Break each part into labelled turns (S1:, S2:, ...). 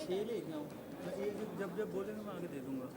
S1: ये लेके आऊँ मैं, ये जब जब बोलेंगे मैं आगे दे दूँगा.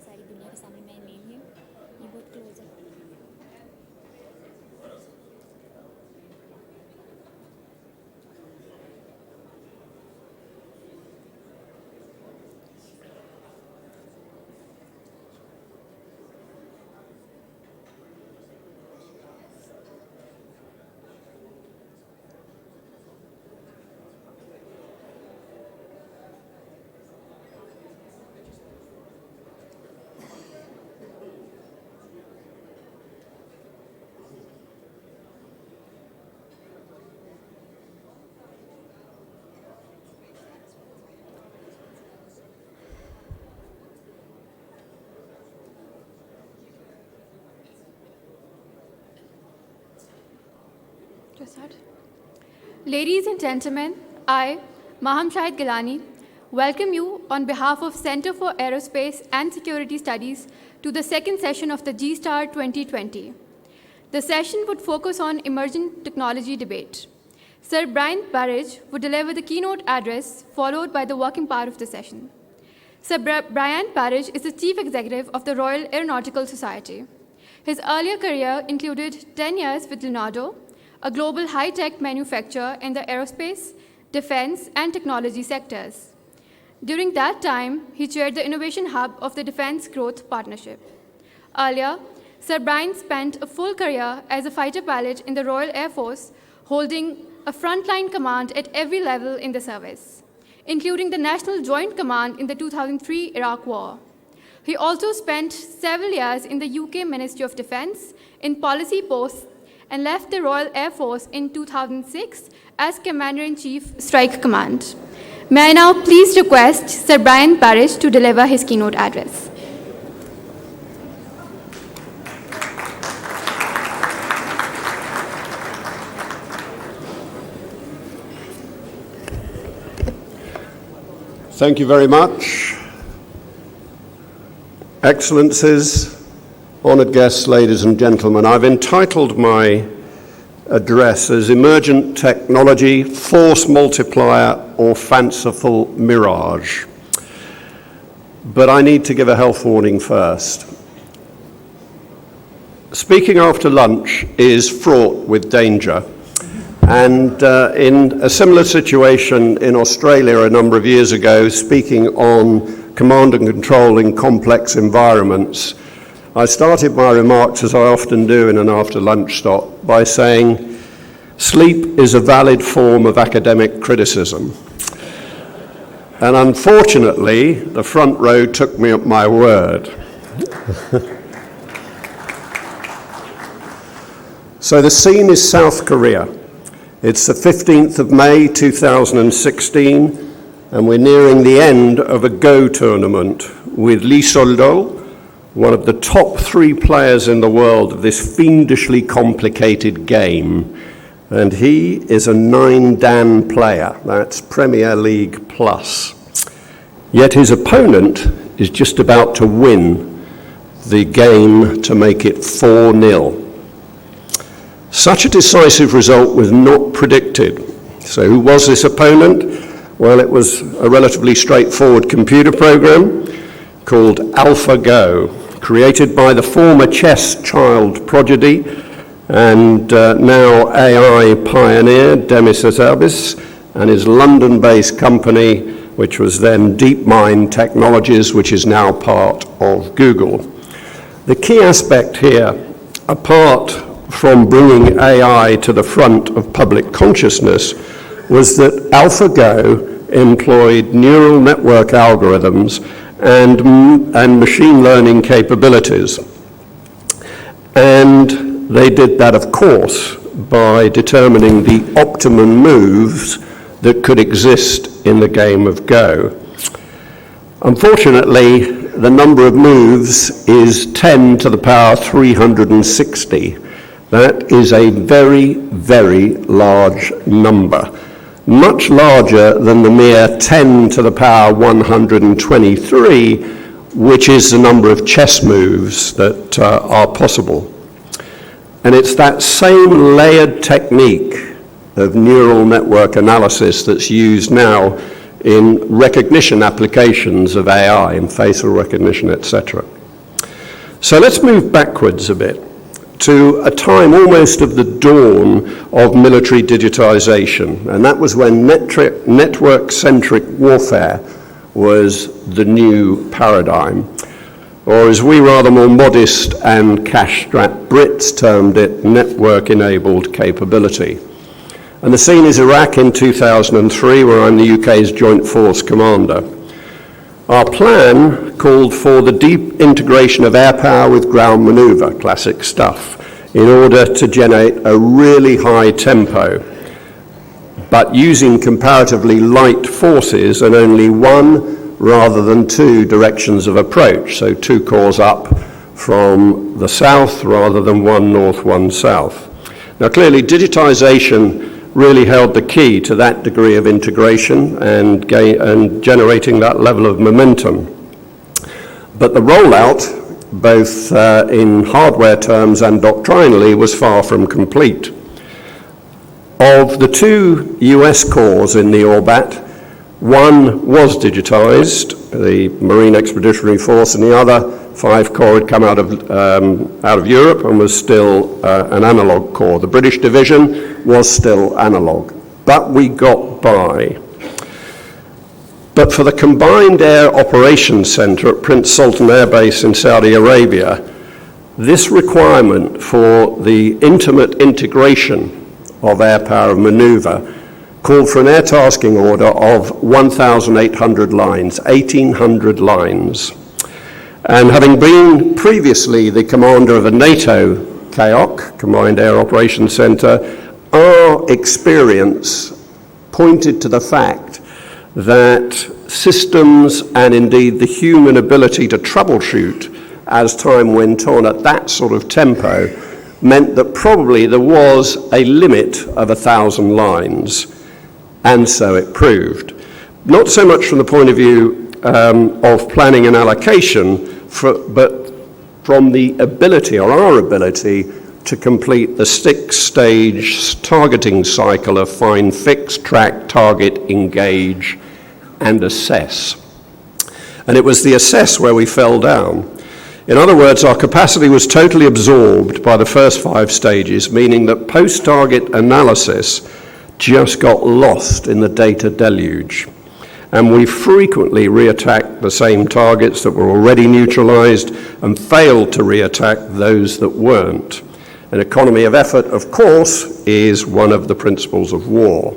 S2: सारी दुनिया के सामने मैं नहीं हूँ, ये बहुत क्लोज है.
S3: Ladies and gentlemen, I, Maham Shahid Gilani, welcome you on behalf of Center for Aerospace and Security Studies to the second session of the GSTAR 2020. The session would focus on emergent technology debate. Sir Brian Parrish would deliver the keynote address, followed by the working part of the session. Sir Brian Parrish is the Chief Executive of the Royal Aeronautical Society. His earlier career included 10 years with Leonardo, a global high-tech manufacturer in the aerospace, defense, and technology sectors. During that time, he chaired the innovation hub of the Defense Growth Partnership. Earlier, Sir Brian spent a full career as a fighter pilot in the Royal Air Force, holding a frontline command at every level in the service, including the National Joint Command in the 2003 Iraq War. He also spent several years in the UK Ministry of Defense in policy posts and left the Royal Air Force in 2006 as Commander-in-Chief Strike Command. May I now please request Sir Brian Parrish to deliver his keynote address.
S4: Thank you very much. Excellencies, honoured guests, ladies and gentlemen, I've entitled my address as Emergent Technology, Force Multiplier or Fanciful Mirage. But I need to give a health warning first. Speaking after lunch is fraught with danger. And in a similar situation in Australia a number of years ago, speaking on command and control in complex environments, I started my remarks, as I often do in an after-lunch stop, by saying, sleep is a valid form of academic criticism. And unfortunately, the front row took me at my word. So the scene is South Korea. It's the 15th of May 2016, and we're nearing the end of a Go tournament with Lee Sol-do, one of the top 3 players in the world of this fiendishly complicated game. And he is a 9-dan player, that's Premier League plus. Yet his opponent is just about to win the game to make it 4-0. Such a decisive result was not predicted. So who was this opponent? Well, it was a relatively straightforward computer program called AlphaGo, created by the former chess child prodigy and now AI pioneer Demis Hassabis and his London-based company, which was then DeepMind Technologies, which is now part of Google. The key aspect here, apart from bringing AI to the front of public consciousness, was that AlphaGo employed neural network algorithms and machine learning capabilities. And they did that, of course, by determining the optimum moves that could exist in the game of Go. Unfortunately, the number of moves is 10 to the power 360. That is a very, very large number, much larger than the mere 10 to the power 123, which is the number of chess moves that are possible. And it's that same layered technique of neural network analysis that's used now in recognition applications of AI, in facial recognition, etc. So let's move backwards a bit to a time almost of the dawn of military digitization, and that was when network-centric warfare was the new paradigm, or as we rather more modest and cash-strapped Brits termed it, network-enabled capability. And the scene is Iraq in 2003, where I'm the UK's Joint Force Commander. Our plan called for the deep integration of air power with ground maneuver, classic stuff, in order to generate a really high tempo, but using comparatively light forces and only one rather than two directions of approach, so 2 corps up from the south rather than 1 north, 1 south. Now clearly digitization really held the key to that degree of integration and generating that level of momentum. But the rollout, both in hardware terms and doctrinally, was far from complete. Of the 2 US corps in the Orbat, one was digitized, the Marine Expeditionary Force, and the other 5 corps had come out of Europe and was still an analog corps. The British division was still analog, but we got by. But for the Combined Air Operations Center at Prince Sultan Air Base in Saudi Arabia, this requirement for the intimate integration of air power and maneuver called for an air tasking order of 1,800 lines, 1,800 lines. And having been previously the commander of a NATO CAOC, Combined Air Operations Center, our experience pointed to the fact that systems and indeed the human ability to troubleshoot as time went on at that sort of tempo meant that probably there was a limit of 1,000 lines, and so it proved. Not so much from the point of view of planning and allocation, but from the ability, or our ability, to complete the 6-stage targeting cycle of find, fix, track, target, engage, and assess. And it was the assess where we fell down. In other words, our capacity was totally absorbed by the first 5 stages, meaning that post-target analysis just got lost in the data deluge. And we frequently reattacked the same targets that were already neutralized and failed to reattack those that weren't. An economy of effort, of course, is one of the principles of war.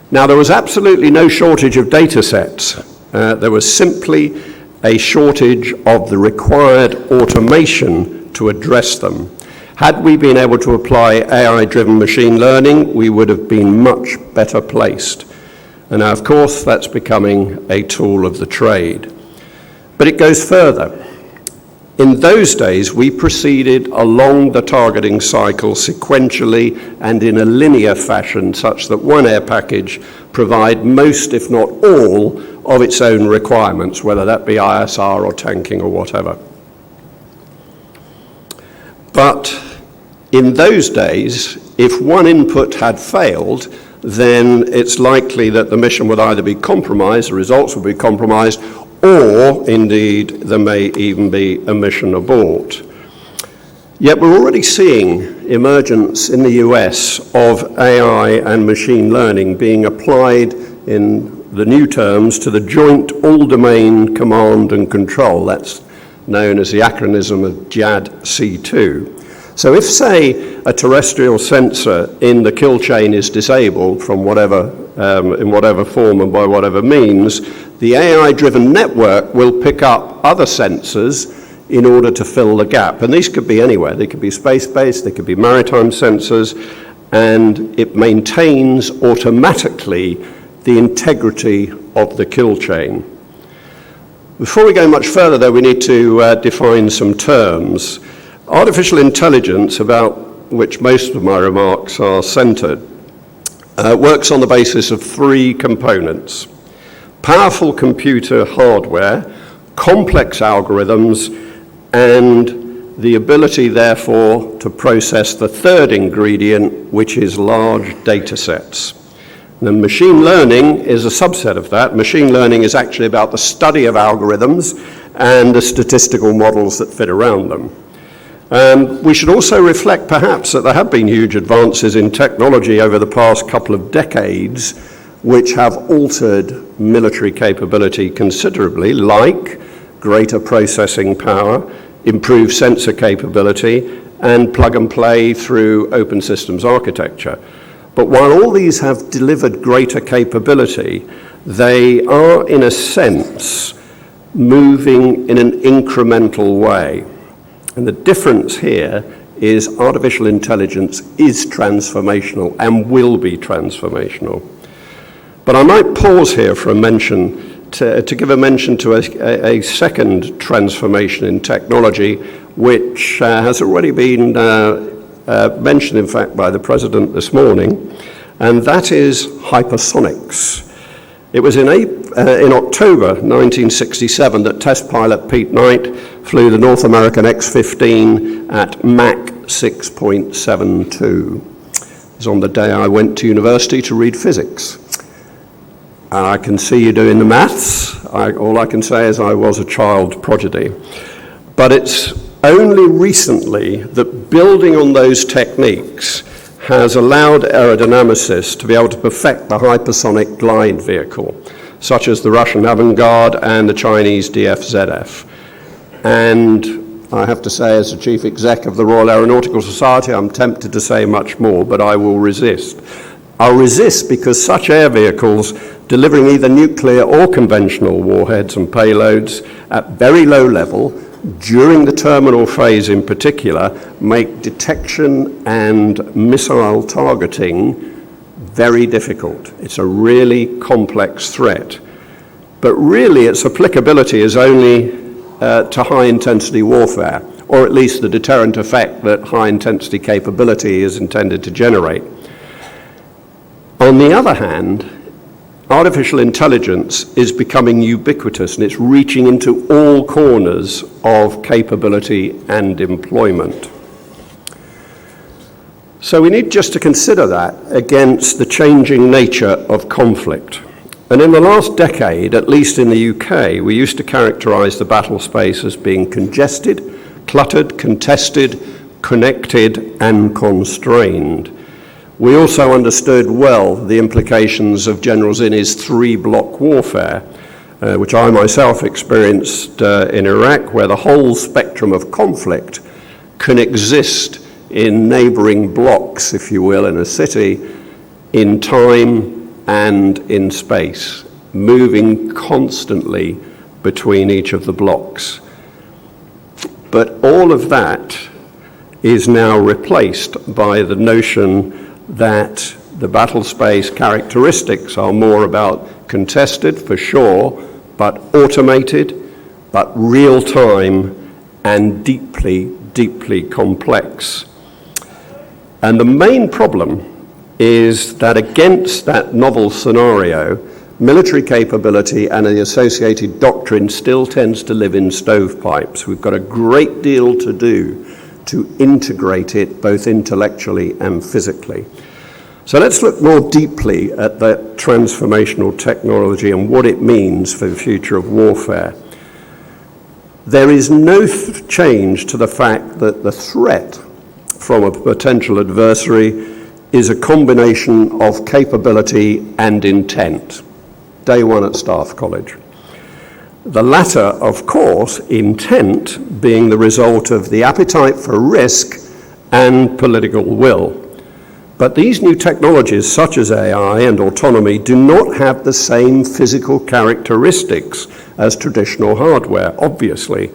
S4: Now, there was absolutely no shortage of data sets. There was simply a shortage of the required automation to address them. Had we been able to apply AI-driven machine learning, we would have been much better placed. And now, of course, that's becoming a tool of the trade. But it goes further. In those days, we proceeded along the targeting cycle sequentially and in a linear fashion, such that one air package provide most, if not all, of its own requirements, whether that be ISR or tanking or whatever. But in those days, if one input had failed, then it's likely that the mission would either be compromised, the results would be compromised, or indeed there may even be a mission abort. Yet we're already seeing emergence in the US of AI and machine learning being applied in the new terms to the Joint All-Domain Command and Control. That's known as the acronym of JADC2. So if, say, a terrestrial sensor in the kill chain is disabled from whatever, in whatever form and by whatever means, the AI-driven network will pick up other sensors in order to fill the gap. And these could be anywhere. They could be space-based, they could be maritime sensors, and it maintains automatically the integrity of the kill chain. Before we go much further, though, we need to define some terms. Artificial intelligence, about which most of my remarks are centered, works on the basis of three components: powerful computer hardware, complex algorithms, and the ability, therefore, to process the third ingredient, which is large data sets. And machine learning is a subset of that. Machine learning is actually about the study of algorithms and the statistical models that fit around them. We should also reflect, perhaps, that there have been huge advances in technology over the past couple of decades which have altered military capability considerably, like greater processing power, improved sensor capability, and plug and play through open systems architecture. But while all these have delivered greater capability, they are, in a sense, moving in an incremental way. And the difference here is artificial intelligence is transformational and will be transformational. But I might pause here for a mention, to give a mention to a second transformation in technology, which has already been mentioned, in fact, by the President this morning, and that is hypersonics. It was in October 1967 that test pilot Pete Knight flew the North American X-15 at Mach 6.72. It was on the day I went to university to read physics. And I can see you doing the maths. All I can say is I was a child prodigy. But it's only recently that building on those techniques has allowed aerodynamicists to be able to perfect the hypersonic glide vehicle, such as the Russian Avangard and the Chinese DF-ZF. And I have to say, as the chief exec of the Royal Aeronautical Society, I'm tempted to say much more, but I will resist. I'll resist because such air vehicles delivering either nuclear or conventional warheads and payloads at very low level during the terminal phase in particular, make detection and missile targeting very difficult. It's a really complex threat. But really its applicability is only to high-intensity warfare, or at least the deterrent effect that high-intensity capability is intended to generate. On the other hand, artificial intelligence is becoming ubiquitous and it's reaching into all corners of capability and employment. So we need just to consider that against the changing nature of conflict. And in the last decade, at least in the UK, we used to characterize the battle space as being congested, cluttered, contested, connected, and constrained. We also understood well the implications of General Zinni's three-block warfare, which I myself experienced in Iraq, where the whole spectrum of conflict can exist in neighboring blocks, if you will, in a city, in time and in space, moving constantly between each of the blocks. But all of that is now replaced by the notion that the battle space characteristics are more about contested, for sure, but automated, but real-time and deeply, deeply complex. And the main problem is that against that novel scenario, military capability and the associated doctrine still tends to live in stovepipes. We've got a great deal to do to integrate it both intellectually and physically. So let's look more deeply at that transformational technology and what it means for the future of warfare. There is no change to the fact that the threat from a potential adversary is a combination of capability and intent. Day one at Staff College. The latter, of course, intent, being the result of the appetite for risk and political will. But these new technologies, such as AI and autonomy, do not have the same physical characteristics as traditional hardware, obviously.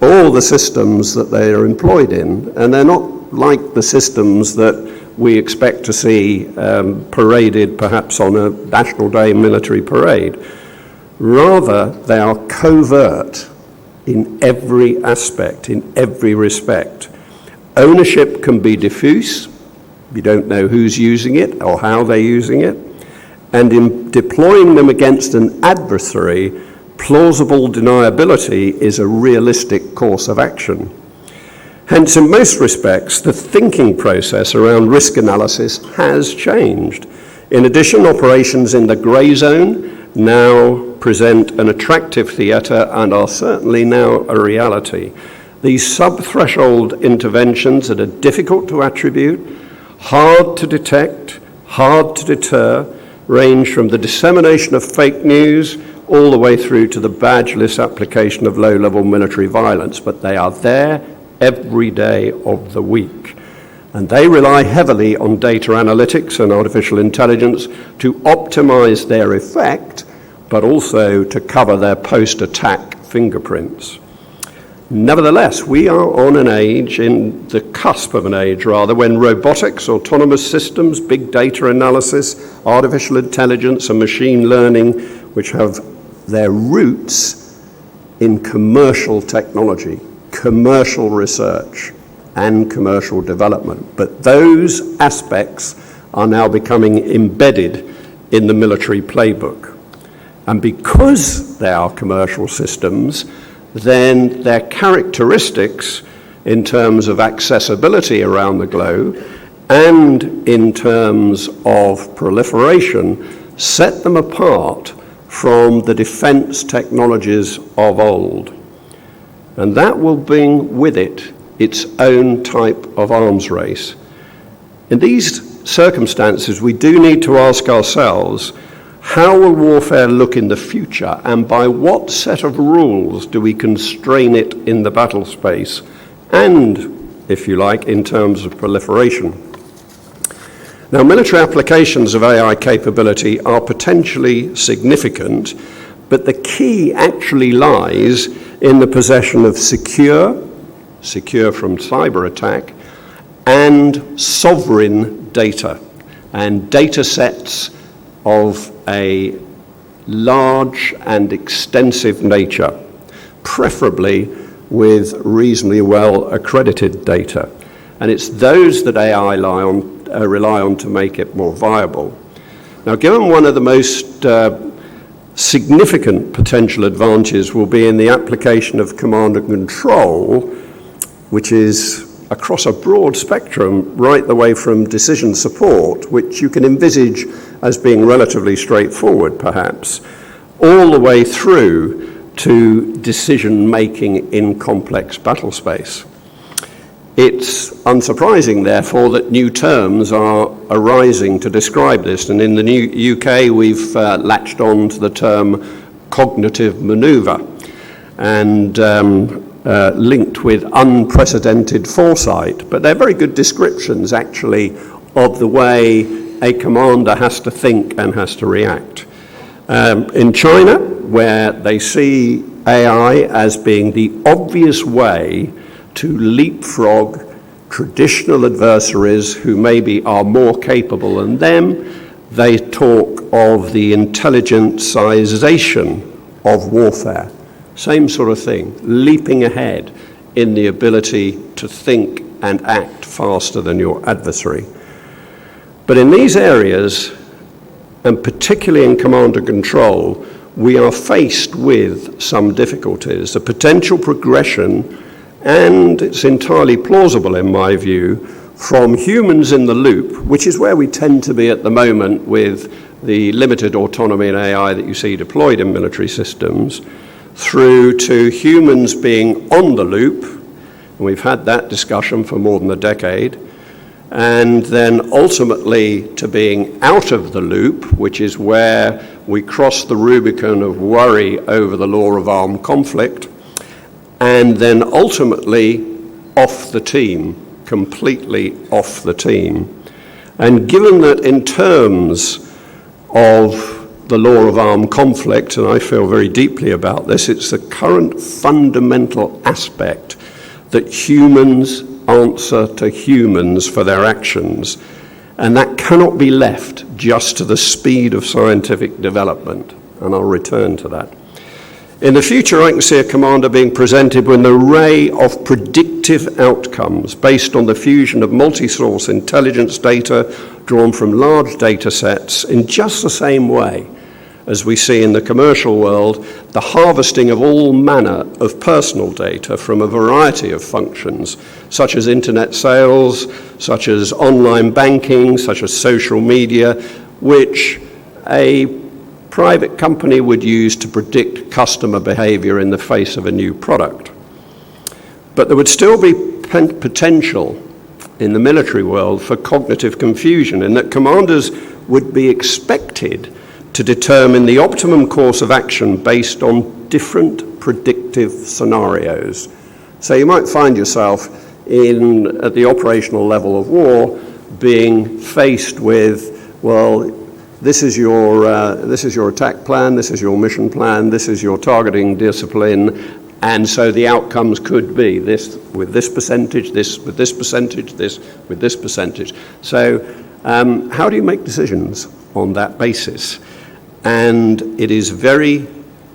S4: All the systems that they are employed in, and they're not like the systems that we expect to see paraded perhaps on a National Day military parade. Rather, they are covert in every aspect, in every respect. Ownership can be diffuse. You don't know who's using it or how they're using it. And in deploying them against an adversary, plausible deniability is a realistic course of action. Hence, in most respects, the thinking process around risk analysis has changed. In addition, operations in the grey zone now present an attractive theatre and are certainly now a reality. These sub-threshold interventions that are difficult to attribute, hard to detect, hard to deter, range from the dissemination of fake news all the way through to the badgeless application of low-level military violence, but they are there every day of the week. And they rely heavily on data analytics and artificial intelligence to optimize their effect, but also to cover their post-attack fingerprints. Nevertheless, we are on an age, in the cusp of an age rather, when robotics, autonomous systems, big data analysis, artificial intelligence and machine learning, which have their roots in commercial technology, commercial research and commercial development. But those aspects are now becoming embedded in the military playbook. And because they are commercial systems, then their characteristics in terms of accessibility around the globe and in terms of proliferation set them apart from the defense technologies of old. And that will bring with it its own type of arms race. In these circumstances, we do need to ask ourselves, how will warfare look in the future, and by what set of rules do we constrain it in the battle space, and, if you like, in terms of proliferation? Now, military applications of AI capability are potentially significant, but the key actually lies in the possession of secure from cyber attack, and sovereign data, and data sets of a large and extensive nature, preferably with reasonably well accredited data. And it's those that AI rely on to make it more viable. Now, given one of the most significant potential advantages will be in the application of command and control, which is across a broad spectrum, right the way from decision support, which you can envisage as being relatively straightforward perhaps, all the way through to decision making in complex battle space. It's unsurprising, therefore, that new terms are arising to describe this, and in the new UK we've latched on to the term cognitive maneuver, and linked with unprecedented foresight. But they're very good descriptions, actually, of the way a commander has to think and has to react. In China, where they see AI as being the obvious way to leapfrog traditional adversaries who maybe are more capable than them, they talk of the intelligentization of warfare. Same sort of thing, leaping ahead in the ability to think and act faster than your adversary. But in these areas, and particularly in command and control, we are faced with some difficulties. The potential progression and it's entirely plausible in my view, from humans in the loop, which is where we tend to be at the moment with the limited autonomy in AI that you see deployed in military systems, through to humans being on the loop, and we've had that discussion for more than a decade, and then ultimately to being out of the loop, which is where we cross the Rubicon of worry over the law of armed conflict, and then ultimately off the team, completely off the team. And given that in terms of the law of armed conflict, and I feel very deeply about this, it's the current fundamental aspect that humans answer to humans for their actions, and that cannot be left just to the speed of scientific development, and I'll return to that. In the future, I can see a commander being presented with an array of predictive outcomes based on the fusion of multi-source intelligence data drawn from large data sets in just the same way as we see in the commercial world, the harvesting of all manner of personal data from a variety of functions, such as internet sales, such as online banking, such as social media, which a private company would use to predict customer behavior in the face of a new product. But there would still be potential in the military world for cognitive confusion, in that commanders would be expected to determine the optimum course of action based on different predictive scenarios. So you might find yourself at the operational level of war being faced with, well, this is your attack plan, this is your mission plan, this is your targeting discipline, and so the outcomes could be this with this percentage, this with this percentage, this with this percentage. So how do you make decisions on that basis? And it is very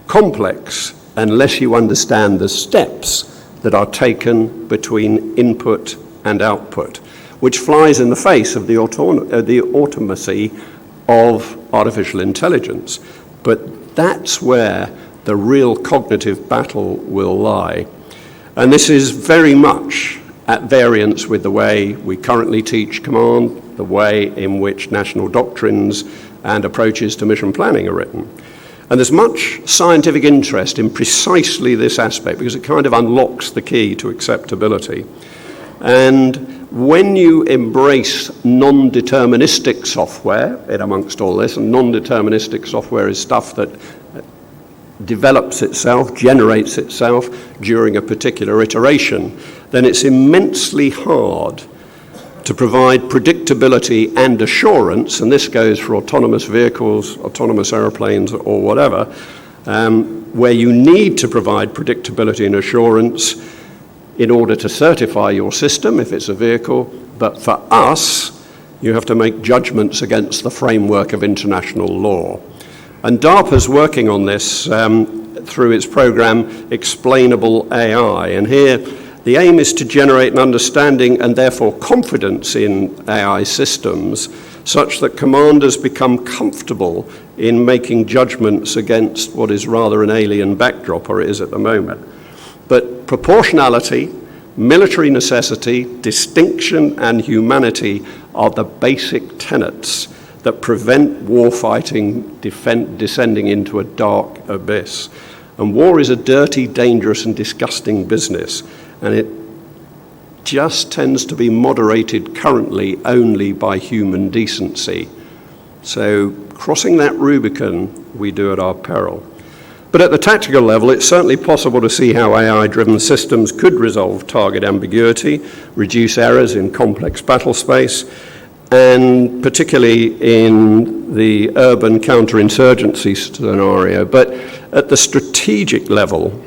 S4: complex unless you understand the steps that are taken between input and output, which flies in the face of the automacy of artificial intelligence. But that's where the real cognitive battle will lie. And this is very much at variance with the way we currently teach command, the way in which national doctrines and approaches to mission planning are written. And there's much scientific interest in precisely this aspect because it kind of unlocks the key to acceptability. And when you embrace non-deterministic software in amongst all this, and non-deterministic software is stuff that develops itself, generates itself during a particular iteration, then it's immensely hard to provide predictability and assurance, and this goes for autonomous vehicles, autonomous airplanes, or whatever, where you need to provide predictability and assurance in order to certify your system if it's a vehicle. But for us, you have to make judgments against the framework of international law. And DARPA's working on this through its program Explainable AI, and here the aim is to generate an understanding and therefore confidence in AI systems such that commanders become comfortable in making judgments against what is rather an alien backdrop, or it is at the moment. But proportionality, military necessity, distinction, and humanity are the basic tenets that prevent warfighting descending into a dark abyss. And war is a dirty, dangerous, and disgusting business. And it just tends to be moderated currently only by human decency. So crossing that Rubicon, we do at our peril. But at the tactical level, it's certainly possible to see how AI-driven systems could resolve target ambiguity, reduce errors in complex battle space, and particularly in the urban counterinsurgency scenario. But at the strategic level,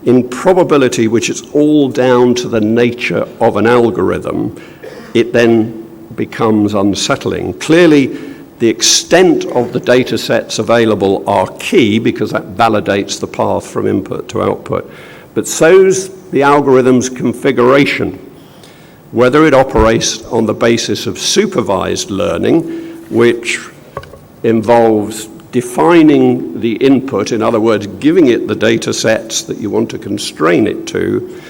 S4: in probability, which is all down to the nature of an algorithm, it then becomes unsettling. Clearly, the extent of the data sets available are key because that validates the path from input to output. But so's the algorithm's configuration, whether it operates on the basis of supervised learning, which involves defining the input, in other words, giving it the data sets that you want to constrain it to,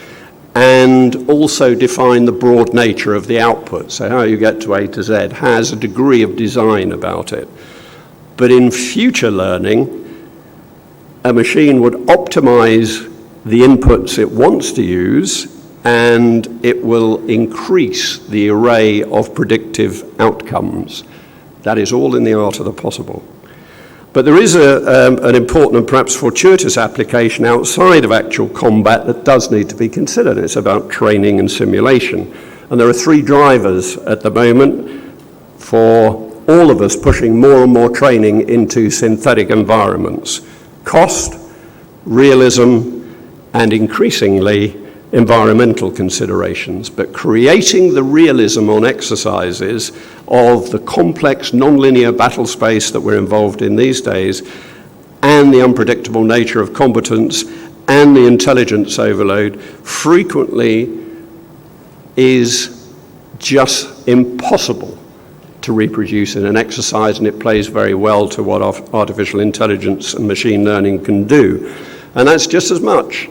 S4: and also define the broad nature of the output. So how you get to A to Z has a degree of design about it. But in future learning, a machine would optimize the inputs it wants to use, and it will increase the array of predictive outcomes. That is all in the art of the possible. But there is an important and perhaps fortuitous application outside of actual combat that does need to be considered. It's about training and simulation. And there are three drivers at the moment for all of us pushing more and more training into synthetic environments: cost, realism, and increasingly environmental considerations. But creating the realism on exercises of the complex non-linear battle space that we're involved in these days, and the unpredictable nature of combatants and the intelligence overload frequently is just impossible to reproduce in an exercise, and it plays very well to what artificial intelligence and machine learning can do. And that's just as much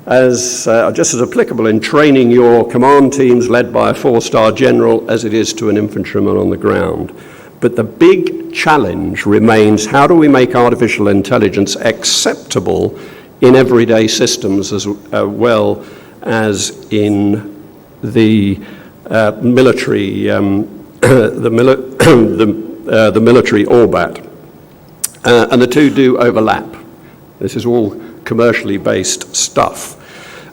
S4: as just as applicable in training your command teams led by a 4-star general as it is to an infantryman on the ground. But the big challenge remains, how do we make artificial intelligence acceptable in everyday systems as well as in the military the military orbit? And the two do overlap. This is all commercially based stuff.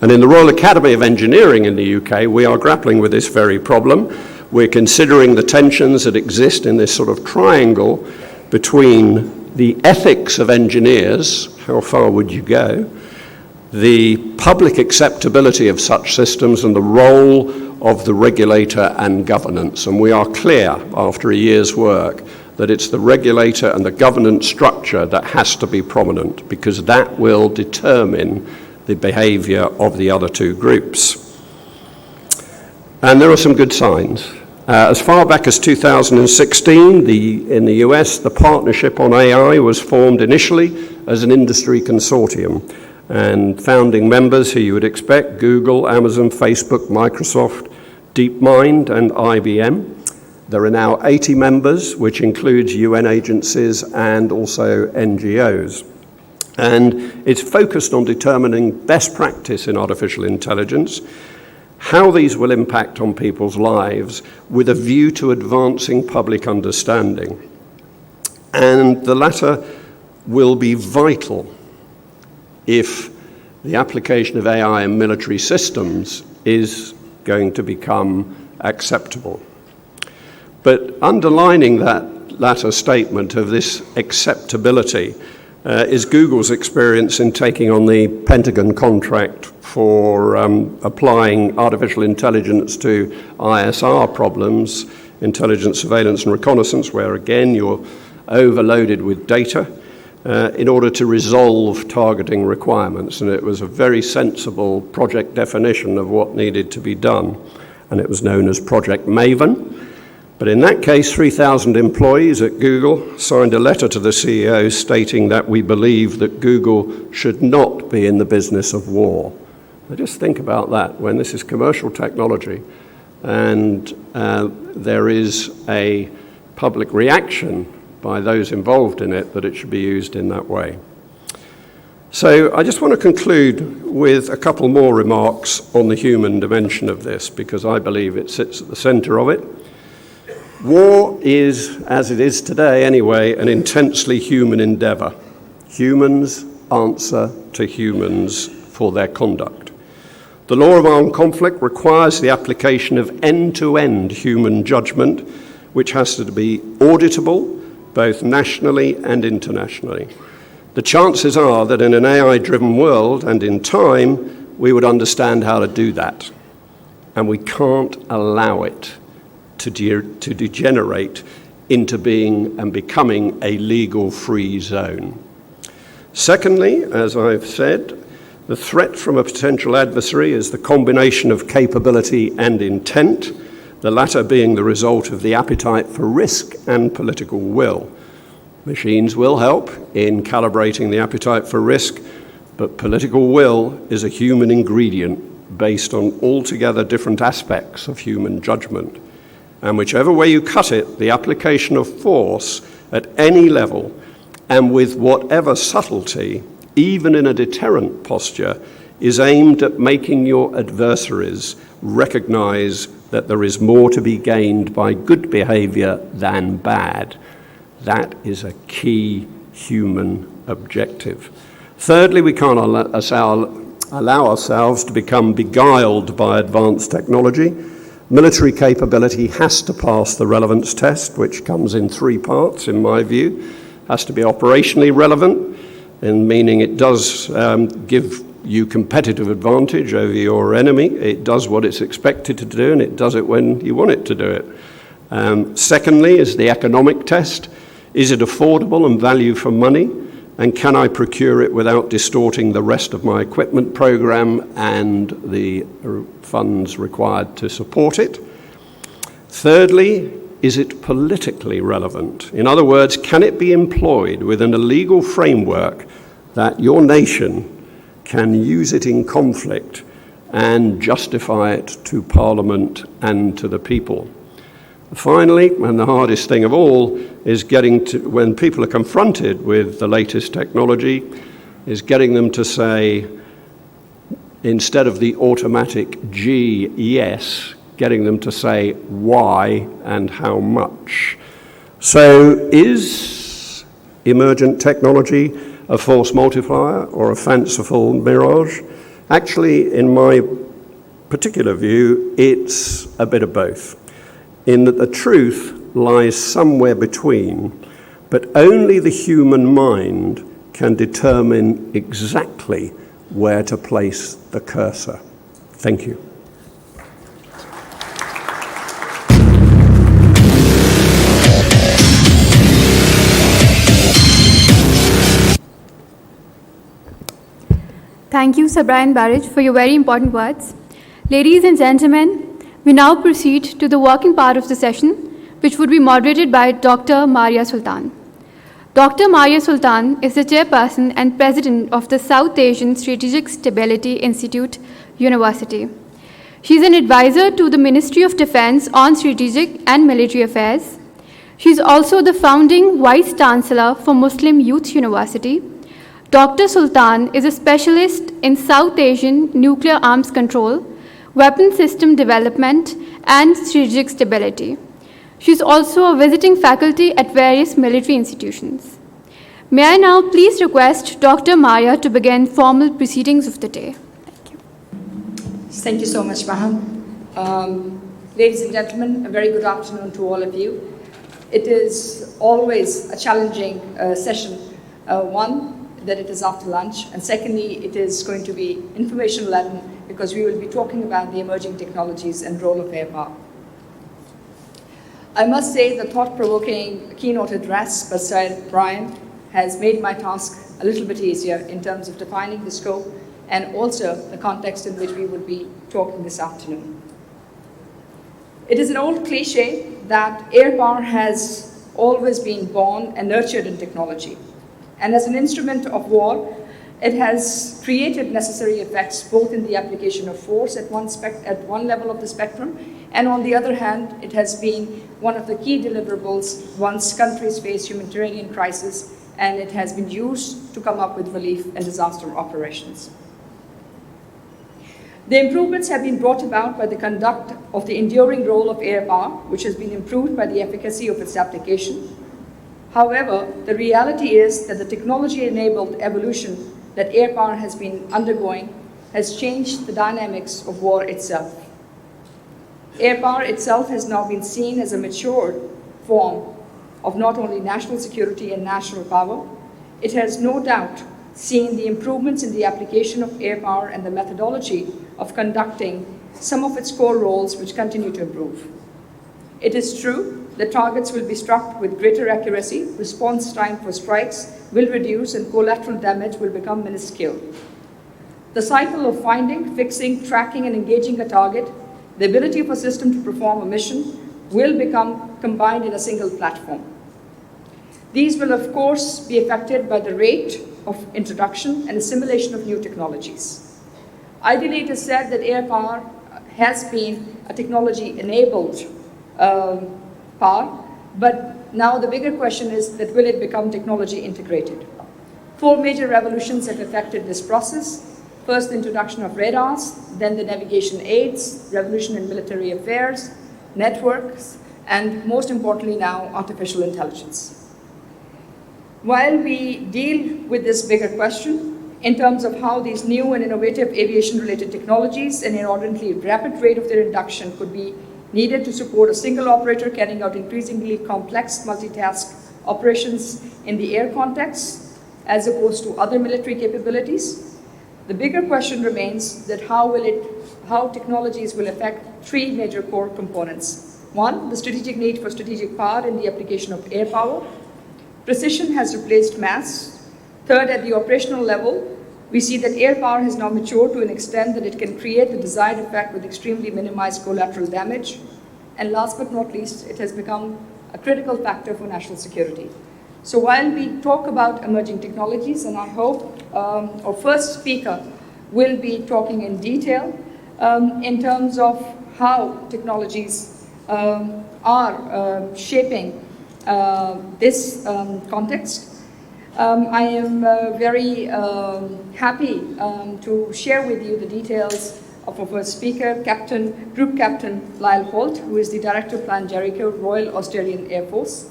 S4: And in the Royal Academy of Engineering in the UK, we are grappling with this very problem. We're considering the tensions that exist in this sort of triangle between the ethics of engineers, how far would you go, the public acceptability of such systems, and the role of the regulator and governance. And we are clear, after a year's work, that it's the regulator and the governance structure that has to be prominent, because that will determine the behavior of the other two groups. And there are some good signs. As far back as 2016, in the US, the Partnership on AI was formed initially as an industry consortium, and founding members who you would expect: Google, Amazon, Facebook, Microsoft, DeepMind, and IBM. There are now 80 members, which includes UN agencies and also NGOs. And it's focused on determining best practice in artificial intelligence, how these will impact on people's lives, with a view to advancing public understanding. And the latter will be vital if the application of AI in military systems is going to become acceptable. But underlining that latter statement of this acceptability is Google's experience in taking on the Pentagon contract for applying artificial intelligence to ISR problems, intelligence, surveillance, and reconnaissance, where again you're overloaded with data in order to resolve targeting requirements. And it was a very sensible project definition of what needed to be done, and it was known as Project Maven. But in that case, 3,000 employees at Google signed a letter to the CEO stating that we believe that Google should not be in the business of war. Now just think about that, when this is commercial technology and there is a public reaction by those involved in it that it should be used in that way. So I just want to conclude with a couple more remarks on the human dimension of this, because I believe it sits at the center of it. War is, as it is today anyway, an intensely human endeavor. Humans answer to humans for their conduct. The law of armed conflict requires the application of end-to-end human judgment, which has to be auditable, both nationally and internationally. The chances are that in an AI-driven world and in time, we would understand how to do that. And we can't allow it to degenerate into being and becoming a legal free zone. Secondly, as I've said, the threat from a potential adversary is the combination of capability and intent, the latter being the result of the appetite for risk and political will. Machines will help in calibrating the appetite for risk, but political will is a human ingredient based on altogether different aspects of human judgment. And whichever way you cut it, the application of force at any level and with whatever subtlety, even in a deterrent posture, is aimed at making your adversaries recognize that there is more to be gained by good behavior than bad. That is a key human objective. Thirdly, we can't allow ourselves to become beguiled by advanced technology. Military capability has to pass the relevance test, which comes in 3 parts, in my view. It has to be operationally relevant, in meaning it does give you competitive advantage over your enemy. It does what it's expected to do, and it does it when you want it to do it. Secondly is the economic test. Is it affordable and value for money? And can I procure it without distorting the rest of my equipment program and the funds required to support it? Thirdly, is it politically relevant? In other words, can it be employed within a legal framework that your nation can use it in conflict and justify it to Parliament and to the people? Finally, and the hardest thing of all, is getting to, when people are confronted with the latest technology, is getting them to say, instead of the automatic G, yes, getting them to say why and how much. So is emergent technology a force multiplier or a fanciful mirage? Actually, in my particular view, it's a bit of both, in that the truth lies somewhere between, but only the human mind can determine exactly where to place the cursor. Thank you.
S3: Thank you, Sir Brian Barrage, for your very important words. Ladies and gentlemen, we now proceed to the working part of the session, which would be moderated by Dr. Maria Sultan. Dr. Maria Sultan is the chairperson and president of the South Asian Strategic Stability Institute University. She is an advisor to the Ministry of Defense on Strategic and Military Affairs. She is also the founding Vice Chancellor for Muslim Youth University. Dr. Sultan is a specialist in South Asian nuclear arms control, weapon system development, and strategic stability. She is also a visiting faculty at various military institutions. May I now please request Dr. Maria to begin formal proceedings of the day. Thank you.
S5: Thank you so much, Maham. Ladies and gentlemen, a very good afternoon to all of you. It is always a challenging session. One, that it is after lunch, and secondly, it is going to be information-laden because we will be talking about the emerging technologies and role of air power. I must say the thought-provoking keynote address by Sir Brian has made my task a little bit easier in terms of defining the scope and also the context in which we will be talking this afternoon. It is an old cliche that air power has always been born and nurtured in technology. And as an instrument of war, it has created necessary effects both in the application of force at one level of the spectrum, and on the other hand, it has been one of the key deliverables once countries face humanitarian crisis, and it has been used to come up with relief and disaster operations. The improvements have been brought about by the conduct of the enduring role of air power, which has been improved by the efficacy of its application. However, the reality is that the technology-enabled evolution that air power has been undergoing has changed the dynamics of war itself. Air power itself has now been seen as a matured form of not only national security and national power, it has no doubt seen the improvements in the application of air power and the methodology of conducting some of its core roles which continue to improve. It is true that targets will be struck with greater accuracy, response time for strikes will reduce, and collateral damage will become minuscule. The cycle of finding, fixing, tracking, and engaging a target, the ability of a system to perform a mission, will become combined in a single platform. These will, of course, be affected by the rate of introduction and assimilation of new technologies. Ideally, it is said that air power has been a technology-enabled power, but now the bigger question is that will it become technology integrated? 4 major revolutions have affected this process. First, the introduction of radars, then the navigation aids, revolution in military affairs, networks, and most importantly now, artificial intelligence. While we deal with this bigger question, in terms of how these new and innovative aviation-related technologies and inordinately rapid rate of their induction could be needed to support a single operator carrying out increasingly complex multitask operations in the air context, as opposed to other military capabilities, the bigger question remains that how technologies will affect 3 major core components. 1, the strategic need for strategic power in the application of air power. Precision has replaced mass. Third, at the operational level, we see that air power has now matured to an extent that it can create the desired effect with extremely minimized collateral damage. And last but not least, it has become a critical factor for national security. So while we talk about emerging technologies, and I hope our first speaker will be talking in detail in terms of how technologies are shaping this context. I am very happy to share with you the details of our first speaker, Group Captain Lyle Holt, who is the Director of Plan Jericho, Royal Australian Air Force.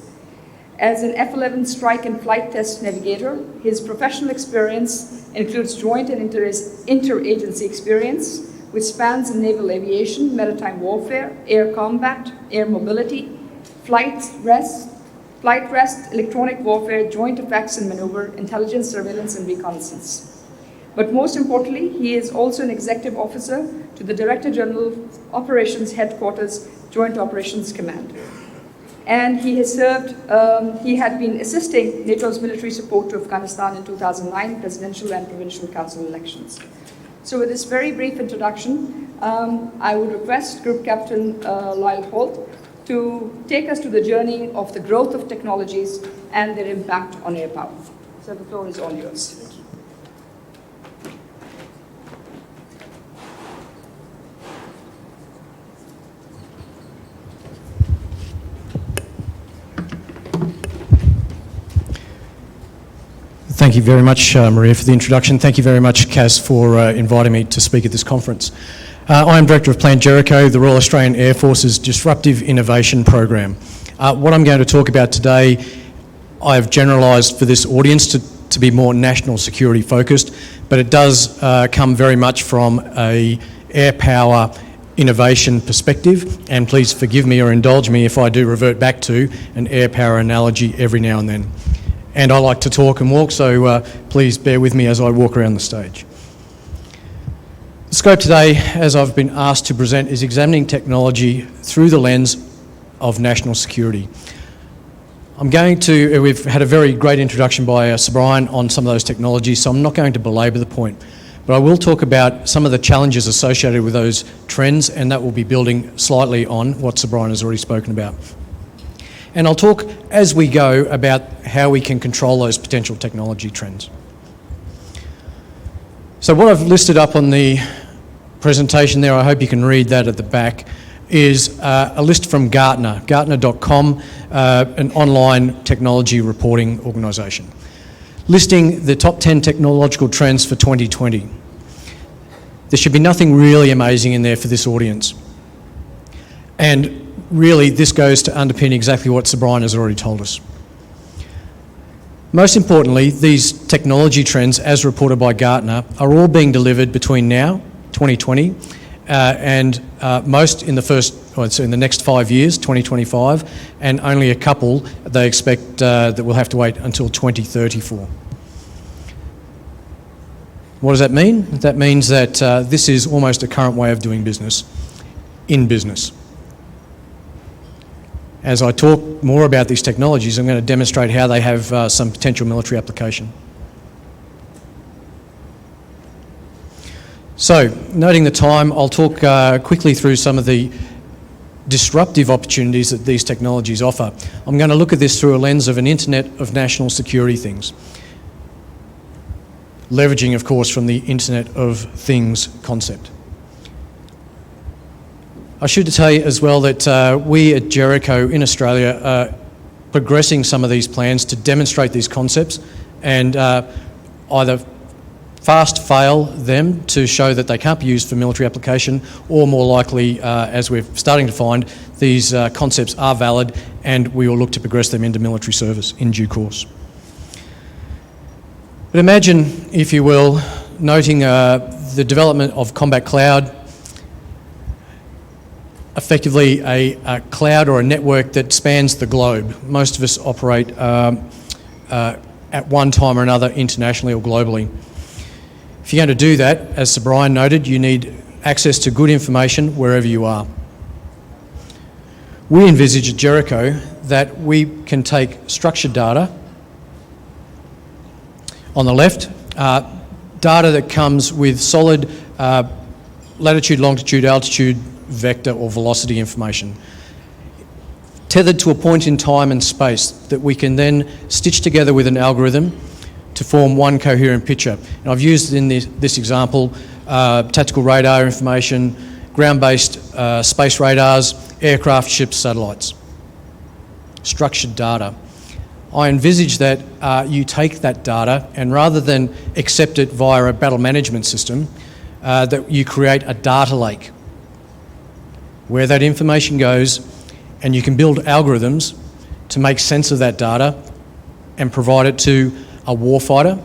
S5: As an F-11 strike and flight test navigator, his professional experience includes joint and interagency experience, which spans in naval aviation, maritime warfare, air combat, air mobility, flight rest, electronic warfare, joint effects and maneuver, intelligence, surveillance, and reconnaissance. But most importantly, he is also an executive officer to the Director General Operations Headquarters, Joint Operations Command. And he has served, he had been assisting NATO's military support to Afghanistan in 2009 presidential and provincial council elections. So with this very brief introduction, I would request Group Captain Lyle Holt to take us to the journey of the growth of technologies and their impact on air power. So the floor is all yours.
S6: Thank you very much, Maria, for the introduction. Thank you very much, Kaz, for inviting me to speak at this conference. I am Director of Plan Jericho, the Royal Australian Air Force's Disruptive Innovation Program. What I'm going to talk about today, I've generalised for this audience to be more national security focused, but it does come very much from a air power innovation perspective, and please forgive me or indulge me if I do revert back to an air power analogy every now and then. And I like to talk and walk, so please bear with me as I walk around the stage. The scope today, as I've been asked to present, is examining technology through the lens of national security. We've had a very great introduction by Sir Brian on some of those technologies, so I'm not going to belabour the point, but I will talk about some of the challenges associated with those trends, and that will be building slightly on what Sir Brian has already spoken about. And I'll talk as we go about how we can control those potential technology trends. So what I've listed up on the presentation there, I hope you can read that at the back, is a list from Gartner, Gartner.com, an online technology reporting organisation, listing the top 10 technological trends for 2020. There should be nothing really amazing in there for this audience. And really, this goes to underpin exactly what Sir Brian has already told us. Most importantly, these technology trends, as reported by Gartner, are all being delivered between now, 2020, and most in the next 5 years, 2025, and only a couple they expect that we'll have to wait until 2034. What does that mean? That means that this is almost a current way of doing business in business. As I talk more about these technologies, I'm going to demonstrate how they have some potential military application. So, noting the time, I'll talk quickly through some of the disruptive opportunities that these technologies offer. I'm going to look at this through a lens of an Internet of National Security things. leveraging, of course, from the Internet of Things concept. I should tell you as well that we at Jericho in Australia are progressing some of these plans to demonstrate these concepts and either fast fail them to show that they can't be used for military application, or more likely, as we're starting to find, these concepts are valid and we will look to progress them into military service in due course. But imagine, if you will, noting the development of combat cloud, effectively a cloud or a network that spans the globe. Most of us operate at one time or another internationally or globally. If you're going to do that, as Sir Brian noted, you need access to good information wherever you are. We envisage at Jericho that we can take structured data on the left, data that comes with solid latitude, longitude, altitude, vector or velocity information, tethered to a point in time and space that we can then stitch together with an algorithm to form one coherent picture. And I've used in this example tactical radar information, ground-based space radars, aircraft, ships, satellites. Structured data. I envisage that you take that data and rather than accept it via a battle management system, that you create a data lake where that information goes and you can build algorithms to make sense of that data and provide it to a warfighter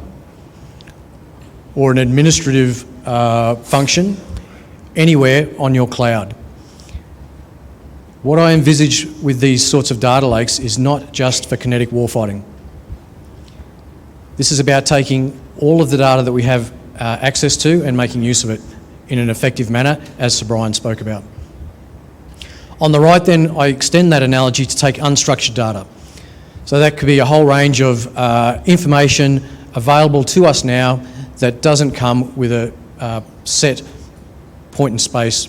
S6: or an administrative function anywhere on your cloud. What I envisage with these sorts of data lakes is not just for kinetic warfighting. This is about taking all of the data that we have access to and making use of it in an effective manner, as Sir Brian spoke about. On the right then, I extend that analogy to take unstructured data. So that could be a whole range of information available to us now that doesn't come with a set point in space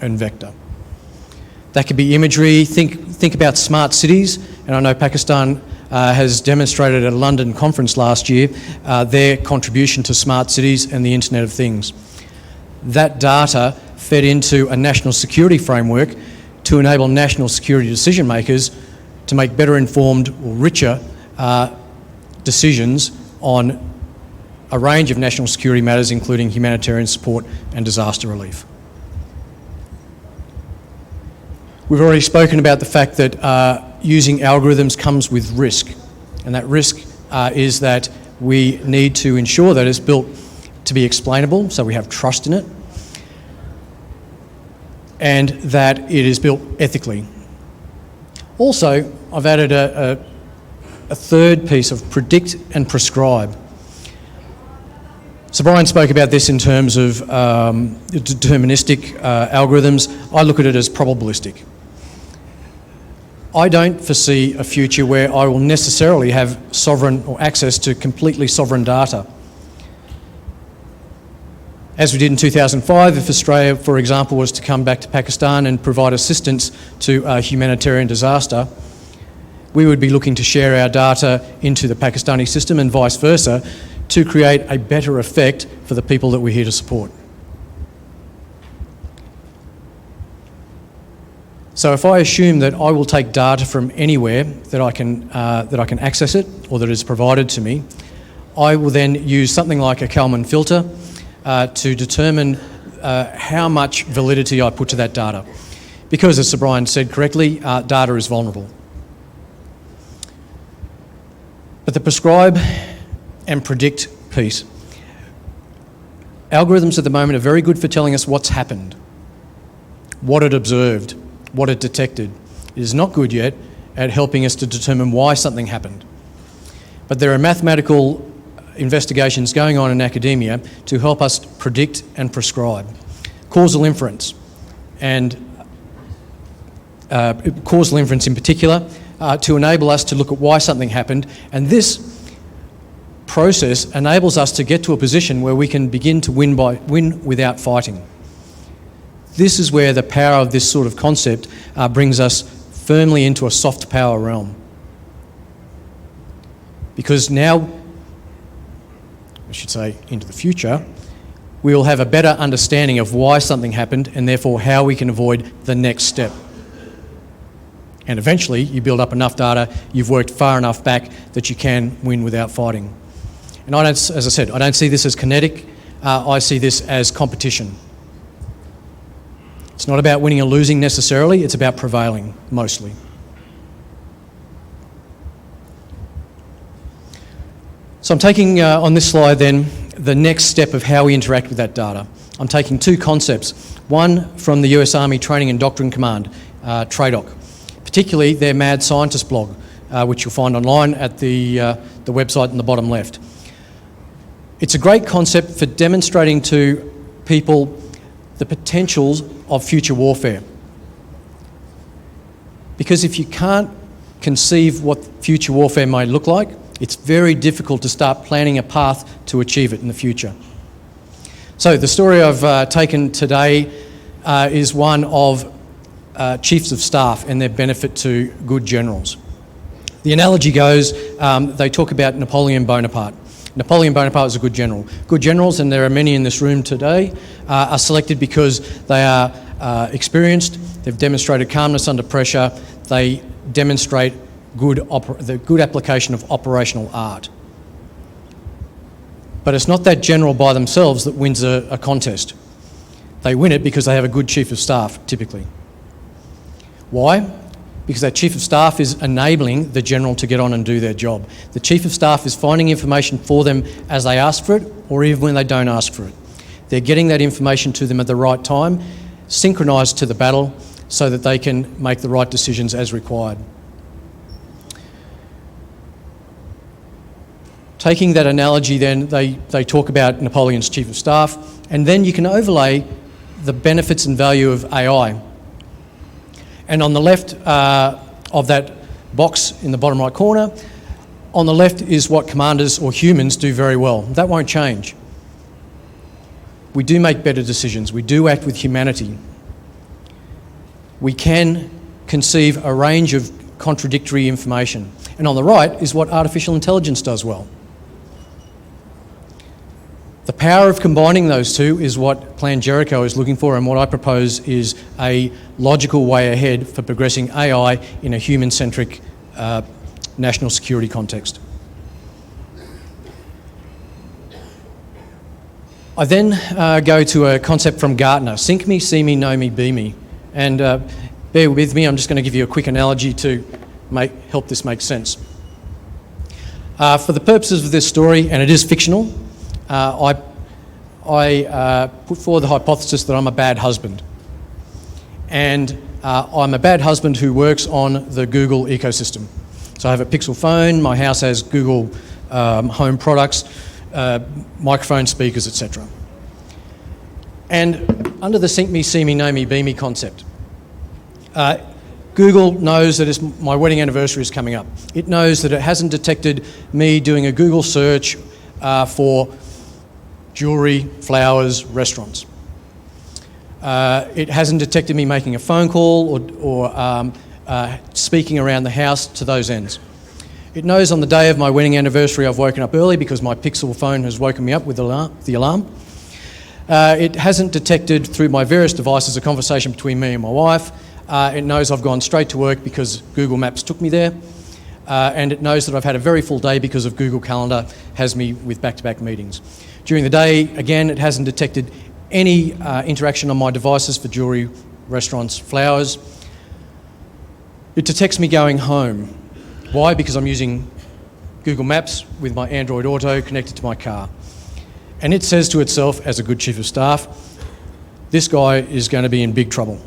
S6: and vector. That could be imagery. Think about smart cities, and I know Pakistan has demonstrated at a London conference last year their contribution to smart cities and the Internet of Things. That data fed into a national security framework to enable national security decision makers to make better informed or richer decisions on a range of national security matters, including humanitarian support and disaster relief. We've already spoken about the fact that using algorithms comes with risk, and that risk is that we need to ensure that it's built to be explainable, so we have trust in it, and that it is built ethically. Also, I've added a third piece of predict and prescribe. So Brian spoke about this in terms of deterministic algorithms. I look at it as probabilistic. I don't foresee a future where I will necessarily have sovereign or access to completely sovereign data. As we did in 2005, if Australia, for example, was to come back to Pakistan and provide assistance to a humanitarian disaster, we would be looking to share our data into the Pakistani system and vice versa to create a better effect for the people that we're here to support. So if I assume that I will take data from anywhere that I can access it or that is provided to me, I will then use something like a Kalman filter to determine how much validity I put to that data. Because, as Sir Brian said correctly, data is vulnerable. But the prescribe and predict piece. Algorithms at the moment are very good for telling us what's happened, what it observed, what it detected. It is not good yet at helping us to determine why something happened. But there are mathematical investigations going on in academia to help us predict and prescribe. Causal inference, and causal inference in particular, to enable us to look at why something happened, and this process enables us to get to a position where we can begin to win without fighting. This is where the power of this sort of concept brings us firmly into a soft power realm. Because now I should say into the future, we will have a better understanding of why something happened and therefore how we can avoid the next step. And eventually you build up enough data, you've worked far enough back that you can win without fighting. And I don't, as I said, I don't see this as kinetic, I see this as competition. It's not about winning or losing necessarily, it's about prevailing, mostly. So I'm taking on this slide then the next step of how we interact with that data. I'm taking two concepts, one from the US Army Training and Doctrine Command, TRADOC, particularly their Mad Scientist blog, which you'll find online at the website in the bottom left. It's a great concept for demonstrating to people the potentials of future warfare. Because if you can't conceive what future warfare may look like, it's very difficult to start planning a path to achieve it in the future. So the story I've taken today is one of chiefs of staff and their benefit to good generals. The analogy goes, they talk about Napoleon Bonaparte. Napoleon Bonaparte was a good general. Good generals, and there are many in this room today, are selected because they are experienced, they've demonstrated calmness under pressure, they demonstrate the good application of operational art. But it's not that general by themselves that wins a contest. They win it because they have a good chief of staff, typically. Why? Because that chief of staff is enabling the general to get on and do their job. The chief of staff is finding information for them as they ask for it, or even when they don't ask for it. They're getting that information to them at the right time, synchronised to the battle, so that they can make the right decisions as required. Taking that analogy then, they talk about Napoleon's chief of staff, and then you can overlay the benefits and value of AI. And on the left of that box in the bottom right corner, on the left is what commanders or humans do very well. That won't change. We do make better decisions. We do act with humanity. We can conceive a range of contradictory information. And on the right is what artificial intelligence does well. The power of combining those two is what Plan Jericho is looking for, and what I propose is a logical way ahead for progressing AI in a human-centric national security context. I then go to a concept from Gartner, Think Me, See Me, Know Me, Be Me. And bear with me, I'm just going to give you a quick analogy to help this make sense. For the purposes of this story, and it is fictional, I put forward the hypothesis that I'm a bad husband. And I'm a bad husband who works on the Google ecosystem. So I have a Pixel phone, my house has Google home products, microphone speakers, etc. And under the Think Me, See Me, Know Me, Be Me concept, Google knows that my wedding anniversary is coming up. It knows that it hasn't detected me doing a Google search for jewellery, flowers, restaurants. It hasn't detected me making a phone call or speaking around the house to those ends. It knows on the day of my wedding anniversary I've woken up early because my Pixel phone has woken me up with the alarm. It hasn't detected through my various devices a conversation between me and my wife. It knows I've gone straight to work because Google Maps took me there. And it knows that I've had a very full day because of Google Calendar has me with back-to-back meetings. During the day, again, it hasn't detected any interaction on my devices for jewellery, restaurants, flowers. It detects me going home. Why? Because I'm using Google Maps with my Android Auto connected to my car. And it says to itself, as a good chief of staff, this guy is going to be in big trouble.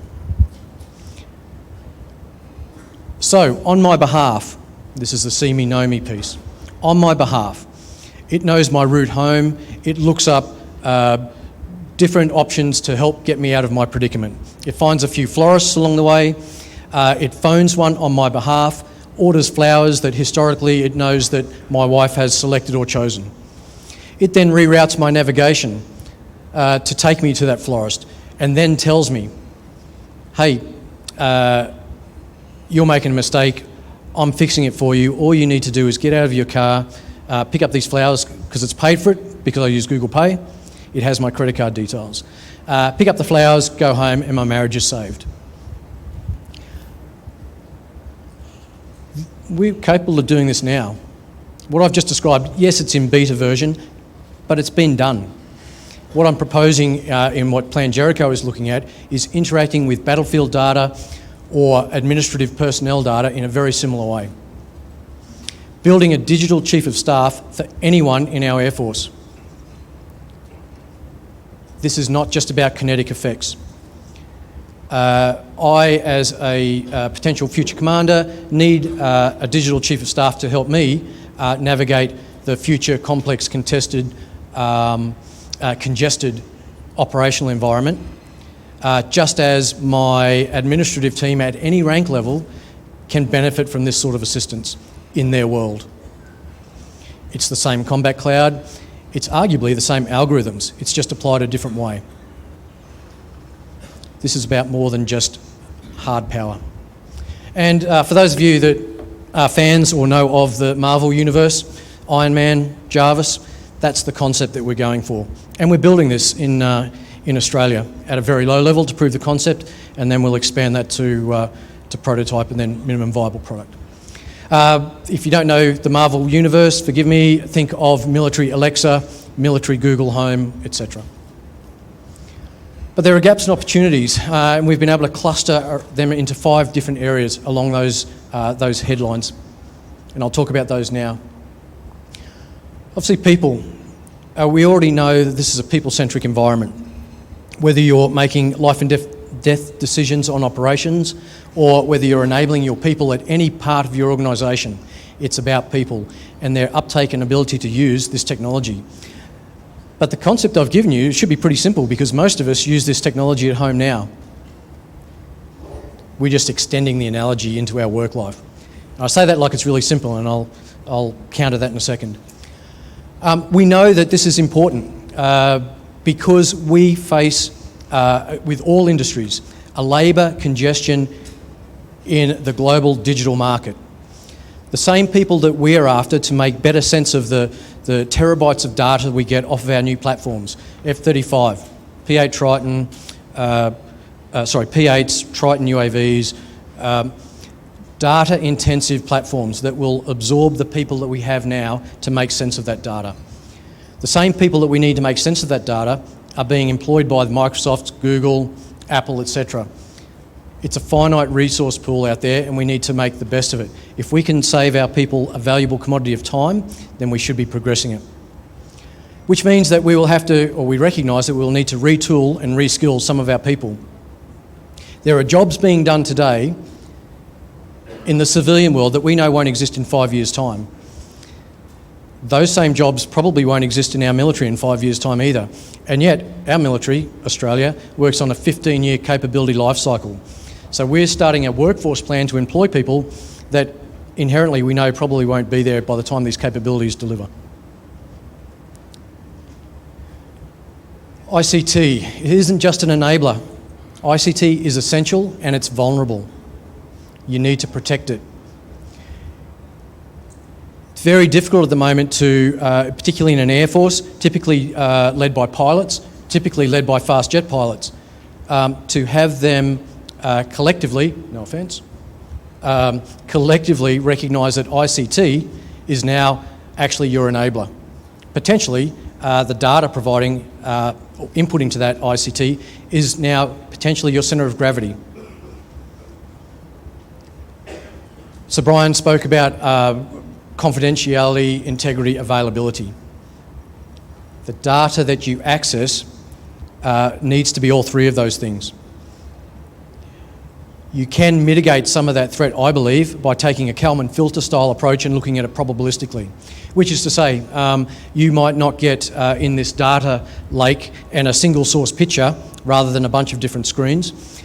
S6: So, on my behalf, this is the See Me, Know Me piece. On my behalf, it knows my route home. It looks up different options to help get me out of my predicament. It finds a few florists along the way. It phones one on my behalf, orders flowers that historically it knows that my wife has selected or chosen. It then reroutes my navigation to take me to that florist and then tells me, hey, you're making a mistake. I'm fixing it for you. All you need to do is get out of your car, pick up these flowers because it's paid for it, because I use Google Pay. It has my credit card details. Pick up the flowers, go home, and my marriage is saved. We're capable of doing this now. What I've just described, yes, it's in beta version, but it's been done. What I'm proposing in what Plan Jericho is looking at is interacting with battlefield data or administrative personnel data in a very similar way. Building a digital chief of staff for anyone in our Air Force. This is not just about kinetic effects. I, as a potential future commander, need a digital chief of staff to help me navigate the future complex, contested, congested operational environment, just as my administrative team at any rank level can benefit from this sort of assistance in their world. It's the same combat cloud. It's arguably the same algorithms. It's just applied a different way. This is about more than just hard power. And for those of you that are fans or know of the Marvel Universe, Iron Man, Jarvis, that's the concept that we're going for. And we're building this in Australia at a very low level to prove the concept, and then we'll expand that to prototype and then minimum viable product. If you don't know the Marvel Universe, forgive me, think of military Alexa, military Google Home, etc. But there are gaps and opportunities, and we've been able to cluster them into 5 different areas along those headlines, and I'll talk about those now. Obviously, people. We already know that this is a people-centric environment. Whether you're making life and death decisions on operations, or whether you're enabling your people at any part of your organisation, it's about people and their uptake and ability to use this technology. But the concept I've given you should be pretty simple, because most of us use this technology at home now. We're just extending the analogy into our work life. I say that like it's really simple, and I'll counter that in a second. We know that this is important because we face, with all industries, a labour congestion in the global digital market. The same people that we're after to make better sense of the terabytes of data we get off of our new platforms, F-35, P-8 Triton, P-8s, Triton UAVs, data-intensive platforms that will absorb the people that we have now to make sense of that data. The same people that we need to make sense of that data are being employed by Microsoft, Google, Apple, etc. It's a finite resource pool out there, and we need to make the best of it. If we can save our people a valuable commodity of time, then we should be progressing it. Which means that we will have to, or we recognise that we will need to retool and reskill some of our people. There are jobs being done today in the civilian world that we know won't exist in 5 years' time. Those same jobs probably won't exist in our military in 5 years' time either. And yet, our military, Australia, works on a 15-year capability life cycle. So we're starting a workforce plan to employ people that inherently we know probably won't be there by the time these capabilities deliver. ICT, it isn't just an enabler. ICT is essential and it's vulnerable. You need to protect it. It's very difficult at the moment to, particularly in an Air Force, typically led by pilots, typically led by fast jet pilots, to have them collectively, no offence, collectively recognise that ICT is now actually your enabler. Potentially, the data providing, inputting to that ICT is now potentially your centre of gravity. So Brian spoke about confidentiality, integrity, availability. The data that you access needs to be all 3 of those things. You can mitigate some of that threat, I believe, by taking a Kalman filter style approach and looking at it probabilistically. Which is to say, you might not get in this data lake and a single source picture rather than a bunch of different screens.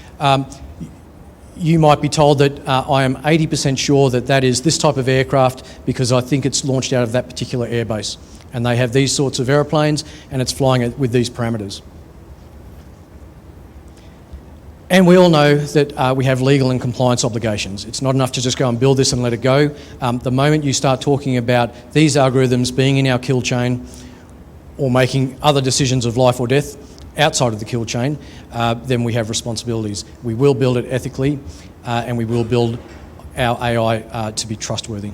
S6: You might be told that I am 80% sure that that is this type of aircraft because I think it's launched out of that particular airbase. And they have these sorts of aeroplanes and it's flying it with these parameters. And we all know that we have legal and compliance obligations. It's not enough to just go and build this and let it go. The moment you start talking about these algorithms being in our kill chain, or making other decisions of life or death outside of the kill chain, then we have responsibilities. We will build it ethically, and we will build our AI to be trustworthy.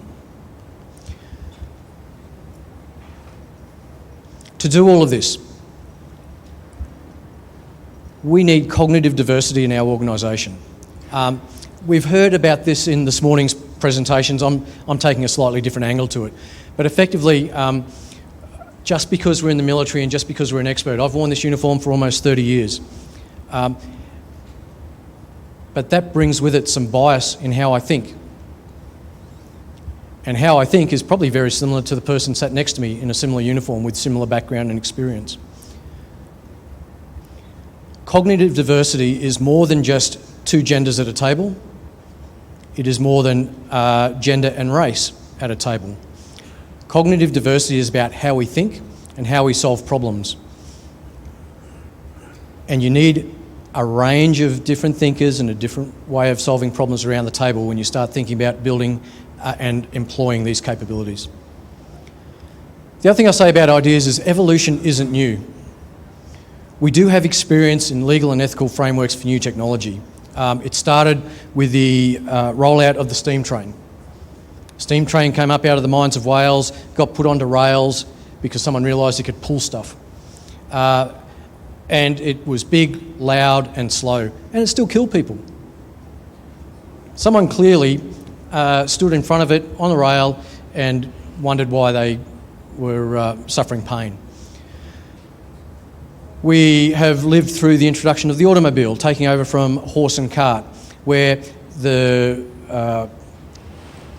S6: To do all of this, we need cognitive diversity in our organisation. We've heard about this in this morning's presentations. I'm taking a slightly different angle to it. But effectively, just because we're in the military and just because we're an expert, I've worn this uniform for almost 30 years. But that brings with it some bias in how I think. And how I think is probably very similar to the person sat next to me in a similar uniform with similar background and experience. Cognitive diversity is more than just two genders at a table. It is more than gender and race at a table. Cognitive diversity is about how we think and how we solve problems. And you need a range of different thinkers and a different way of solving problems around the table when you start thinking about building and employing these capabilities. The other thing I say about ideas is evolution isn't new. We do have experience in legal and ethical frameworks for new technology. It started with the rollout of the steam train. Steam train came up out of the mines of Wales, got put onto rails because someone realised it could pull stuff. And it was big, loud and slow, and it still killed people. Someone clearly stood in front of it on the rail and wondered why they were suffering pain. We have lived through the introduction of the automobile, taking over from horse and cart, where the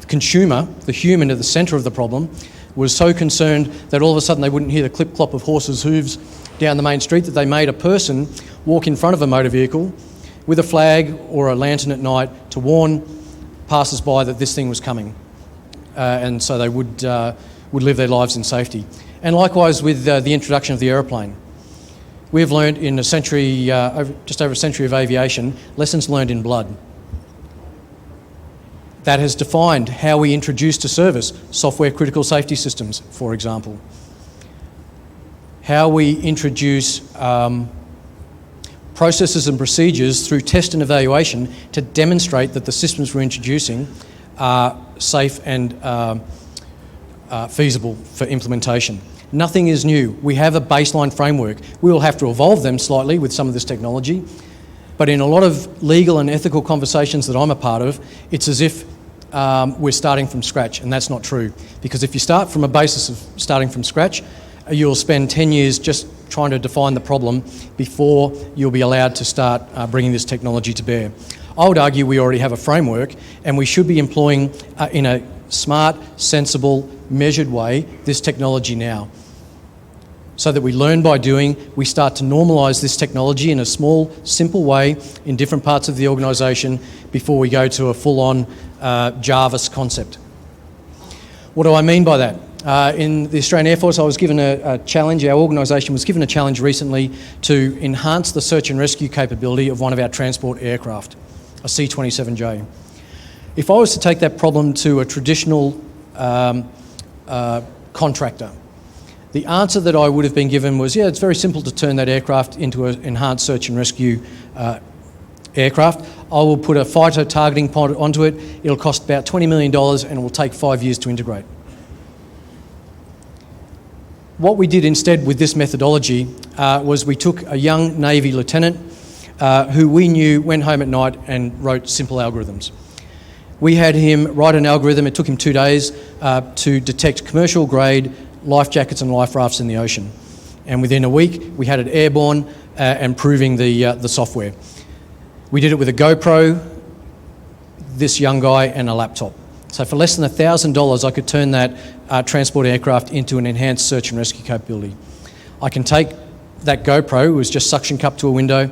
S6: consumer, the human at the centre of the problem, was so concerned that all of a sudden they wouldn't hear the clip-clop of horses' hooves down the main street that they made a person walk in front of a motor vehicle with a flag or a lantern at night to warn passers-by that this thing was coming, and so they would live their lives in safety. And likewise with the introduction of the aeroplane. We have learned in a century, just over a century of aviation, lessons learned in blood. That has defined how we introduce to service software critical safety systems, for example. How we introduce processes and procedures through test and evaluation to demonstrate that the systems we're introducing are safe and feasible for implementation. Nothing is new. We have a baseline framework. We will have to evolve them slightly with some of this technology, but in a lot of legal and ethical conversations that I'm a part of, it's as if we're starting from scratch, and that's not true. Because if you start from a basis of starting from scratch, you'll spend 10 years just trying to define the problem before you'll be allowed to start bringing this technology to bear. I would argue we already have a framework, and we should be employing in a smart, sensible, measured way this technology now. So that we learn by doing, we start to normalise this technology in a small, simple way in different parts of the organisation before we go to a full-on Jarvis concept. What do I mean by that? In the Australian Air Force, I was given a challenge, our organisation was given a challenge recently to enhance the search and rescue capability of one of our transport aircraft, a C-27J. If I was to take that problem to a traditional contractor, the answer that I would have been given was, yeah, it's very simple to turn that aircraft into an enhanced search and rescue aircraft. I will put a fighter targeting pod onto it. It'll cost about $20 million and it will take 5 years to integrate. What we did instead with this methodology was we took a young Navy lieutenant who we knew went home at night and wrote simple algorithms. We had him write an algorithm. It took him 2 days to detect commercial grade life jackets and life rafts in the ocean. And within a week, we had it airborne and proving the software. We did it with a GoPro, this young guy, and a laptop. So for less than $1,000, I could turn that transport aircraft into an enhanced search and rescue capability. I can take that GoPro, it was just suction cupped to a window,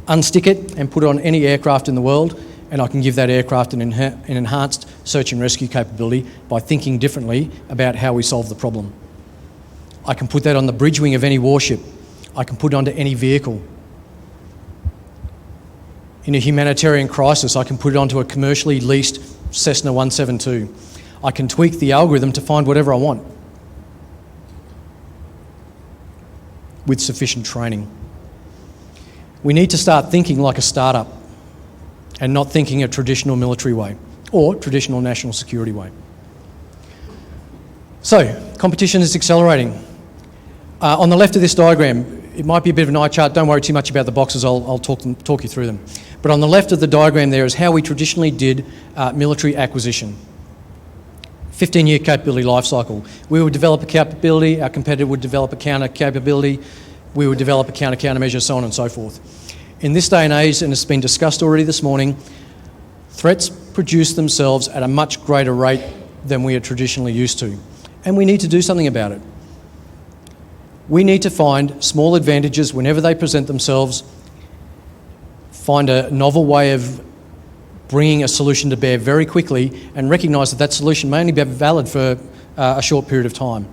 S6: unstick it and put it on any aircraft in the world, and I can give that aircraft an enhanced search and rescue capability by thinking differently about how we solve the problem. I can put that on the bridge wing of any warship. I can put it onto any vehicle. In a humanitarian crisis, I can put it onto a commercially leased Cessna 172. I can tweak the algorithm to find whatever I want. with sufficient training. We need to start thinking like a startup and not thinking a traditional military way or traditional national security way. So, competition is accelerating. On the left of this diagram, it might be a bit of an eye chart, don't worry too much about the boxes, I'll talk you through them. But on the left of the diagram there is how we traditionally did military acquisition. 15-year capability life cycle. We would develop a capability, our competitor would develop a counter capability, we would develop a countermeasure, so on and so forth. In this day and age, and it's been discussed already this morning, threats produce themselves at a much greater rate than we are traditionally used to. And we need to do something about it. We need to find small advantages whenever they present themselves, find a novel way of bringing a solution to bear very quickly, and recognise that that solution may only be valid for a short period of time.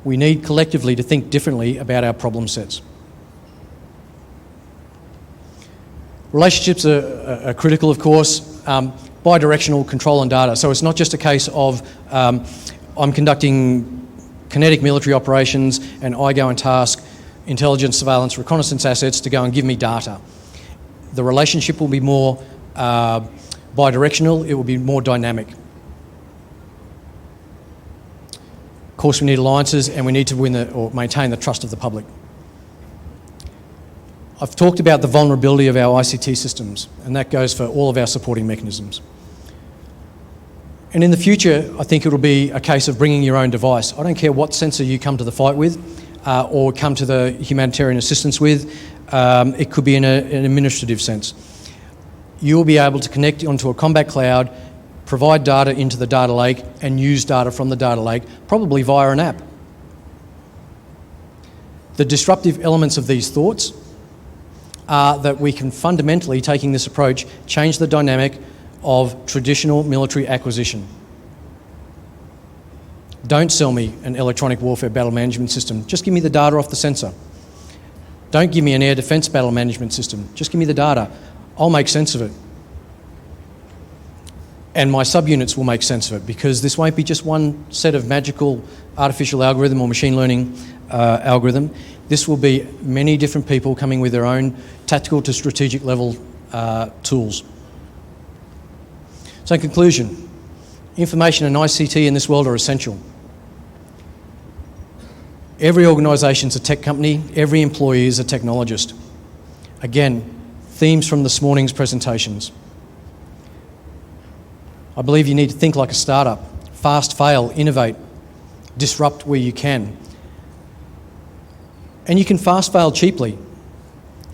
S6: We need collectively to think differently about our problem sets. Relationships are critical, of course. Bidirectional control and data. So it's not just a case of I'm conducting kinetic military operations and I go and task intelligence, surveillance, reconnaissance assets to go and give me data. The relationship will be more bidirectional, it will be more dynamic. Of course, we need alliances and we need to win or maintain the trust of the public. I've talked about the vulnerability of our ICT systems, and that goes for all of our supporting mechanisms. And in the future, I think it'll be a case of bringing your own device. I don't care what sensor you come to the fight with or come to the humanitarian assistance with. It could be in an administrative sense. You'll be able to connect onto a combat cloud, provide data into the data lake, and use data from the data lake, probably via an app. The disruptive elements of these thoughts are that we can fundamentally, taking this approach, change the dynamic of traditional military acquisition. Don't sell me an electronic warfare battle management system. Just give me the data off the sensor. Don't give me an air defence battle management system. Just give me the data. I'll make sense of it. And my subunits will make sense of it, because this won't be just one set of magical artificial algorithm or machine learning algorithm. This will be many different people coming with their own tactical to strategic level tools. So in conclusion, information and ICT in this world are essential. Every organisation is a tech company, every employee is a technologist. Again, themes from this morning's presentations. I believe you need to think like a startup, fast fail, innovate, disrupt where you can. And you can fast fail cheaply.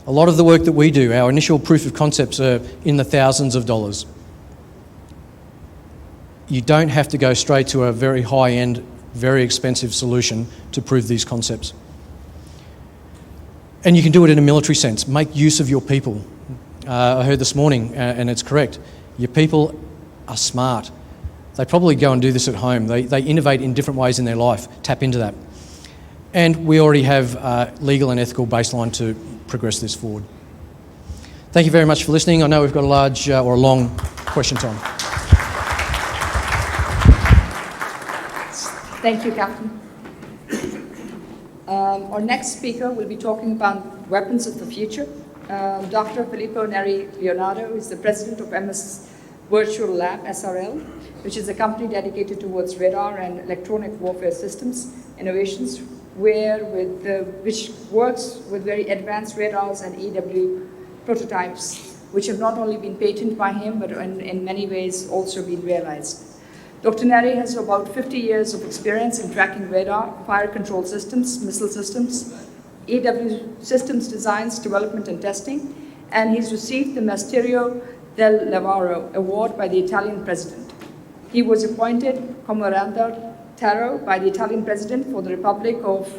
S6: A lot of the work that we do, our initial proof of concepts are in the thousands of dollars. You don't have to go straight to a very high-end, very expensive solution to prove these concepts. And you can do it in a military sense. Make use of your people. I heard this morning, and it's correct, your people are smart. They probably go and do this at home. They innovate in different ways in their life. Tap into that. And we already have a legal and ethical baseline to progress this forward. Thank you very much for listening. I know we've got a large or a long question time.
S5: Thank you, Captain. Our next speaker will be talking about weapons of the future. Dr. Filippo Neri Leonardo is the president of MS Virtual Lab, SRL, which is a company dedicated towards radar and electronic warfare systems innovations, which works with very advanced radars and EW prototypes, which have not only been patented by him, but in many ways also been realized. Dr. Neri has about 50 years of experience in tracking radar, fire control systems, missile systems, EW systems designs, development and testing, and he's received the Masterio del Lavoro Award by the Italian President. He was appointed Commendatore by the Italian President for the Republic of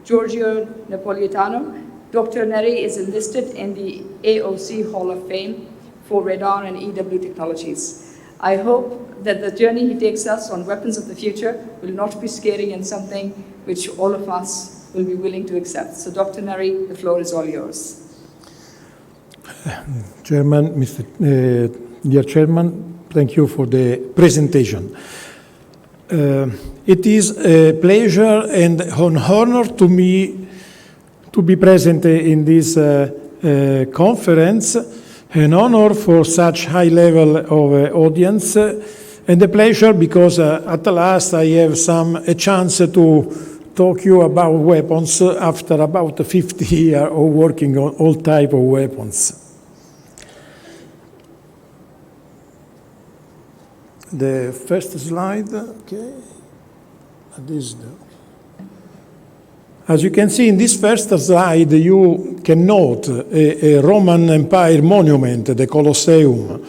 S5: Giorgio Napolitano. Dr. Neri is enlisted in the AOC Hall of Fame for radar and EW technologies. I hope that the journey he takes us on weapons of the future will not be scary and something which all of us will be willing to accept. So Dr. Neri, the floor is all yours.
S7: Dear Chairman, thank you for the presentation. It is a pleasure and an honor to me to be present in this conference, an honor for such high level of audience, and a pleasure because at last I have a chance to talk you about weapons after about 50 years of working on all type of weapons. The first slide, okay. As you can see in this first slide, you can note a Roman Empire monument, the Colosseum,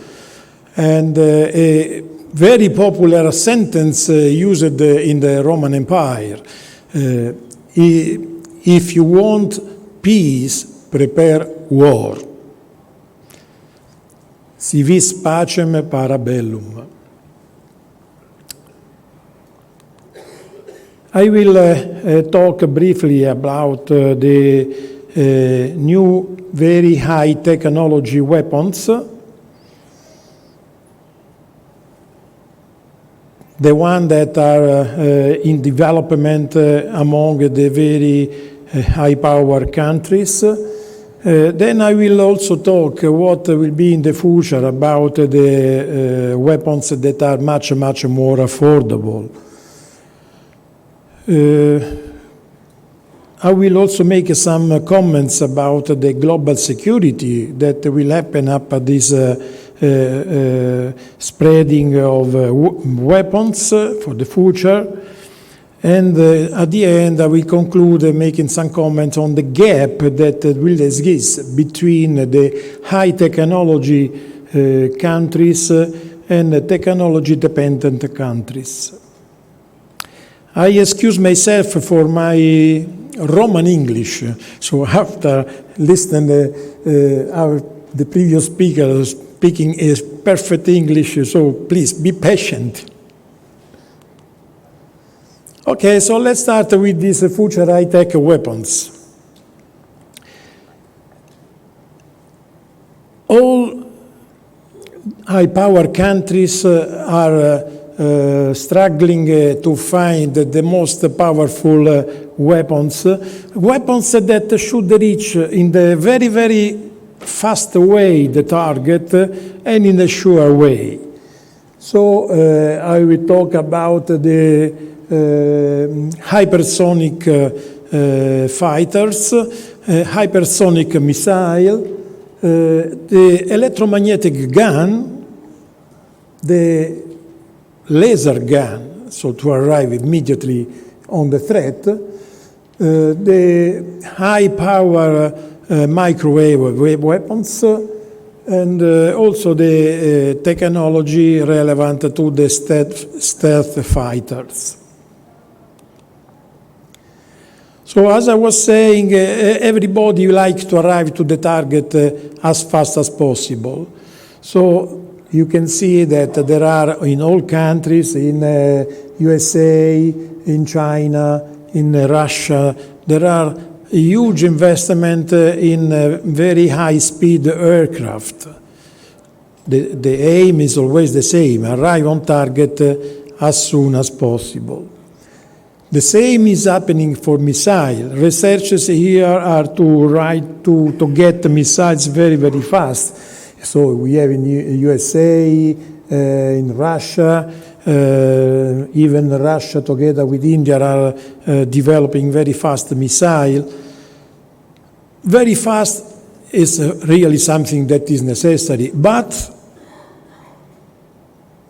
S7: and a very popular sentence used in the Roman Empire. If you want peace, prepare war. Si vis pacem para bellum. I will talk briefly about the new very high technology weapons, the one that are in development among the very high power countries. Then I will also talk what will be in the future about the weapons that are much, much more affordable. I will also make some comments about the global security that will happen up at this spreading of weapons for the future. And at the end, I will conclude making some comments on the gap that will exist between the high technology countries and technology-dependent countries. I excuse myself for my Roman English. So after listening the previous speaker speaking is perfect English, so please be patient. Okay, so let's start with these future high-tech weapons. All high-power countries are struggling to find the most powerful weapons that should reach in the very, very fast way the target and in a sure way. So I will talk about the hypersonic fighters, hypersonic missile, the electromagnetic gun, the laser gun, so to arrive immediately on the threat, the high-power microwave weapons, and also the technology relevant to the stealth fighters. So as I was saying, everybody likes to arrive to the target as fast as possible. So you can see that there are in all countries, in USA, in China, in Russia, there are huge investment in very high-speed aircraft. The aim is always the same, arrive on target as soon as possible. The same is happening for missiles. Researchers here are to get missiles very, very fast. So we have in USA, in Russia, even Russia together with India are developing very fast missile. Very fast is really something that is necessary, but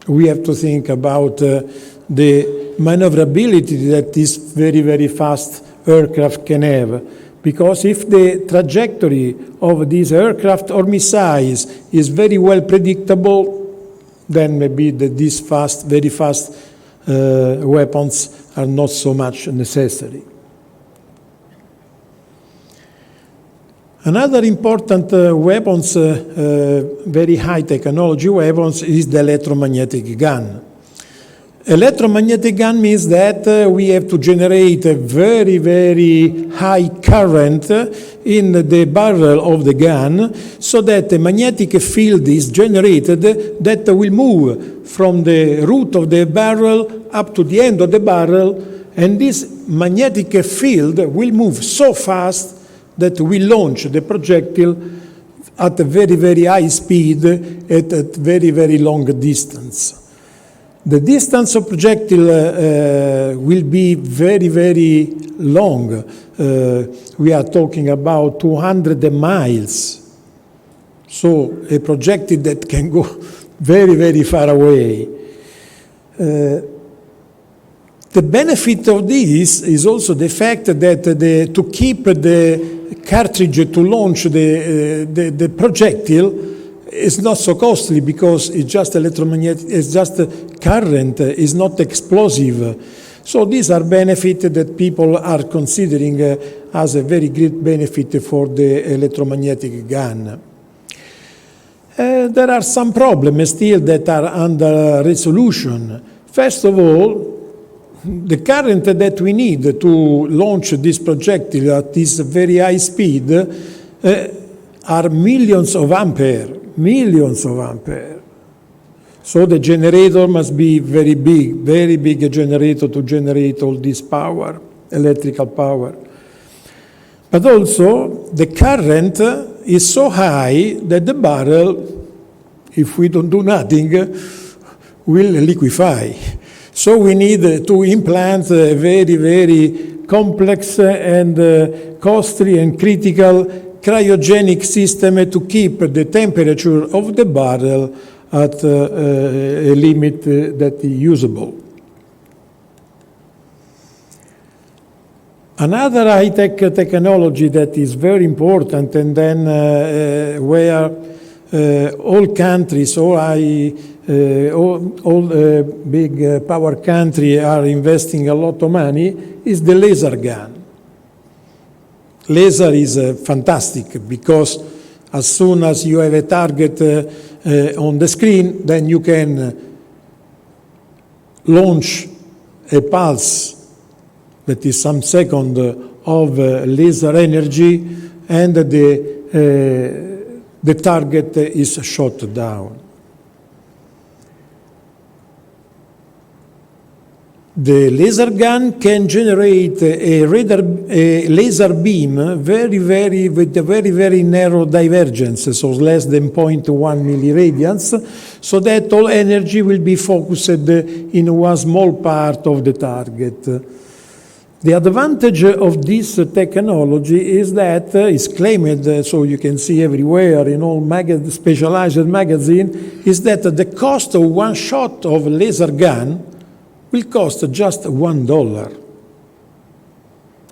S7: we have to think about the maneuverability that this very, very fast aircraft can have. Because if the trajectory of these aircraft or missiles is very well predictable, then maybe these very fast weapons are not so much necessary. Another important weapons, very high technology weapons, is the electromagnetic gun. Electromagnetic gun means that we have to generate a very, very high current in the barrel of the gun, so that a magnetic field is generated that will move from the root of the barrel up to the end of the barrel, and this magnetic field will move so fast that we launch the projectile at a very, very high speed at a very, very long distance. The distance of projectile will be very, very long. We are talking about 200 miles. So a projectile that can go very, very far away. The benefit of this is also the fact that to keep the cartridge to launch the projectile is not so costly, because it's just electromagnetic, it's just current, is not explosive. So these are benefits that people are considering as a very great benefit for the electromagnetic gun. There are some problems still that are under resolution. First of all, the current that we need to launch this projectile at this very high speed are millions of ampere. So the generator must be very big generator to generate all this power, electrical power. But also, the current is so high that the barrel, if we don't do nothing, will liquefy. So we need to implant a very, very complex and costly and critical cryogenic system to keep the temperature of the barrel at a limit that is usable. Another high-tech technology that is very important, and then where all countries, all big power countries are investing a lot of money, is the laser gun. Laser is fantastic, because as soon as you have a target on the screen, then you can launch a pulse that is some second of laser energy, and the target is shot down. The laser gun can generate a laser beam with a very, very narrow divergence, so less than 0.1 milliradians, so that all energy will be focused in one small part of the target. The advantage of this technology is that it's claimed, so you can see everywhere in all specialized magazines, is that the cost of one shot of laser gun will cost just $1.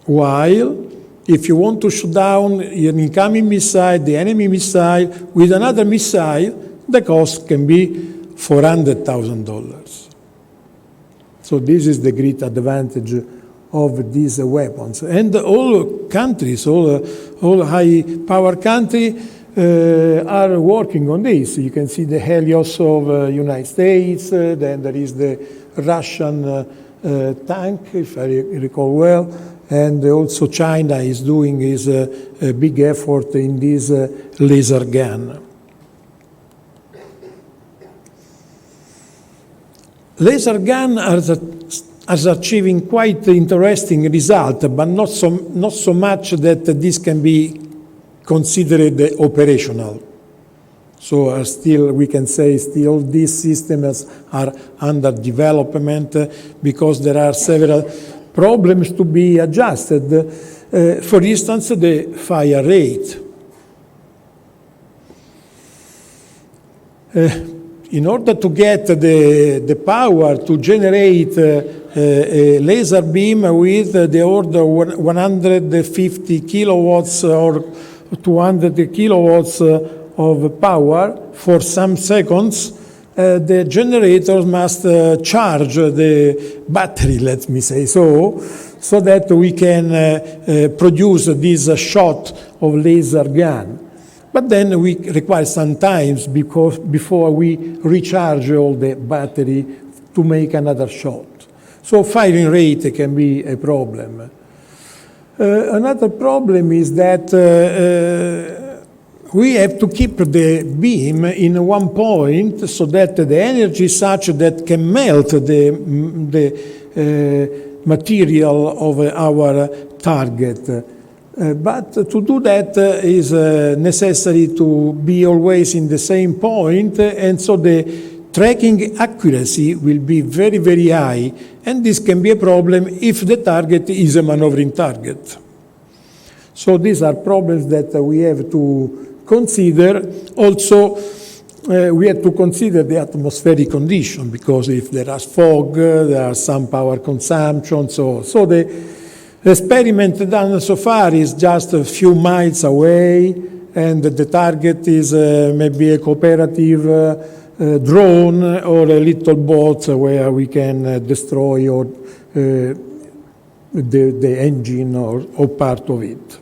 S7: While if you want to shoot down an incoming missile, the enemy missile, with another missile, the cost can be $400,000. So this is the great advantage of these weapons. And all countries, all high power countries are working on this. You can see the Helios of United States, then there is the Russian tank, if I recall well, and also China is doing a big effort in this laser gun. Laser gun are achieving quite interesting result, but not so much that this can be considered operational. So still, we can say still these systems are under development because there are several problems to be adjusted. For instance, the fire rate. In order to get the power to generate a laser beam with the order 150 kilowatts or 200 kilowatts of power for some seconds, the generator must charge the battery, let me say so that we can produce this shot of laser gun. But then we require some time before we recharge all the battery to make another shot. So firing rate can be a problem. Another problem is that we have to keep the beam in one point so that the energy is such that can melt the material of our target. But to do that is necessary to be always in the same point, and so the tracking accuracy will be very, very high, and this can be a problem if the target is a maneuvering target. So these are problems that we have to consider. Also, we have to consider the atmospheric condition, because if there is fog, there are some power consumption. So the experiment done so far is just a few miles away, and the target is maybe a cooperative drone or a little boat where we can destroy or the engine or part of it.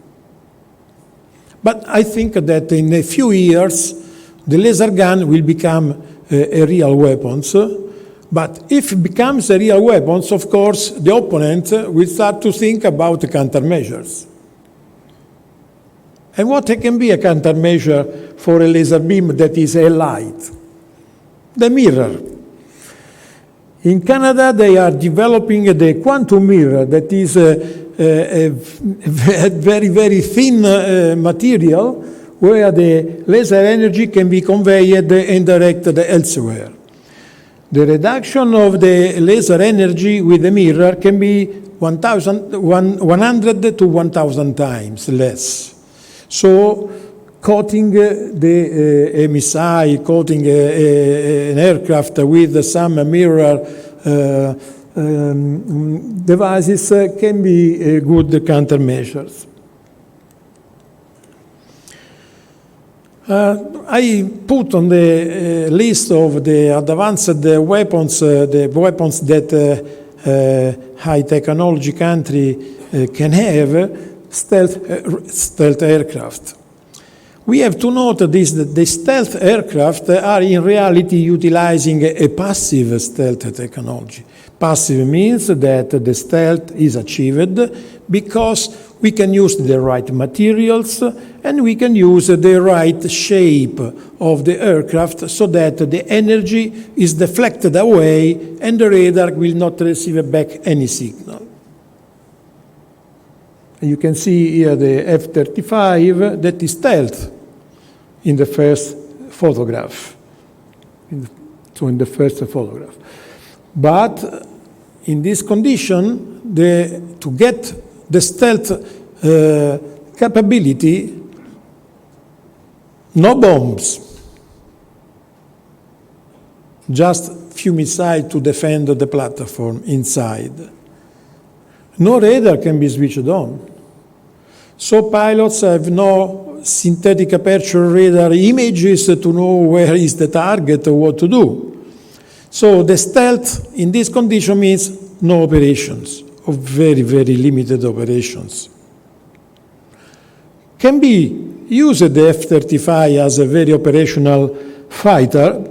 S7: But I think that in a few years, the laser gun will become a real weapon. But if it becomes a real weapon, of course, the opponent will start to think about countermeasures. And what can be a countermeasure for a laser beam that is a light? The mirror. In Canada, they are developing the quantum mirror that is a very, very thin material where the laser energy can be conveyed and directed elsewhere. The reduction of the laser energy with the mirror can be 100 to 1,000 times less. So coating a missile, coating an aircraft with some mirror devices can be good countermeasures. I put on the list of the advanced weapons, the weapons that high technology country can have, stealth aircraft. We have to note this, that the stealth aircraft are in reality utilizing a passive stealth technology. Passive means that the stealth is achieved because we can use the right materials and we can use the right shape of the aircraft so that the energy is deflected away and the radar will not receive back any signal. You can see here the F-35 that is stealth in the first photograph. So in the first photograph. But in this condition, to get the stealth capability, no bombs, just few missiles to defend the platform inside. No radar can be switched on. So pilots have no synthetic aperture radar images to know where is the target or what to do. So the stealth in this condition means no operations, or very, very limited operations. Can be used the F-35 as a very operational fighter.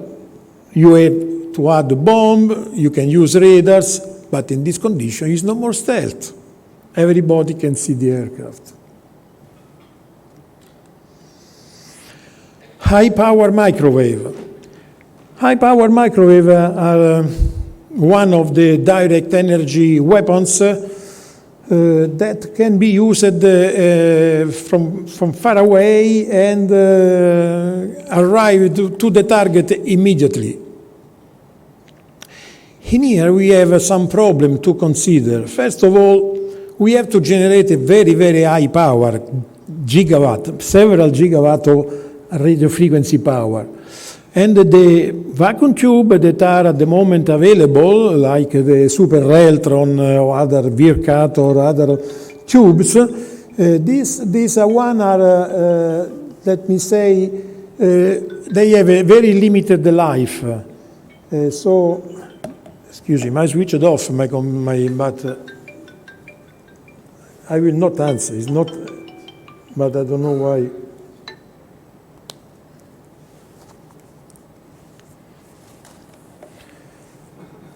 S7: You have to add a bomb, you can use radars, but in this condition is no more stealth. Everybody can see the aircraft. High-power microwave. High-power microwave are one of the direct energy weapons that can be used from far away and arrive to the target immediately. In here we have some problem to consider. First of all, we have to generate a very, very high power, gigawatt, several gigawatt of radio frequency power. And the vacuum tube that are at the moment available, like the Super Reltron or other Vircat or other tubes, these one are, let me say, they have a very limited life. So, excuse me, I switched off but I will not answer. It's not, but I don't know why.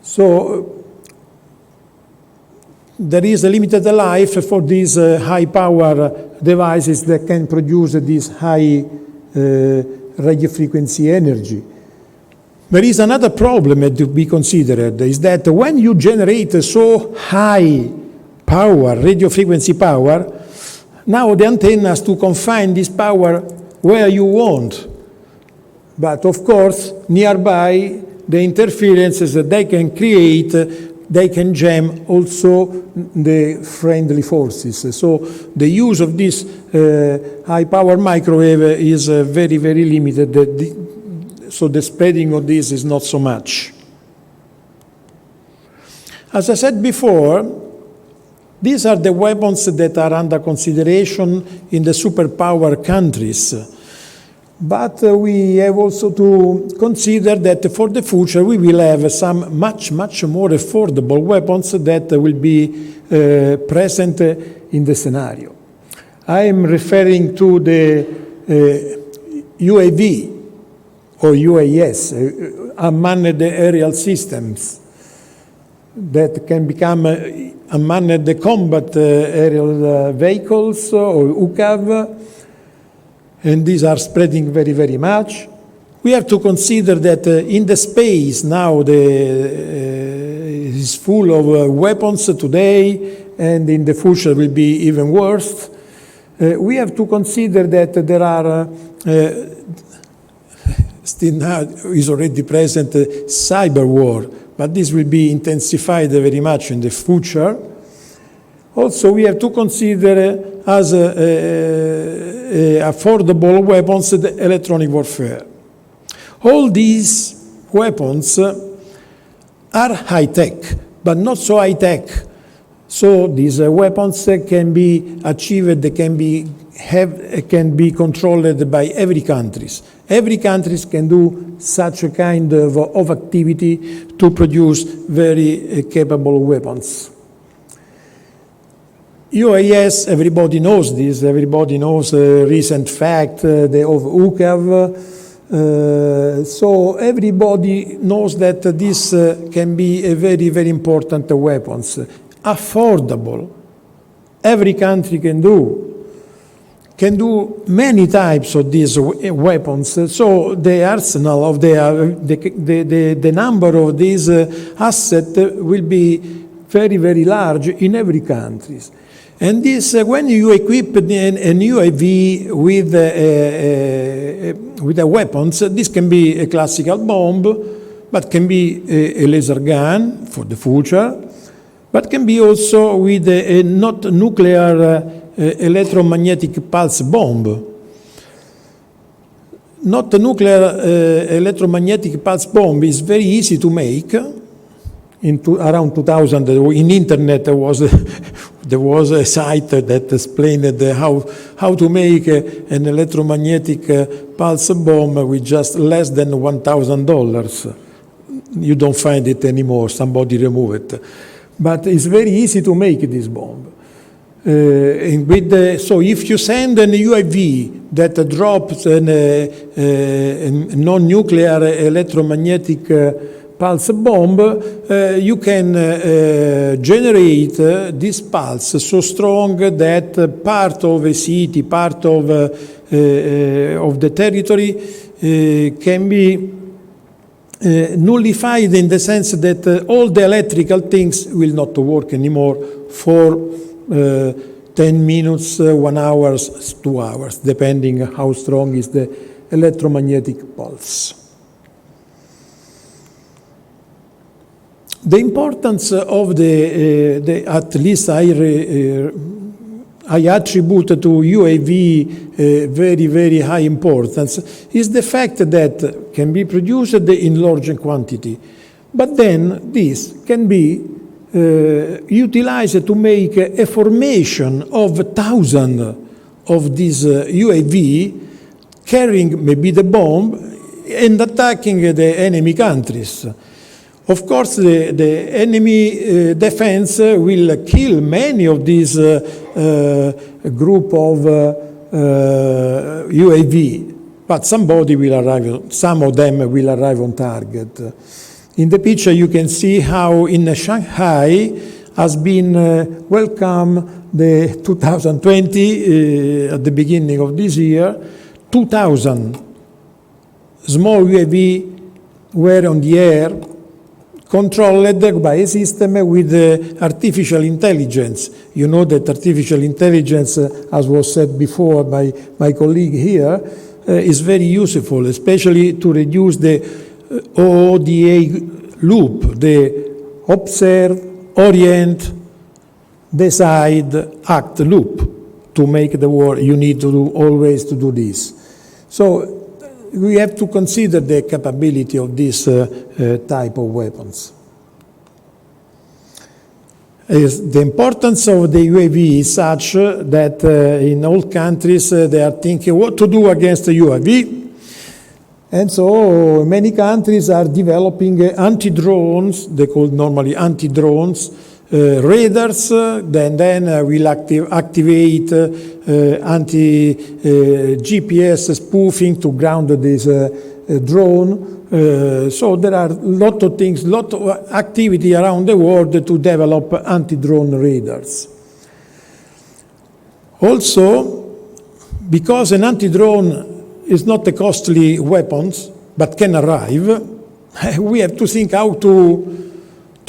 S7: So, there is a limited life for these high-power devices that can produce this high radio frequency energy. There is another problem to be considered, is that when you generate so high power, radio frequency power, now the antenna has to confine this power where you want. But of course, nearby, the interferences that they can create, they can jam also the friendly forces. So the use of this high-power microwave is very, very limited. So the spreading of this is not so much. As I said before, these are the weapons that are under consideration in the superpower countries. But we have also to consider that for the future we will have some much, much more affordable weapons that will be present in the scenario. I am referring to the UAV or UAS, unmanned aerial systems, that can become unmanned combat aerial vehicles or UCAV, and these are spreading very, very much. We have to consider that in the space now is full of weapons today, and in the future will be even worse. We have to consider that there are still now is already present cyber war, but this will be intensified very much in the future. Also, we have to consider as affordable weapons the electronic warfare. All these weapons are high-tech, but not so high-tech. So these weapons can be achieved, they can be controlled by every country. Every country can do such a kind of activity to produce very capable weapons. UAS, everybody knows this. Everybody knows a recent fact of UCAV. So everybody knows that this can be a very, very important weapons. Affordable. Every country can do many types of these weapons. So the arsenal of the number of these assets will be very, very large in every country. And this, when you equip an UAV with a weapons, this can be a classical bomb, but can be a laser gun for the future, but can be also with a not nuclear electromagnetic pulse bomb. Not a nuclear electromagnetic pulse bomb is very easy to make. Around 2000, in internet there was a site that explained how to make an electromagnetic pulse bomb with just less than $1,000. You don't find it anymore. Somebody removed it. But it's very easy to make this bomb. So if you send an UAV that drops a non-nuclear electromagnetic pulse bomb, you can generate this pulse so strong that part of a city, part of the territory can be nullified, in the sense that all the electrical things will not work anymore for 10 minutes, 1 hour, 2 hours, depending how strong is the electromagnetic pulse. The importance of at least I attribute to UAV very, very high importance, is the fact that can be produced in large quantity. But then this can be utilized to make a formation of thousands of these UAV carrying maybe the bomb and attacking the enemy countries. Of course, the enemy defense will kill many of these group of UAV, but somebody will arrive, some of them will arrive on target. In the picture you can see how in Shanghai, has been welcome the 2020 at the beginning of this year. 2,000 small UAV were on the air, controlled by a system with artificial intelligence. You know that artificial intelligence, as was said before by my colleague here, is very useful, especially to reduce the OODA loop, the observe, orient, decide, act loop. To make the war, you need to always to do this. So we have to consider the capability of this type of weapons. The importance of the UAV is such that in all countries they are thinking what to do against the UAV. And so many countries are developing anti-drones, they call normally anti-drones, radars, then will activate anti-GPS spoofing to ground this drone. So there are a lot of things, lot of activity around the world to develop anti-drone radars. Also, because an anti-drone is not a costly weapon, but can arrive, we have to think how to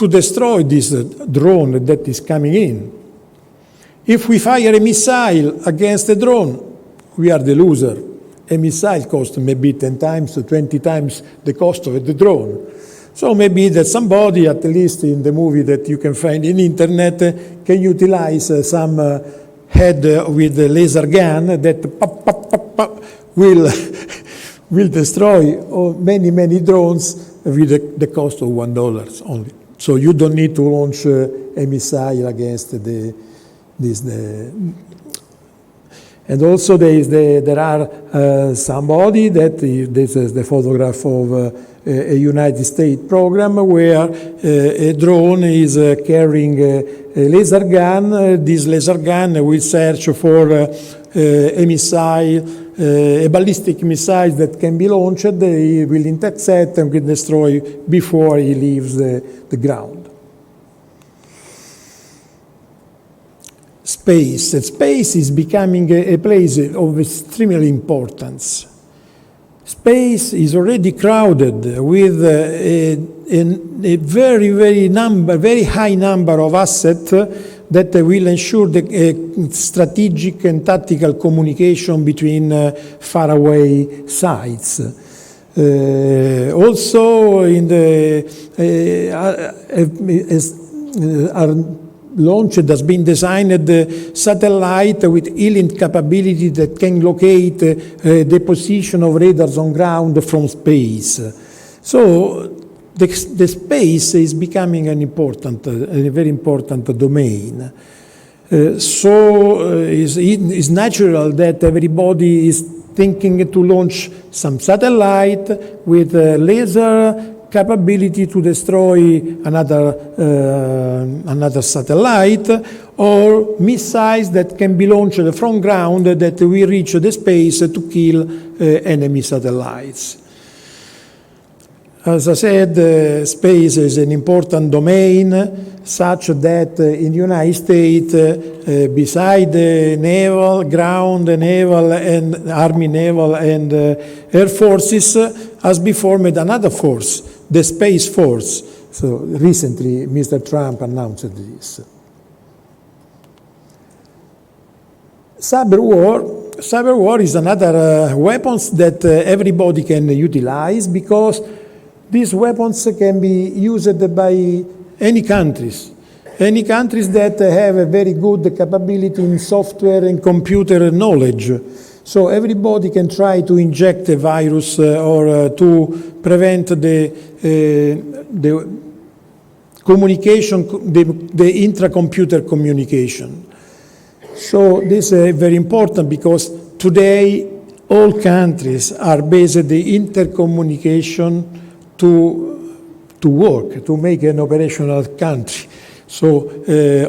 S7: destroy this drone that is coming in. If we fire a missile against a drone, we are the loser. A missile costs maybe 10 times or 20 times the cost of the drone. So maybe that somebody, at least in the movie that you can find in internet, can utilize some head with a laser gun that pop, pop, pop, pop, will destroy many drones with the cost of $1 only. So you don't need to launch a missile against this. And also there are somebody this is the photograph of a United States program where a drone is carrying a laser gun. This laser gun will search for a missile, a ballistic missile that can be launched. He will intercept and will destroy before he leaves the ground. Space. Space is becoming a place of extremely importance. Space is already crowded with a very high number of assets that will ensure the strategic and tactical communication between faraway sites. Also, in the launched has been designed a satellite with e-link capability that can locate the position of radars on ground from space. So the space is becoming a very important domain. So it's natural that everybody is thinking to launch some satellite with laser capability to destroy another satellite, or missiles that can be launched from ground that will reach the space to kill enemy satellites. As I said, space is an important domain, such that in the United States, beside the naval, ground, naval, and Army, naval, and Air Forces, has been formed another force, the Space Force. So recently, Mr. Trump announced this. Cyber war is another weapons that everybody can utilize, because these weapons can be used by any countries that have a very good capability in software and computer knowledge. So everybody can try to inject a virus or to prevent the communication, the intra-computer communication. So this is very important, because today all countries are based on the intercommunication to work, to make an operational country. So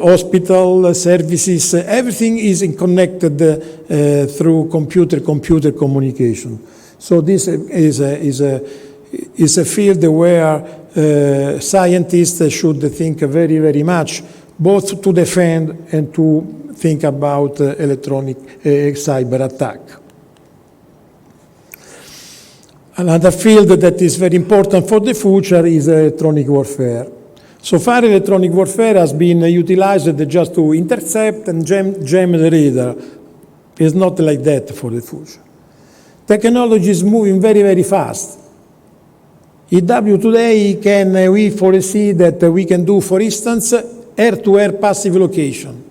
S7: hospital services, everything is connected through computer communication. So this is a field where scientists should think very much, both to defend and to think about electronic cyber attack. Another field that is very important for the future is electronic warfare. So far, electronic warfare has been utilized just to intercept and jam the radar. It's not like that for the future. Technology is moving very, very fast. EW today we foresee that we can do, for instance, air-to-air passive location.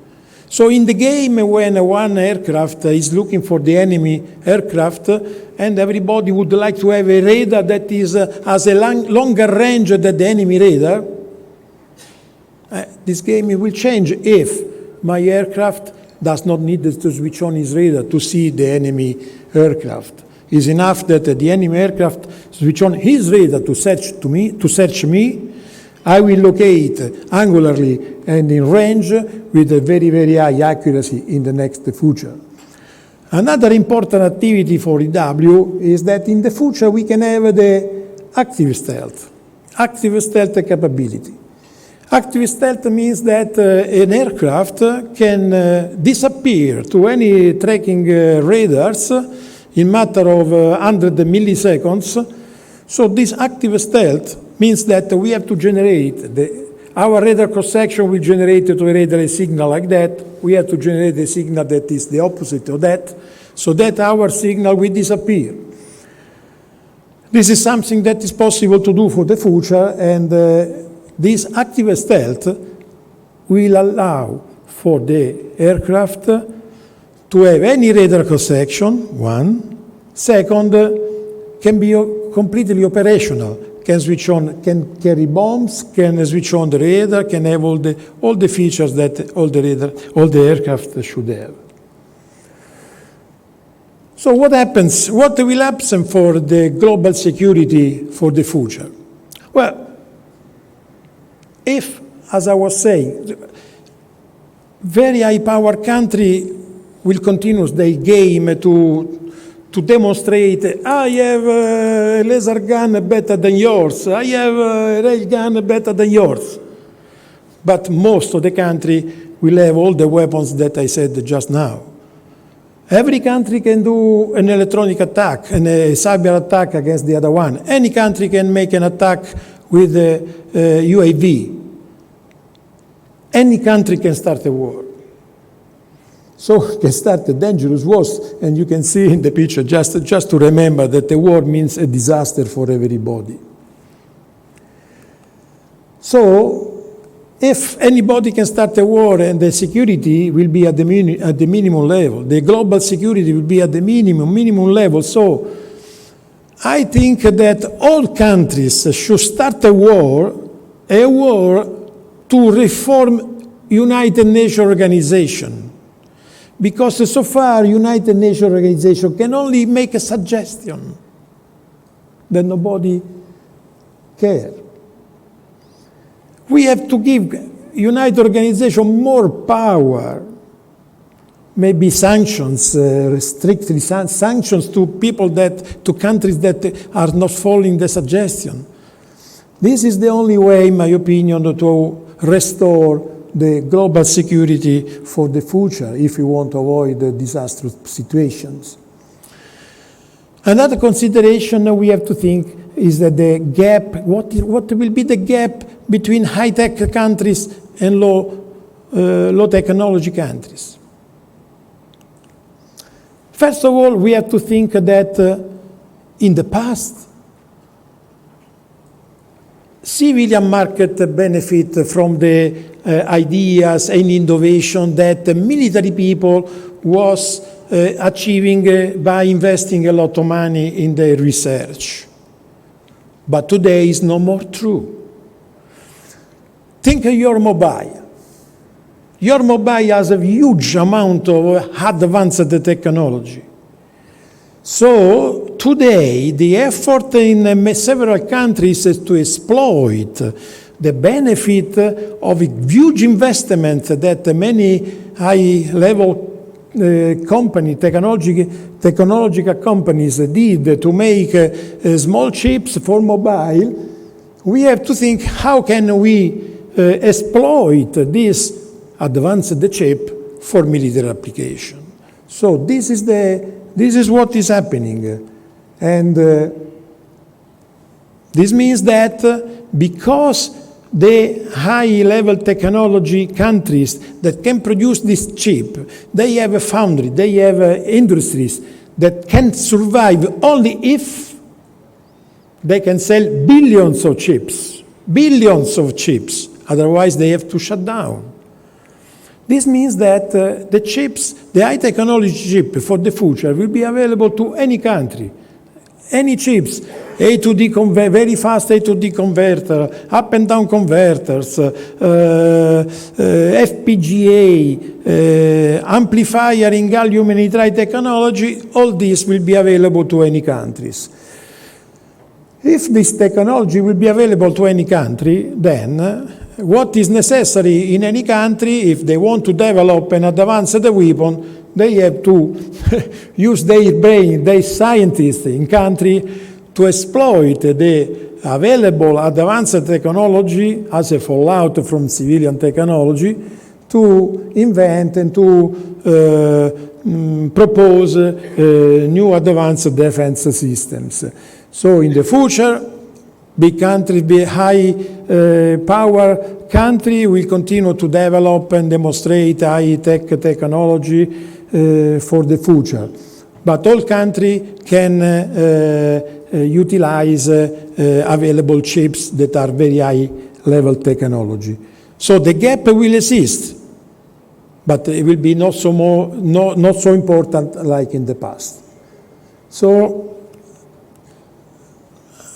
S7: So in the game, when one aircraft is looking for the enemy aircraft, and everybody would like to have a radar that has a longer range than the enemy radar, this game will change if my aircraft does not need to switch on his radar to see the enemy aircraft. It's enough that the enemy aircraft switch on his radar to search me. I will locate angularly and in range with a very, very high accuracy in the next future. Another important activity for EW is that in the future we can have the active stealth capability. Active stealth means that an aircraft can disappear to any tracking radars in matter of 100 milliseconds. So this active stealth means that we have to generate, our radar cross-section will generate to a radar a signal like that. We have to generate a signal that is the opposite of that, so that our signal will disappear. This is something that is possible to do for the future, and this active stealth will allow for the aircraft to have any radar cross-section, one. Second, can be completely operational, can switch on, can carry bombs, can switch on the radar, can have all the features that all the aircraft should have. So what happens? What will happen for the global security for the future? Well, if, as I was saying, very high-power country will continue their game to demonstrate, I have a laser gun better than yours, I have a rail gun better than yours. But most of the country will have all the weapons that I said just now. Every country can do an electronic attack and a cyber attack against the other one. Any country can make an attack with a UAV. Any country can start a war. So can start a dangerous war, and you can see in the picture, just to remember that a war means a disaster for everybody. So if anybody can start a war and the security will be at the minimum level, the global security will be at the minimum level. So I think that all countries should start a war to reform United Nations organization. Because so far, United Nations organization can only make a suggestion that nobody cares. We have to give United Organization more power, maybe sanctions, strictly sanctions to to countries that are not following the suggestion. This is the only way, in my opinion, to restore the global security for the future if we want to avoid disastrous situations. Another consideration we have to think is that the gap, what will be the gap between high-tech countries and low-technology countries? First of all, we have to think that in the past, civilian market benefit from the ideas and innovation that the military people was achieving by investing a lot of money in their research. But today is no more true. Think of your mobile. Your mobile has a huge amount of advanced technology. So today, the effort in several countries is to exploit the benefit of huge investment that many high-level technological companies did to make small chips for mobile. We have to think, how can we exploit this advanced chip for military application. So this is what is happening. And this means that because the high-level technology countries that can produce this chip, they have a foundry, they have industries that can survive only if they can sell billions of chips, otherwise they have to shut down. This means that the chips, the high technology chip for the future will be available to any country. Any chips, A to D very fast A to D converter, up and down converters, FPGA, amplifier in gallium nitride technology, all this will be available to any countries. If this technology will be available to any country, then what is necessary in any country, if they want to develop an advanced weapon, they have to use their brain, their scientists in country to exploit the available advanced technology as a fallout from civilian technology to invent and to propose new advanced defense systems. So in the future, big countries, big high power country will continue to develop and demonstrate high-tech technology for the future. But all countries can utilize available chips that are very high-level technology. So the gap will exist, but it will be not so important like in the past. So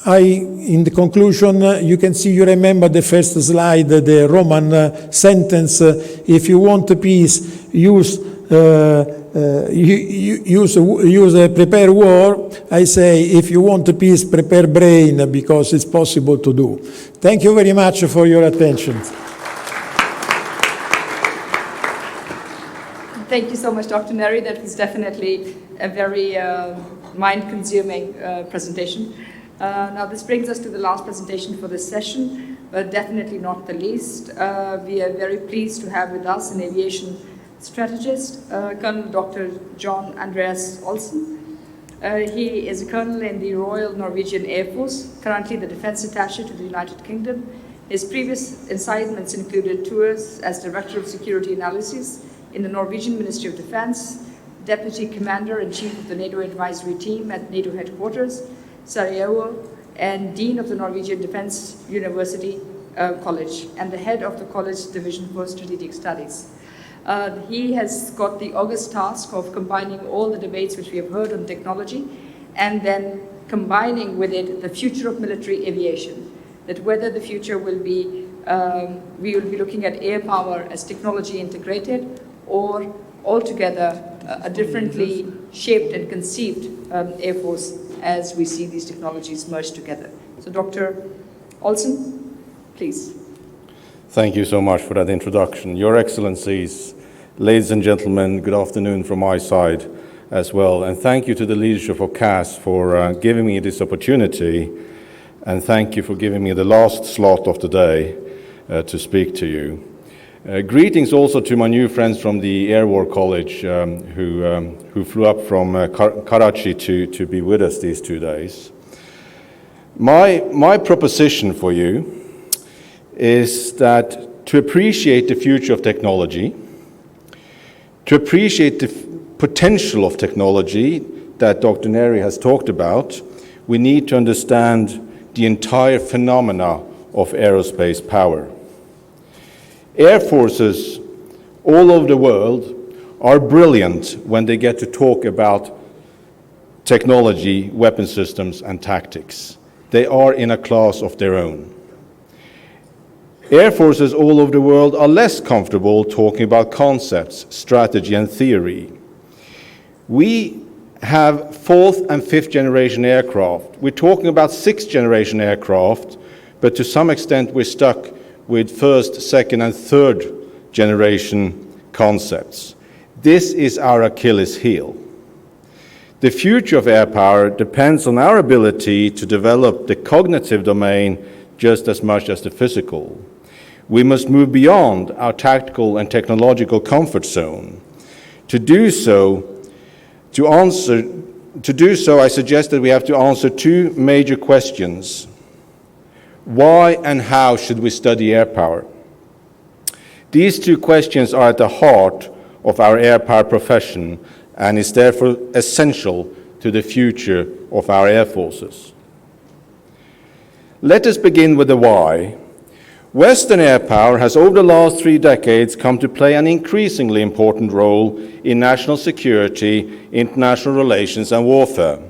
S7: in the conclusion, you can see, you remember the first slide, the Roman sentence, if you want peace, use prepare war. I say, if you want peace, prepare brain, because it's possible to do. Thank you very much for your attention.
S5: Thank you so much, Dr. Neri. That was definitely a very mind-consuming presentation. Now this brings us to the last presentation for this session, but definitely not the least. We are very pleased to have with us an aviation strategist, Colonel Dr. John Andreas Olsen. He is a colonel in the Royal Norwegian Air Force, currently the Defense Attaché to the United Kingdom. His previous assignments included tours as Director of Security Analysis in the Norwegian Ministry of Defense, Deputy Commander-in-Chief of the NATO Advisory Team at NATO Headquarters, Sarajevo, and Dean of the Norwegian Defense University College, and the head of the College Division for Strategic Studies. He has got the august task of combining all the debates which we have heard on technology, and then combining with it the future of military aviation, that whether the future will be, we will be looking at air power as technology integrated, or altogether a differently shaped and conceived Air Force as we see these technologies merge together. So Dr. Olsen, please.
S8: Thank you so much for that introduction. Your Excellencies, ladies and gentlemen, good afternoon from my side as well. And thank you to the leadership of CAS for giving me this opportunity. And thank you for giving me the last slot of the day to speak to you. Greetings also to my new friends from the Air War College who flew up from Karachi to be with us these 2 days. My proposition for you is that to appreciate the future of technology, to appreciate the potential of technology that Dr. Neri has talked about, we need to understand the entire phenomena of aerospace power. Air forces all over the world are brilliant when they get to talk about technology, weapon systems, and tactics. They are in a class of their own. Air forces all over the world are less comfortable talking about concepts, strategy, and theory. We have 4th and 5th generation aircraft. We're talking about 6th generation aircraft, but to some extent we're stuck with 1st, 2nd, and 3rd generation concepts. This is our Achilles heel. The future of air power depends on our ability to develop the cognitive domain just as much as the physical. We must move beyond our tactical and technological comfort zone. To do so, I suggest that we have to answer two major questions. Why and how should we study air power? These two questions are at the heart of our air power profession and is therefore essential to the future of our air forces. Let us begin with the why. Western air power has over the last 3 decades come to play an increasingly important role in national security, international relations and warfare.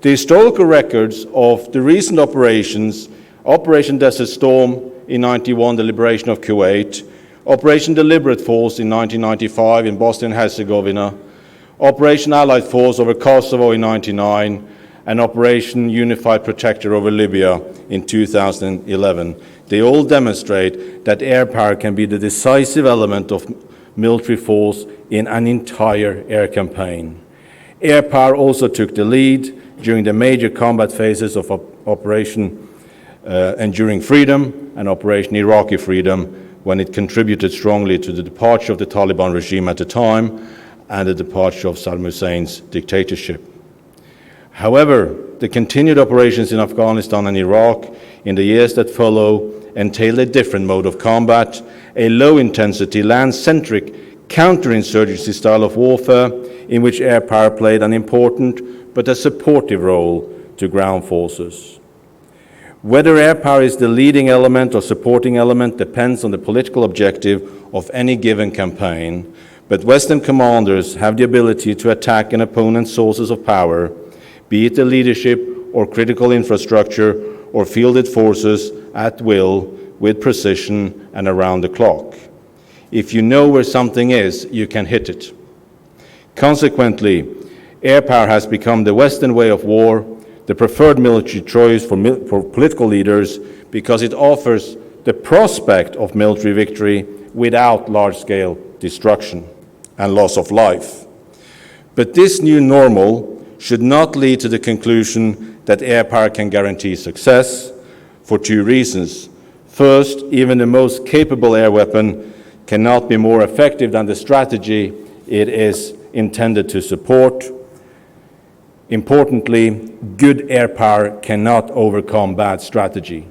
S8: The historical records of the recent operations, Operation Desert Storm in 1991, the liberation of Kuwait, Operation Deliberate Force in 1995 in Bosnia and Herzegovina, Operation Allied Force over Kosovo in 1999, and Operation Unified Protector over Libya in 2011. They all demonstrate that air power can be the decisive element of military force in an entire air campaign. Air power also took the lead during the major combat phases of Operation Enduring Freedom and Operation Iraqi Freedom, when it contributed strongly to the departure of the Taliban regime at the time and the departure of Saddam Hussein's dictatorship. However, the continued operations in Afghanistan and Iraq in the years that follow entailed a different mode of combat, a low-intensity, land-centric, counterinsurgency style of warfare in which air power played an important but a supportive role to ground forces. Whether air power is the leading element or supporting element depends on the political objective of any given campaign, but Western commanders have the ability to attack an opponent's sources of power, be it the leadership or critical infrastructure or fielded forces at will, with precision and around the clock. If you know where something is, you can hit it. Consequently, air power has become the Western way of war, the preferred military choice for political leaders, because it offers the prospect of military victory without large-scale destruction and loss of life. But this new normal should not lead to the conclusion that air power can guarantee success, for 2 reasons. First, even the most capable air weapon cannot be more effective than the strategy it is intended to support. Importantly, good air power cannot overcome bad strategy.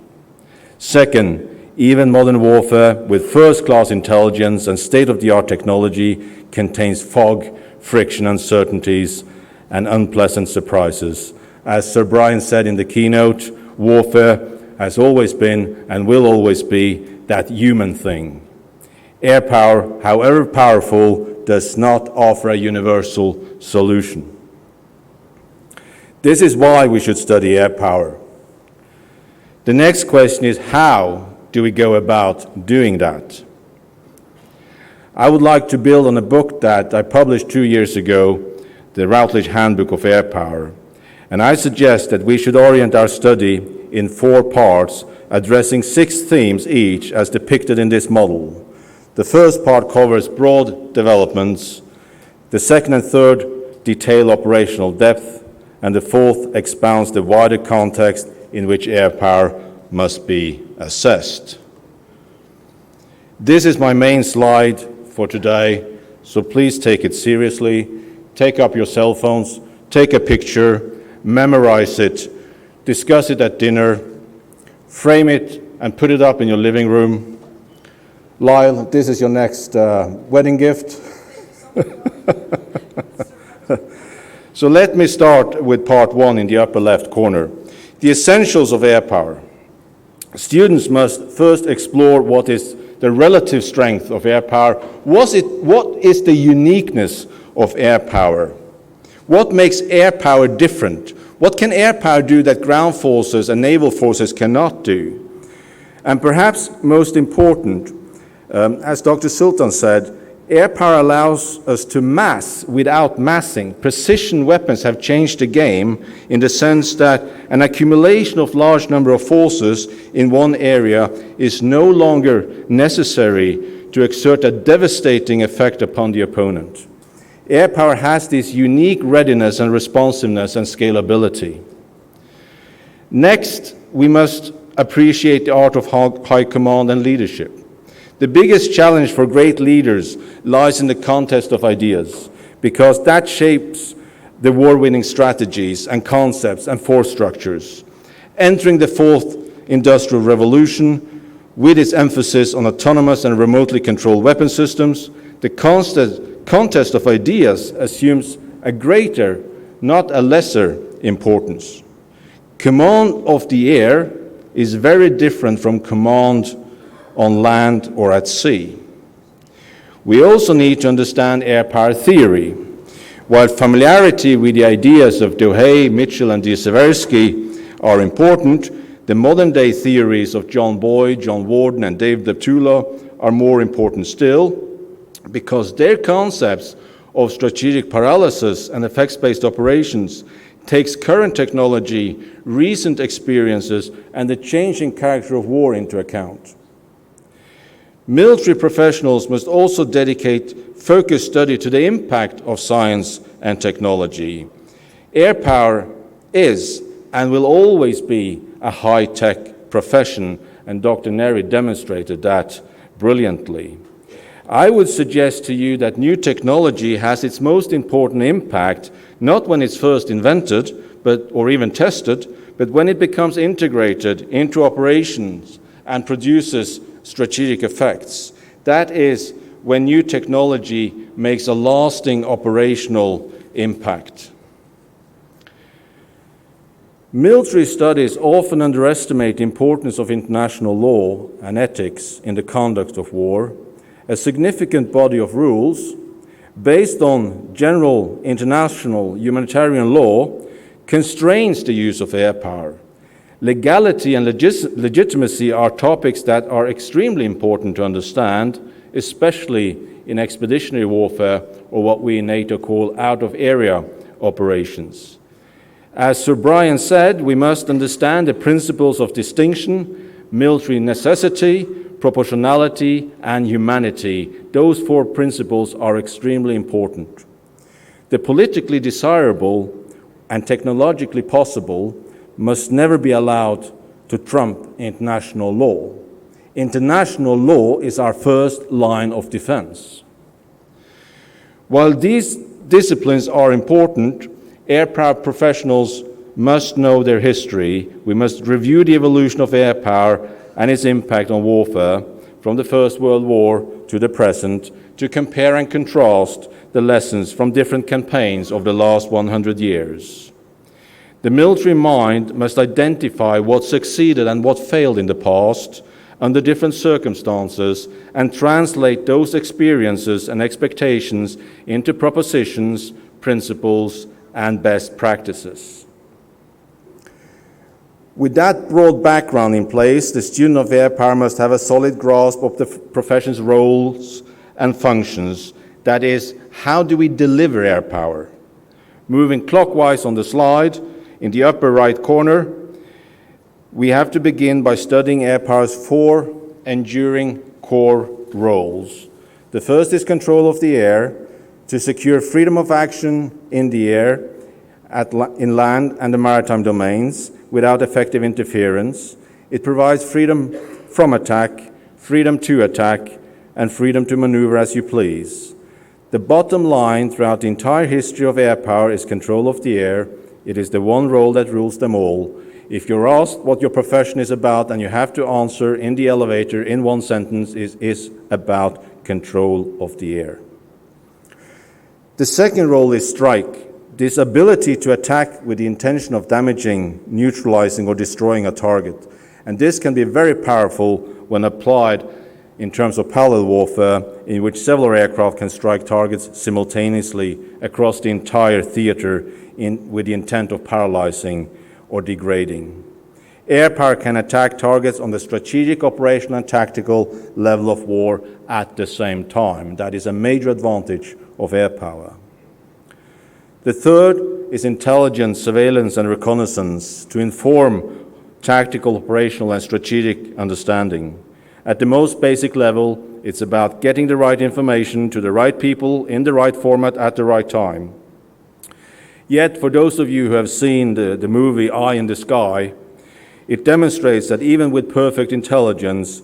S8: Second, even modern warfare with first-class intelligence and state-of-the-art technology contains fog, friction, uncertainties, and unpleasant surprises. As Sir Brian said in the keynote, warfare has always been and will always be that human thing. Air power, however powerful, does not offer a universal solution. This is why we should study air power. The next question is, how do we go about doing that? I would like to build on a book that I published 2 years ago, the Routledge Handbook of Air Power. And I suggest that we should orient our study in 4 parts, addressing 6 themes each as depicted in this model. The first part covers broad developments, the second and third detail operational depth, and the fourth expounds the wider context in which air power must be assessed. This is my main slide for today, so please take it seriously. Take up your cell phones, take a picture, memorize it, discuss it at dinner, frame it and put it up in your living room. Lyle, this is your next wedding gift. So let me start with part 1 in the upper left corner. The essentials of air power. Students must first explore what is the relative strength of air power. What is the uniqueness of air power? What makes air power different? What can air power do that ground forces and naval forces cannot do? And perhaps most important, as Dr. Sultan said, air power allows us to mass without massing. Precision weapons have changed the game in the sense that an accumulation of large number of forces in one area is no longer necessary to exert a devastating effect upon the opponent. Air power has this unique readiness and responsiveness and scalability. Next, we must appreciate the art of high command and leadership. The biggest challenge for great leaders lies in the contest of ideas, because that shapes the war-winning strategies and concepts and force structures. Entering the fourth industrial revolution, with its emphasis on autonomous and remotely controlled weapon systems, the contest of ideas assumes a greater, not a lesser, importance. Command of the air is very different from command on land or at sea. We also need to understand air power theory. While familiarity with the ideas of Dewey, Mitchell, and Seversky are important, the modern-day theories of John Boyd, John Warden, and David Leptula are more important still, because their concepts of strategic paralysis and effects-based operations takes current technology, recent experiences, and the changing character of war into account. Military professionals must also dedicate focused study to the impact of science and technology. Air power is and will always be a high-tech profession, and Dr. Neri demonstrated that brilliantly. I would suggest to you that new technology has its most important impact not when it's first invented or even tested, but when it becomes integrated into operations and produces strategic effects. That is when new technology makes a lasting operational impact. Military studies often underestimate the importance of international law and ethics in the conduct of war. A significant body of rules based on general international humanitarian law constrains the use of air power. Legality and legitimacy are topics that are extremely important to understand, especially in expeditionary warfare, or what we in NATO call out-of-area operations. As Sir Brian said, we must understand the principles of distinction, military necessity, proportionality, and humanity. Those four principles are extremely important. The politically desirable and technologically possible must never be allowed to trump international law. International law is our first line of defense. While these disciplines are important, air power professionals must know their history. We must review the evolution of air power and its impact on warfare from the First World War to the present, to compare and contrast the lessons from different campaigns of the last 100 years. The military mind must identify what succeeded and what failed in the past under different circumstances and translate those experiences and expectations into propositions, principles, and best practices. With that broad background in place, the student of air power must have a solid grasp of the profession's roles and functions. That is, how do we deliver air power? Moving clockwise on the slide, in the upper right corner, we have to begin by studying air power's four enduring core roles. The first is control of the air, to secure freedom of action in the air, in land and the maritime domains, without effective interference. It provides freedom from attack, freedom to attack, and freedom to maneuver as you please. The bottom line throughout the entire history of air power is control of the air. It is the one role that rules them all. If you're asked what your profession is about and you have to answer in the elevator in one sentence, it is about control of the air. The second role is strike. This ability to attack with the intention of damaging, neutralizing, or destroying a target. And this can be very powerful when applied in terms of parallel warfare, in which several aircraft can strike targets simultaneously across the entire theater with the intent of paralyzing or degrading. Air power can attack targets on the strategic, operational, and tactical level of war at the same time. That is a major advantage of air power. The third is intelligence, surveillance, and reconnaissance to inform tactical, operational, and strategic understanding. At the most basic level, it's about getting the right information to the right people in the right format at the right time. Yet, for those of you who have seen the movie Eye in the Sky, It demonstrates that even with perfect intelligence,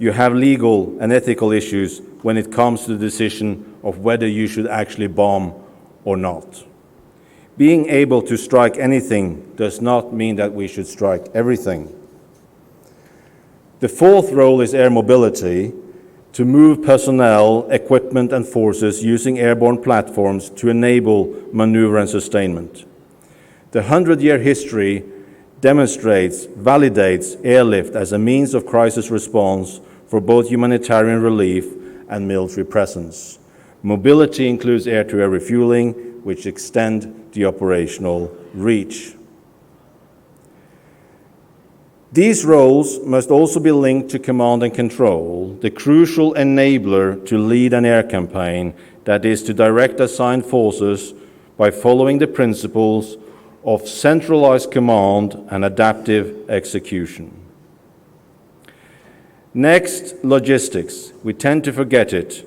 S8: you have legal and ethical issues when it comes to the decision of whether you should actually bomb or not. Being able to strike anything does not mean that we should strike everything. The fourth role is air mobility, to move personnel, equipment, and forces using airborne platforms to enable maneuver and sustainment. The 100-year history demonstrates, validates airlift as a means of crisis response for both humanitarian relief and military presence. Mobility includes air-to-air refueling, which extend the operational reach. These roles must also be linked to command and control, the crucial enabler to lead an air campaign, that is, to direct assigned forces by following the principles of centralized command and adaptive execution. Next, logistics. We tend to forget it.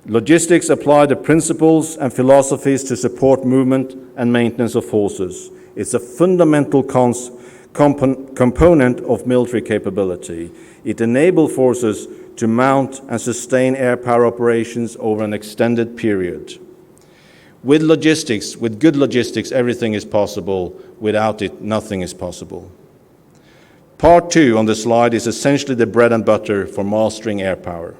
S8: Logistics apply the principles and philosophies to support movement and maintenance of forces. It's a fundamental component of military capability. It enables forces to mount and sustain air power operations over an extended period. With logistics, with good logistics, everything is possible. Without it, nothing is possible. Part 2 on the slide is essentially the bread and butter for mastering air power.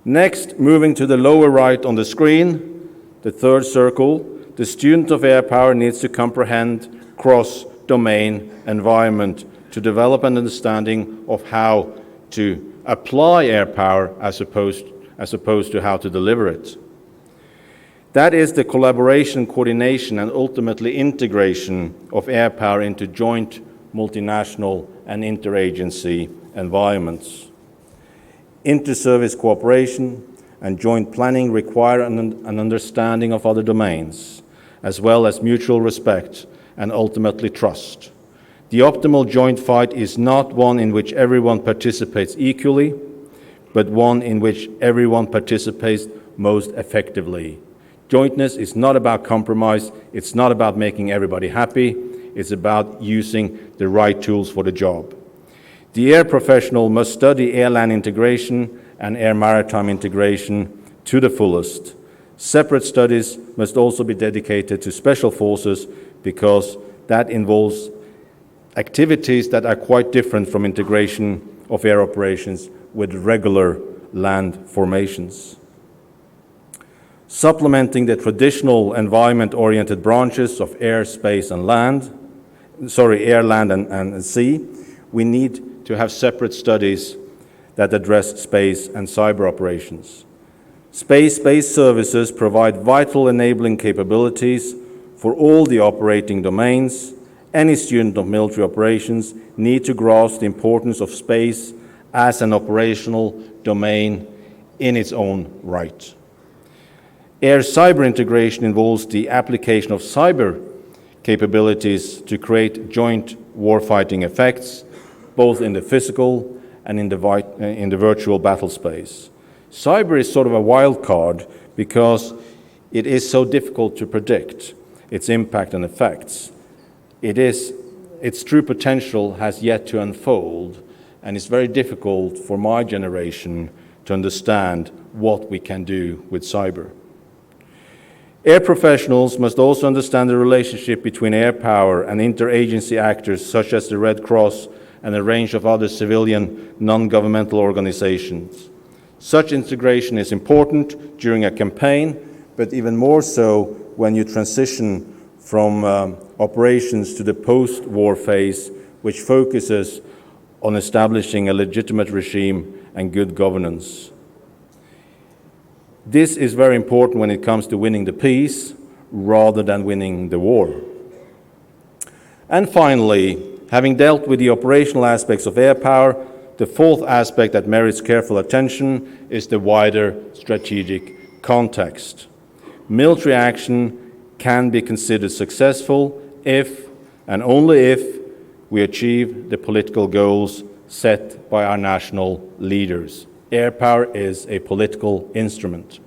S8: Next, moving to the lower right on the screen, the third circle, the student of air power needs to comprehend cross-domain environment to develop an understanding of how to apply air power as opposed to how to deliver it. That is the collaboration, coordination, and ultimately integration of air power into joint multinational and interagency environments. Inter-service cooperation and joint planning require an understanding of other domains, as well as mutual respect and ultimately trust. The optimal joint fight is not one in which everyone participates equally, but one in which everyone participates most effectively. Jointness is not about compromise, it's not about making everybody happy, it's about using the right tools for the job. The air professional must study air-land integration and air-maritime integration to the fullest. Separate studies must also be dedicated to special forces because that involves activities that are quite different from integration of air operations with regular land formations. Supplementing the traditional environment-oriented branches of air, space, and land, air, land, and sea, we need to have separate studies that address space and cyber operations. Space-based services provide vital enabling capabilities for all the operating domains. Any student of military operations need to grasp the importance of space as an operational domain in its own right. Air-cyber integration involves the application of cyber capabilities to create joint warfighting effects, both in the physical and in the virtual battle space. Cyber is sort of a wild card because it is so difficult to predict its impact and effects. Its true potential has yet to unfold, and it's very difficult for my generation to understand what we can do with cyber. Air professionals must also understand the relationship between air power and interagency actors such as the Red Cross and a range of other civilian non-governmental organizations. Such integration is important during a campaign, but even more so when you transition from operations to the post-war phase, which focuses on establishing a legitimate regime and good governance. This is very important when it comes to winning the peace rather than winning the war. And finally, having dealt with the operational aspects of air power, the fourth aspect that merits careful attention is the wider strategic context. Military action can be considered successful if and only if we achieve the political goals set by our national leaders. Air power is a political instrument.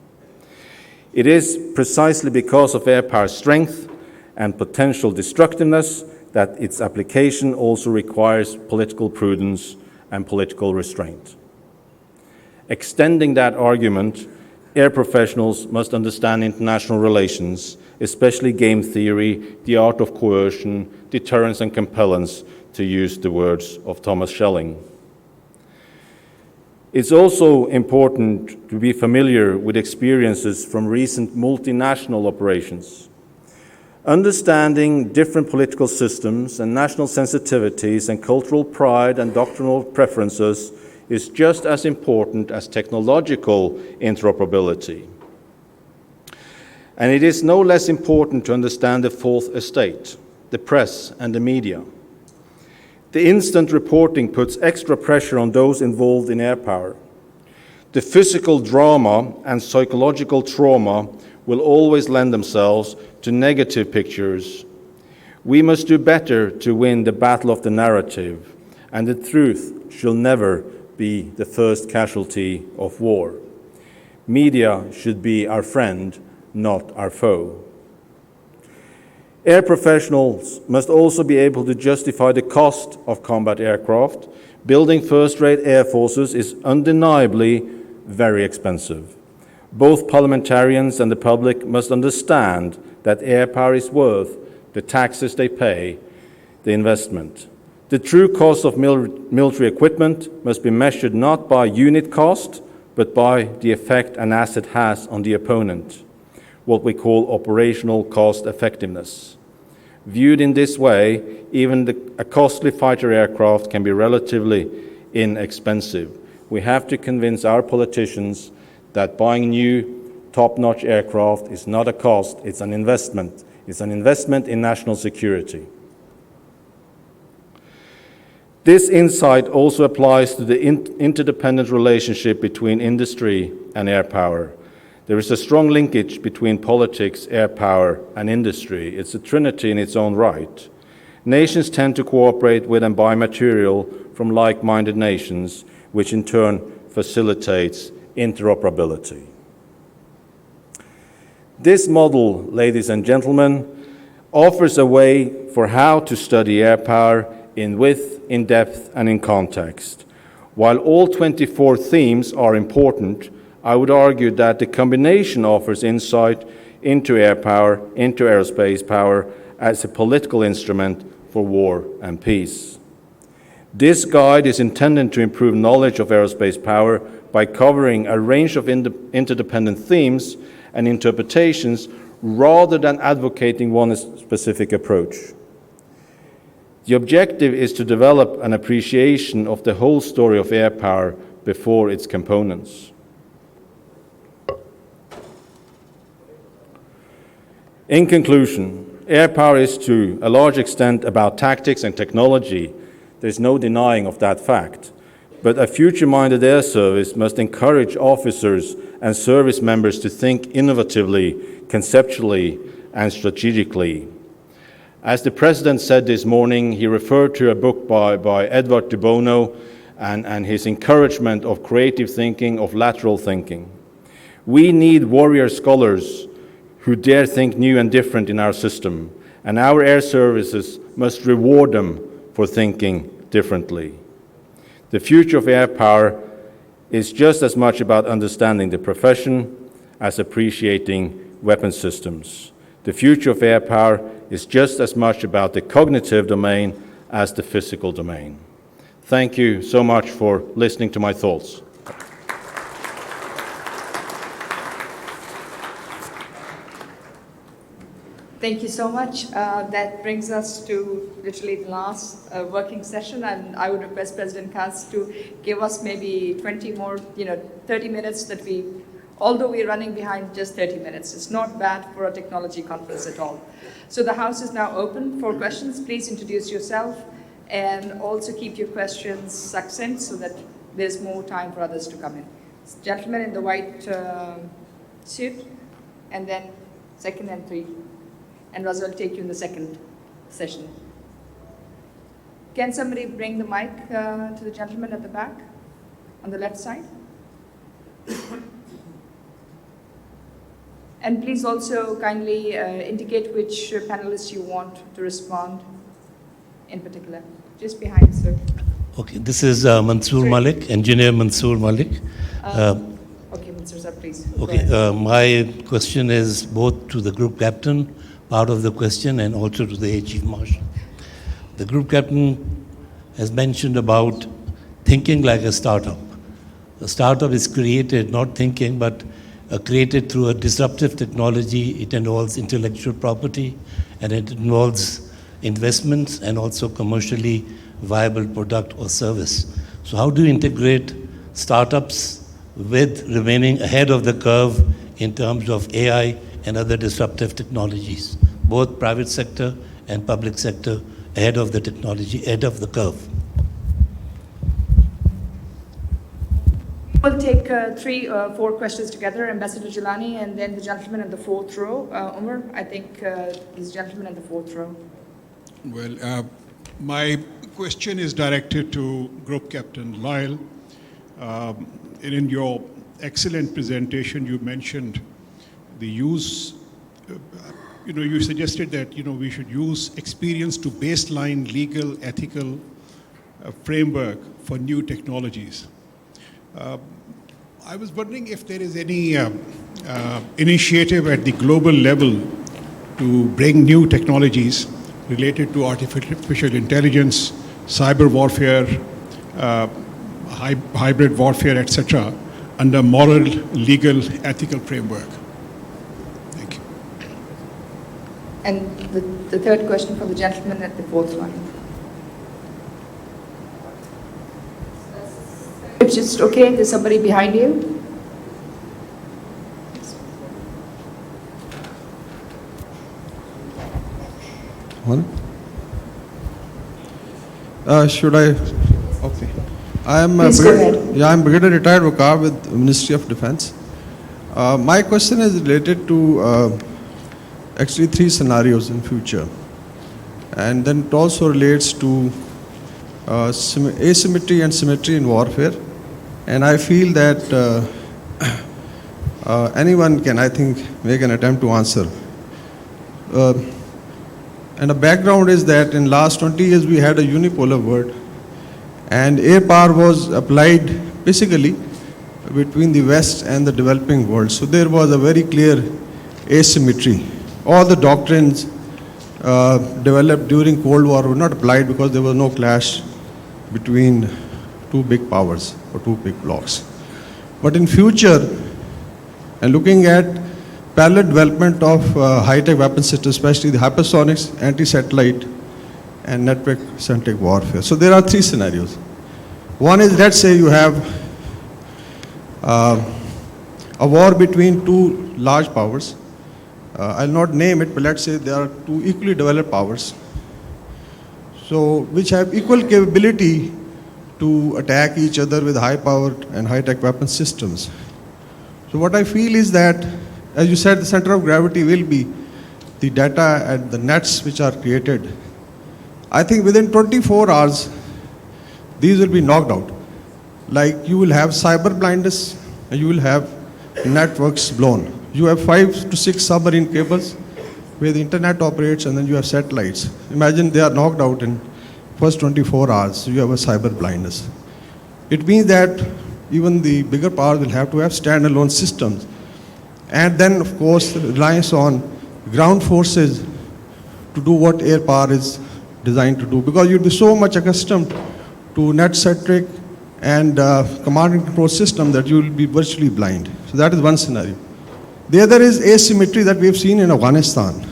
S8: It is precisely because of air power's strength and potential destructiveness that its application also requires political prudence and political restraint. Extending that argument, air professionals must understand international relations, especially game theory, the art of coercion, deterrence and compellence, to use the words of Thomas Schelling. It's also important to be familiar with experiences from recent multinational operations. Understanding different political systems and national sensitivities and cultural pride and doctrinal preferences is just as important as technological interoperability. And it is no less important to understand the fourth estate, the press and the media. The instant reporting puts extra pressure on those involved in air power. The physical drama and psychological trauma will always lend themselves to negative pictures. We must do better to win the battle of the narrative, and the truth shall never be the first casualty of war. Media should be our friend, not our foe. Air professionals must also be able to justify the cost of combat aircraft. Building first-rate air forces is undeniably very expensive. Both parliamentarians and the public must understand that air power is worth the taxes they pay, the investment. The true cost of military equipment must be measured not by unit cost, but by the effect an asset has on the opponent, what we call operational cost effectiveness. Viewed in this way, even a costly fighter aircraft can be relatively inexpensive. We have to convince our politicians that buying new top-notch aircraft is not a cost, it's an investment. It's an investment in national security. This insight also applies to the interdependent relationship between industry and air power. There is a strong linkage between politics, air power, and industry. It's a trinity in its own right. Nations tend to cooperate with and buy material from like-minded nations, which in turn facilitates interoperability. This model, ladies and gentlemen, offers a way for how to study air power in width, in depth, and in context. While all 24 themes are important, I would argue that the combination offers insight into air power, into aerospace power, as a political instrument for war and peace. This guide is intended to improve knowledge of aerospace power by covering a range of interdependent themes and interpretations rather than advocating one specific approach. The objective is to develop an appreciation of the whole story of air power before its components. In conclusion, air power is to a large extent about tactics and technology. There's no denying of that fact. But a future-minded air service must encourage officers and service members to think innovatively, conceptually, and strategically. As the President said this morning, he referred to a book by Edward de Bono and his encouragement of creative thinking, of lateral thinking. We need warrior scholars who dare think new and different in our system, and our air services must reward them for thinking differently. The future of air power is just as much about understanding the profession as appreciating weapon systems. The future of air power is just as much about the cognitive domain as the physical domain. Thank you so much for listening to my thoughts.
S5: Thank you so much. That brings us to literally the last working session, and I would request President Katz to give us maybe 20 more, 30 minutes that although we're running behind just 30 minutes. It's not bad for a technology conference at all. So the House is now open for questions. Please introduce yourself and also keep your questions succinct so that there's more time for others to come in. Gentleman in the white suit, and then second and three. And Russell will take you in the second session. Can somebody bring the mic to the gentleman at the back, on the left side? And please also kindly indicate which panelist you want to respond. in particular? Just behind, sir.
S9: Okay, this is Mansoor Malik, engineer Mansoor Malik.
S5: Okay, Mr. Sir, please. go
S9: Okay,
S5: ahead.
S9: my question is both to the group captain, part of the question, and also to the Air Chief Marshal. The group captain has mentioned about thinking like a startup. A startup is created, not thinking, but created through a disruptive technology. It involves intellectual property, and it involves investments and also commercially viable product or service. So how do you integrate startups with remaining ahead of the curve in terms of AI and other disruptive technologies, both private sector and public sector ahead of the technology, ahead of the curve?
S5: We'll take 4 questions together, Ambassador Jilani, and then the gentleman in the 4th row. Umar, I think this gentleman in the 4th row.
S10: Well, my question is directed to Group Captain Lyle. In your excellent presentation, you mentioned the use, you suggested that, we should use experience to baseline legal, ethical framework for new technologies. I was wondering if there is any initiative at the global level to bring new technologies related to artificial intelligence, cyber warfare, hybrid warfare, etc., under moral, legal, ethical framework. Thank you.
S5: And the third question for the gentleman at the 4th line. It's just okay, there's somebody behind you.
S11: Should I? Okay. I am
S5: Please go ahead.
S11: I'm Brigadier Retired Wakar with Ministry of Defense. My question is related to actually 3 scenarios in future, and then it also relates to asymmetry and symmetry in warfare. And I feel that anyone can, I think, make an attempt to answer. And the background is that in last 20 years we had a unipolar world, and air power was applied basically between the West and the developing world. So there was a very clear asymmetry. All the doctrines developed during Cold War were not applied because there was no clash between 2 big powers or 2 big blocks. But in future, and looking at parallel development of high-tech weapon systems, especially the hypersonics, anti-satellite, and network-centric warfare. So there are 3 scenarios. One is, let's say you have a war between 2 large powers. I'll not name it, but let's say there are 2 equally developed powers, so which have equal capability to attack each other with high-powered and high-tech weapon systems. So what I feel is that, as you said, the center of gravity will be the data and the nets which are created. I think within 24 hours, these will be knocked out. Like you will have cyber blindness, and you will have networks blown. You have 5 to 6 submarine cables where the internet operates, and then you have satellites. Imagine they are knocked out in first 24 hours, so you have a cyber blindness. It means that even the bigger powers will have to have standalone systems. And then, of course, reliance on ground forces to do what air power is designed to do, because you'll be so much accustomed to net-centric and command and control system that you will be virtually blind. So that is one scenario. The other is asymmetry that we have seen in Afghanistan.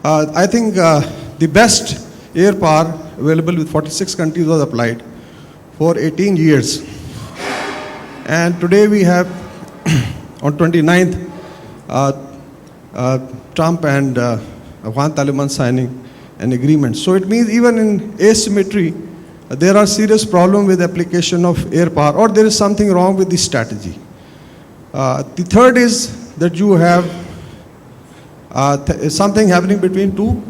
S11: I think the best air power available with 46 countries was applied for 18 years. And today we have, on 29th, Trump and Afghan Taliban signing an agreement. So it means even in asymmetry, there are serious problems with application of air power, or there is something wrong with the strategy. The third is that you have something happening between 2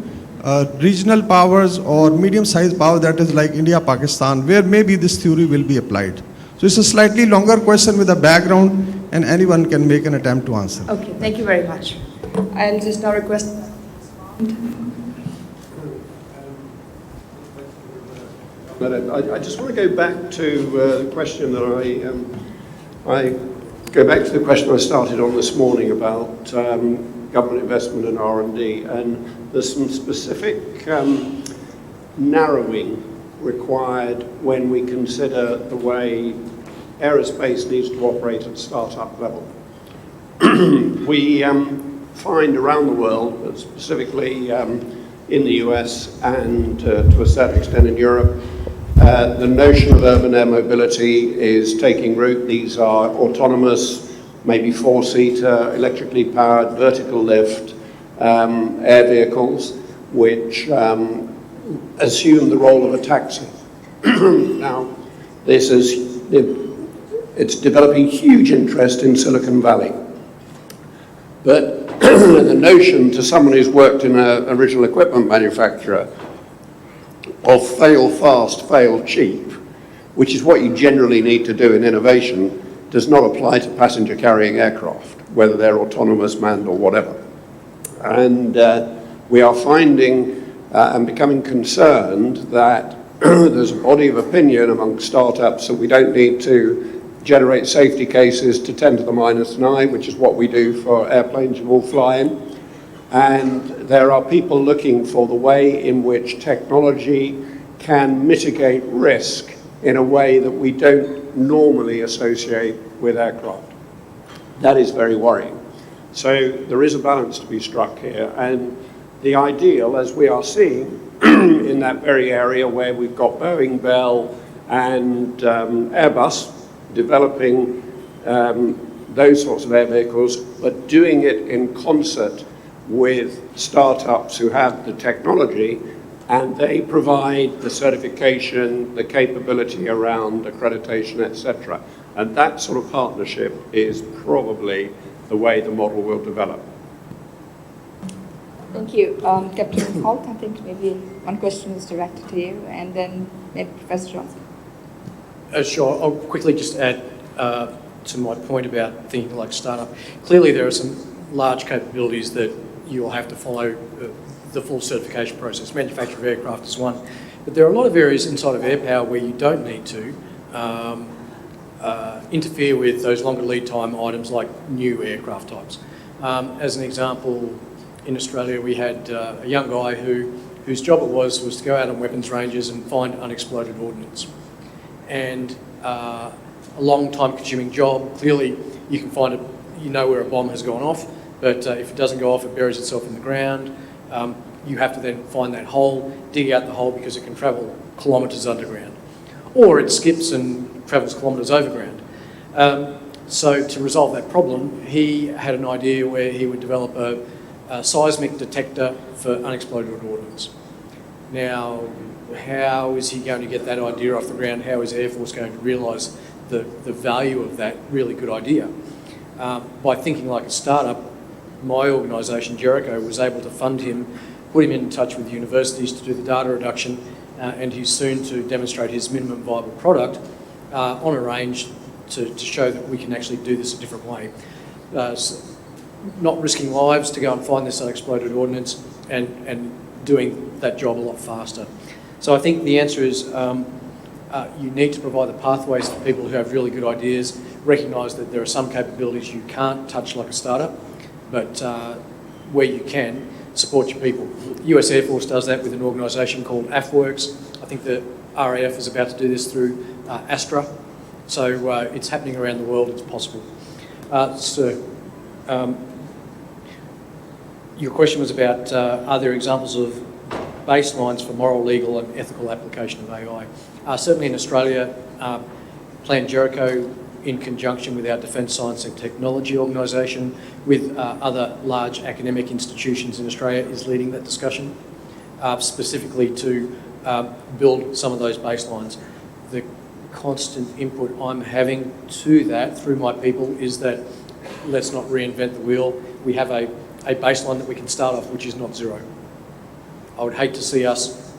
S11: regional powers or medium-sized power, that is like India, Pakistan, where maybe this theory will be applied. So it's a slightly longer question with a background, and anyone can make an attempt to answer.
S5: Okay, thank you very much. I'll just now request.
S4: I just want to go back to the question that I go back to the question I started on this morning about government investment in R&D, and there's some specific narrowing required when we consider the way aerospace needs to operate at startup level. We find around the world, but specifically in the US and to a certain extent in Europe, the notion of urban air mobility is taking root. These are autonomous, maybe four-seater, electrically powered, vertical lift air vehicles, which assume the role of a taxi. Now, it's developing huge interest in Silicon Valley. But the notion to someone who's worked in an original equipment manufacturer of fail fast, fail cheap, which is what you generally need to do in innovation, does not apply to passenger carrying aircraft, whether they're autonomous, manned, or whatever. And we are finding and becoming concerned that there's a body of opinion among startups that we don't need to generate safety cases to 10 to the minus 9, which is what we do for airplanes you all fly in. And there are people looking for the way in which technology can mitigate risk in a way that we don't normally associate with aircraft. That is very worrying. So there is a balance to be struck here, and the ideal, as we are seeing in that very area where we've got Boeing, Bell, and Airbus developing those sorts of air vehicles, but doing it in concert with startups who have the technology, and they provide the certification, the capability around accreditation, etc. And that sort of partnership is probably the way the model will develop.
S5: Thank you. Captain Holt, I think maybe one question is directed to you, and then maybe Professor Johnson.
S6: Sure. I'll quickly just add to my point about thinking like startup. Clearly there are some large capabilities that you'll have to follow the full certification process. Manufacture of aircraft is one. But there are a lot of areas inside of air power where you don't need to interfere with those longer lead time items like new aircraft types. As an example, in Australia we had a young guy whose job it was to go out on weapons ranges and find unexploded ordnance. And a long time consuming job. Clearly you can find it, you know where a bomb has gone off, but if it doesn't go off, it buries itself in the ground. You have to then find that hole, dig out the hole because it can travel kilometres underground. Or it skips and travels kilometres overground. So to resolve that problem, he had an idea where he would develop a seismic detector for unexploded ordnance. Now, how is he going to get that idea off the ground? How is Air Force going to realise the value of that really good idea? By thinking like a startup, my organisation, Jericho, was able to fund him, put him in touch with universities to do the data reduction, and he's soon to demonstrate his minimum viable product on a range to show that we can actually do this a different way. Not risking lives to go and find this unexploded ordnance and doing that job a lot faster. So I think the answer is you need to provide the pathways for people who have really good ideas, recognise that there are some capabilities you can't touch like a startup, but where you can, support your people. US Air Force does that with an organisation called AFWorks. I think the RAF is about to do this through Astra. So it's happening around the world, it's possible. Your question was about are there examples of baselines for moral, legal and ethical application of AI? Certainly in Australia, Plan Jericho, in conjunction with our Defence Science and Technology organisation, with other large academic institutions in Australia, is leading that discussion, specifically to build some of those baselines. The constant input I'm having to that through my people is that let's not reinvent the wheel. We have a baseline that we can start off, which is not zero. I would hate to see us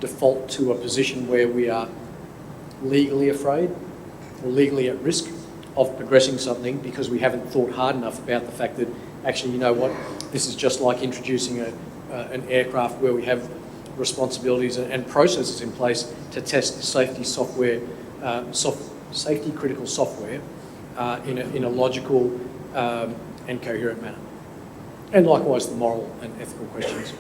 S6: default to a position where we are legally afraid or legally at risk of progressing something because we haven't thought hard enough about the fact that actually, you know what, this is just like introducing an aircraft where we have responsibilities and processes in place to test safety software, safety critical software in a logical and coherent manner. And likewise the moral and ethical questions.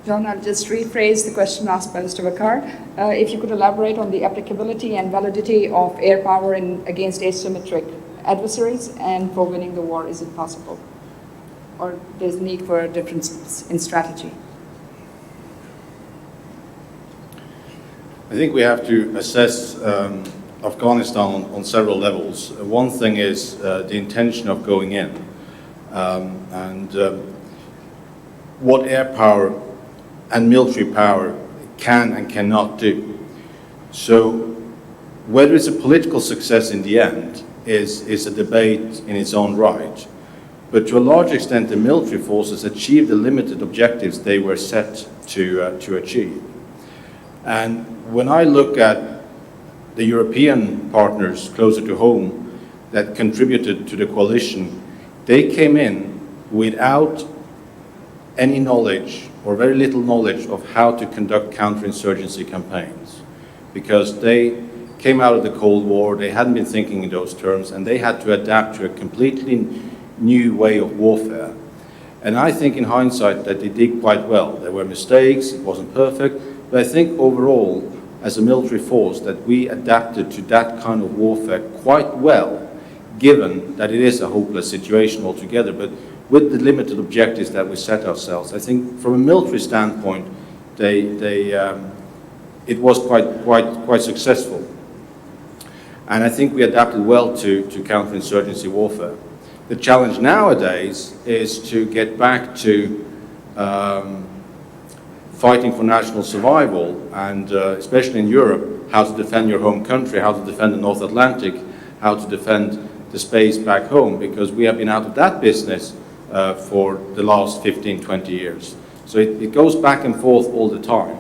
S5: John, I'll just rephrase the question asked by Mr. Vakar. If you could elaborate on the applicability and validity of air power against asymmetric adversaries, and for winning the war, is it possible? Or there's need for a difference in strategy?
S8: I think we have to assess Afghanistan on several levels. One thing is the intention of going in, and what air power and military power can and cannot do. So whether it's a political success in the end is a debate in its own right. But to a large extent, the military forces achieved the limited objectives they were set to achieve. And when I look at the European partners closer to home that contributed to the coalition, they came in without any knowledge or very little knowledge of how to conduct counterinsurgency campaigns, because they came out of the Cold War, they hadn't been thinking in those terms, and they had to adapt to a completely new way of warfare. And I think in hindsight that they did quite well. There were mistakes, it wasn't perfect, but I think overall, as a military force, that we adapted to that kind of warfare quite well, given that it is a hopeless situation altogether. But with the limited objectives that we set ourselves, I think from a military standpoint, it was quite successful. And I think we adapted well to counterinsurgency warfare. The challenge nowadays is to get back to fighting for national survival, and especially in Europe, how to defend your home country, how to defend the North Atlantic, how to defend the space back home, because we have been out of that business for the last 15, 20 years. So it goes back and forth all the time.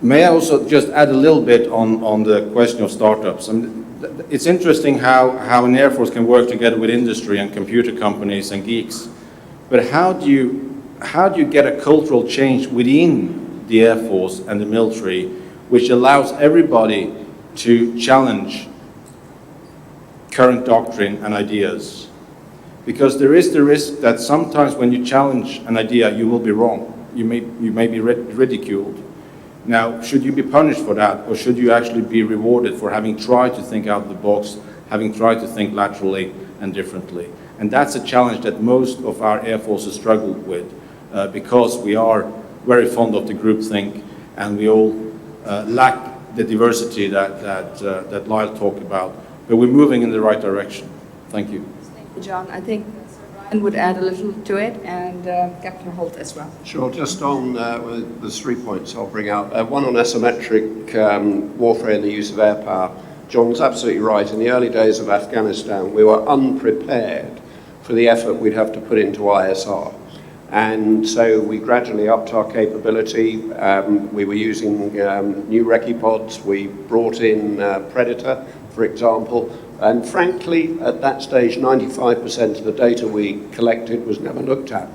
S8: May I also just add a little bit on the question of startups? I mean, it's interesting how an Air Force can work together with industry and computer companies and geeks, but how do you get a cultural change within the Air Force and the military which allows everybody to challenge current doctrine and ideas? Because there is the risk that sometimes when you challenge an idea, you will be wrong. You may be ridiculed. Now, should you be punished for that, or should you actually be rewarded for having tried to think out of the box, having tried to think laterally and differently? And that's a challenge that most of our air forces struggle with, because we are very fond of the groupthink, and we all lack the diversity that Lyle talked about. But we're moving in the right direction. Thank you.
S5: Thank you, John. I think Ryan would add a little to it, and Captain Holt as well.
S4: Sure, just on, there's 3 points I'll bring out. One on asymmetric warfare and the use of air power. John's absolutely right. In the early days of Afghanistan, we were unprepared for the effort we'd have to put into ISR. And so we gradually upped our capability. We were using new recce pods. We brought in Predator, for example. And frankly, at that stage, 95% of the data we collected was never looked at.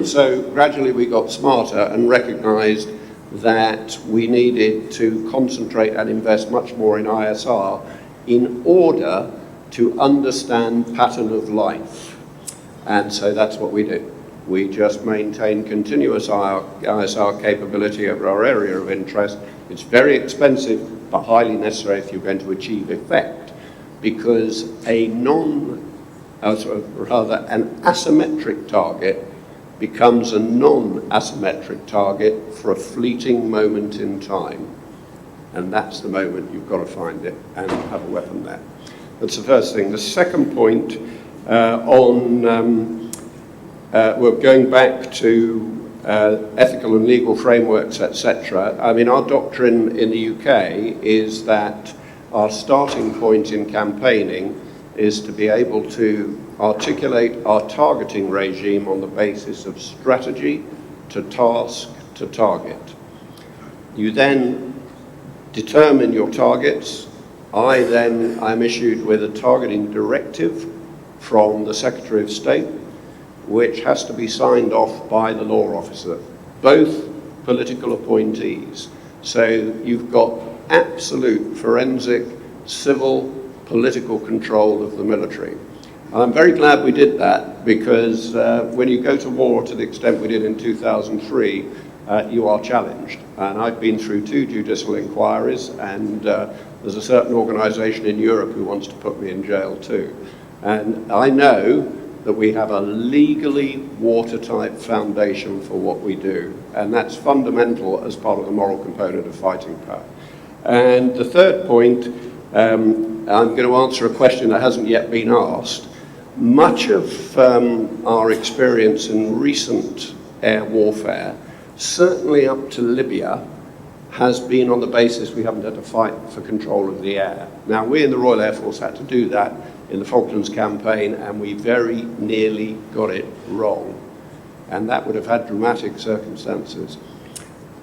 S4: So gradually we got smarter and recognized that we needed to concentrate and invest much more in ISR in order to understand pattern of life. And so that's what we did. We just maintain continuous ISR capability over our area of interest. It's very expensive, but highly necessary if you're going to achieve effect, because an asymmetric target becomes a non-asymmetric target for a fleeting moment in time. And that's the moment you've got to find it and have a weapon there. That's the first thing. The second point we're going back to ethical and legal frameworks, etc. I mean, our doctrine in the UK is that our starting point in campaigning is to be able to articulate our targeting regime on the basis of strategy to task to target. You then determine your targets. I'm issued with a targeting directive from the Secretary of State, which has to be signed off by the law officer, both political appointees. So you've got absolute forensic, civil, political control of the military. And I'm very glad we did that, because when you go to war to the extent we did in 2003, you are challenged. And I've been through 2 judicial inquiries, and there's a certain organization in Europe who wants to put me in jail too. And I know that we have a legally watertight foundation for what we do, and that's fundamental as part of the moral component of fighting power. And the third point, I'm going to answer a question that hasn't yet been asked. Much of our experience in recent air warfare, certainly up to Libya, has been on the basis we haven't had to fight for control of the air. Now, we in the Royal Air Force had to do that in the Falklands campaign, and we very nearly got it wrong. And that would have had dramatic circumstances.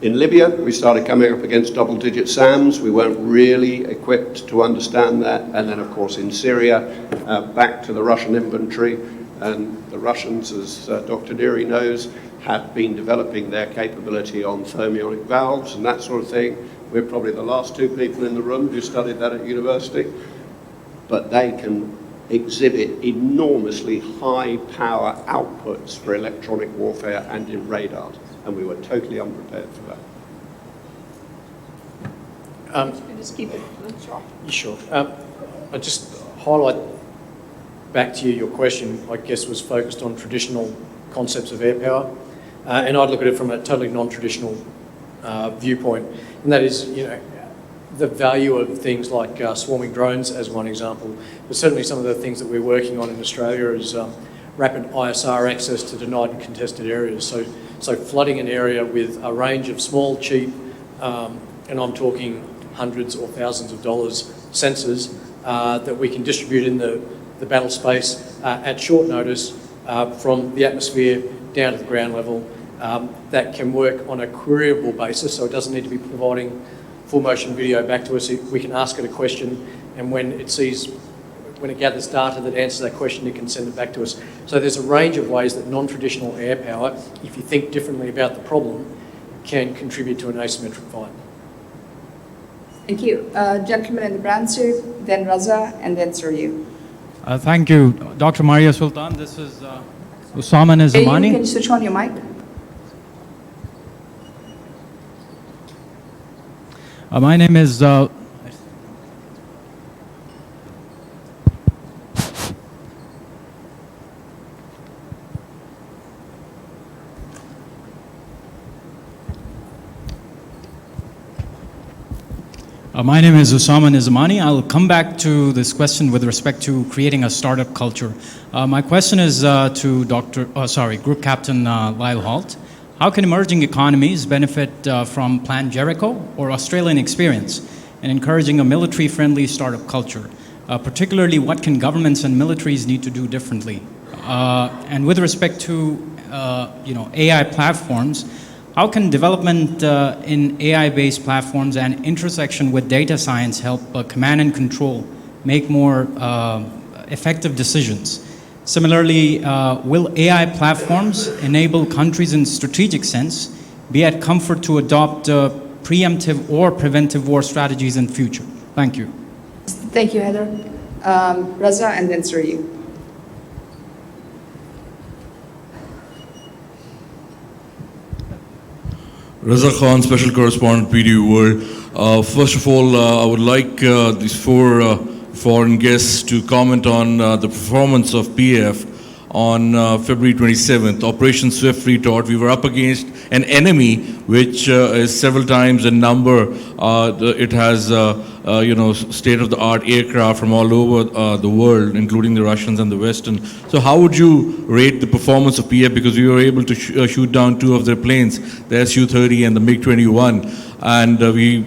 S4: In Libya, we started coming up against double-digit SAMs. We weren't really equipped to understand that. And then, of course, in Syria, back to the Russian infantry. And the Russians, as Dr. Deary knows, have been developing their capability on thermionic valves and that sort of thing. We're probably the last 2 people in the room who studied that at university. But they can exhibit enormously high power outputs for electronic warfare and in radars. And we were totally unprepared for that.
S5: Just keep it short.
S6: Sure. I just highlight back to you, your question, I guess, was focused on traditional concepts of air power. And I'd look at it from a totally non-traditional viewpoint. And that is, you know, the value of things like swarming drones as one example. But certainly some of the things that we're working on in Australia is rapid ISR access to denied and contested areas. So flooding an area with a range of small, cheap, and I'm talking hundreds or thousands of dollars sensors that we can distribute in the battle space at short notice from the atmosphere down to the ground level, that can work on a queryable basis, so it doesn't need to be providing full motion video back to us. We can ask it a question, and when it gathers data that answers that question, it can send it back to us. So there's a range of ways that non-traditional air power, if you think differently about the problem, can contribute to an asymmetric fight.
S5: Thank you. Gentleman in the brown suit, then Raza, and then Suryu.
S12: Thank you, Dr. Maria Sultan. This is Usama Nizamani.
S5: Can you switch on your mic?
S12: My name is Usama Nizamani. I'll come back to this question with respect to creating a startup culture. My question is to Group Captain Lyle Holt. How can emerging economies benefit from Plan Jericho or Australian experience in encouraging a military-friendly startup culture? Particularly, what can governments and militaries need to do differently? And with respect to AI platforms, how can development in AI-based platforms and intersection with data science help command and control make more effective decisions? Similarly, will AI platforms enable countries in strategic sense be at comfort to adopt preemptive or preventive war strategies in future? Thank you.
S5: Thank you, Heather. Raza, and then Suryu.
S13: Raza Khan, Special Correspondent, PDU World. First of all, I would like these 4 foreign guests to comment on the performance of PF on February 27th. Operation Swift Retort, we were up against an enemy which is several times in number. It has state-of-the-art aircraft from all over the world, including the Russians and the Western. So how would you rate the performance of PF? Because we were able to shoot down 2 of their planes, the Su-30 and the MiG-21. And we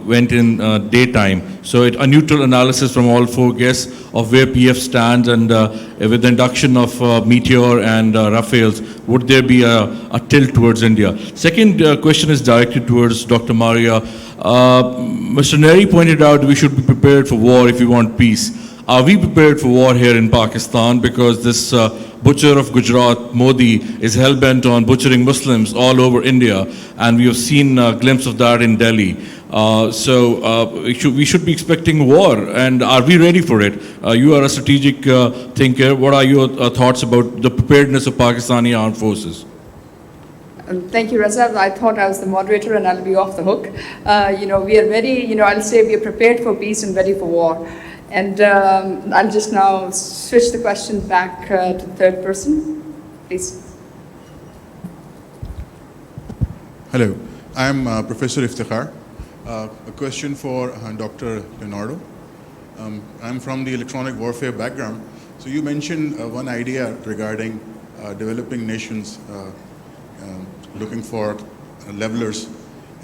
S13: went in daytime. So a neutral analysis from all 4 guests of where PF stands, and with the induction of Meteor and Rafales, would there be a tilt towards India? Second question is directed towards Dr. Maria. Mr. Neri pointed out we should be prepared for war if we want peace. Are we prepared for war here in Pakistan? Because this butcher of Gujarat, Modi, is hell-bent on butchering Muslims all over India, and we have seen a glimpse of that in Delhi. We should be expecting war, and are we ready for it? You are a strategic thinker. What are your thoughts about the preparedness of Pakistani armed forces?
S5: Thank you, Reza. I thought I was the moderator and I'll be off the hook. We are ready, I'll say we are prepared for peace and ready for war. And I'll just now switch the question back to the third person, please.
S14: Hello, I'm Professor Iftikhar. A question for Dr. Leonardo. I'm from the electronic warfare background. So you mentioned one idea regarding developing nations looking for levelers.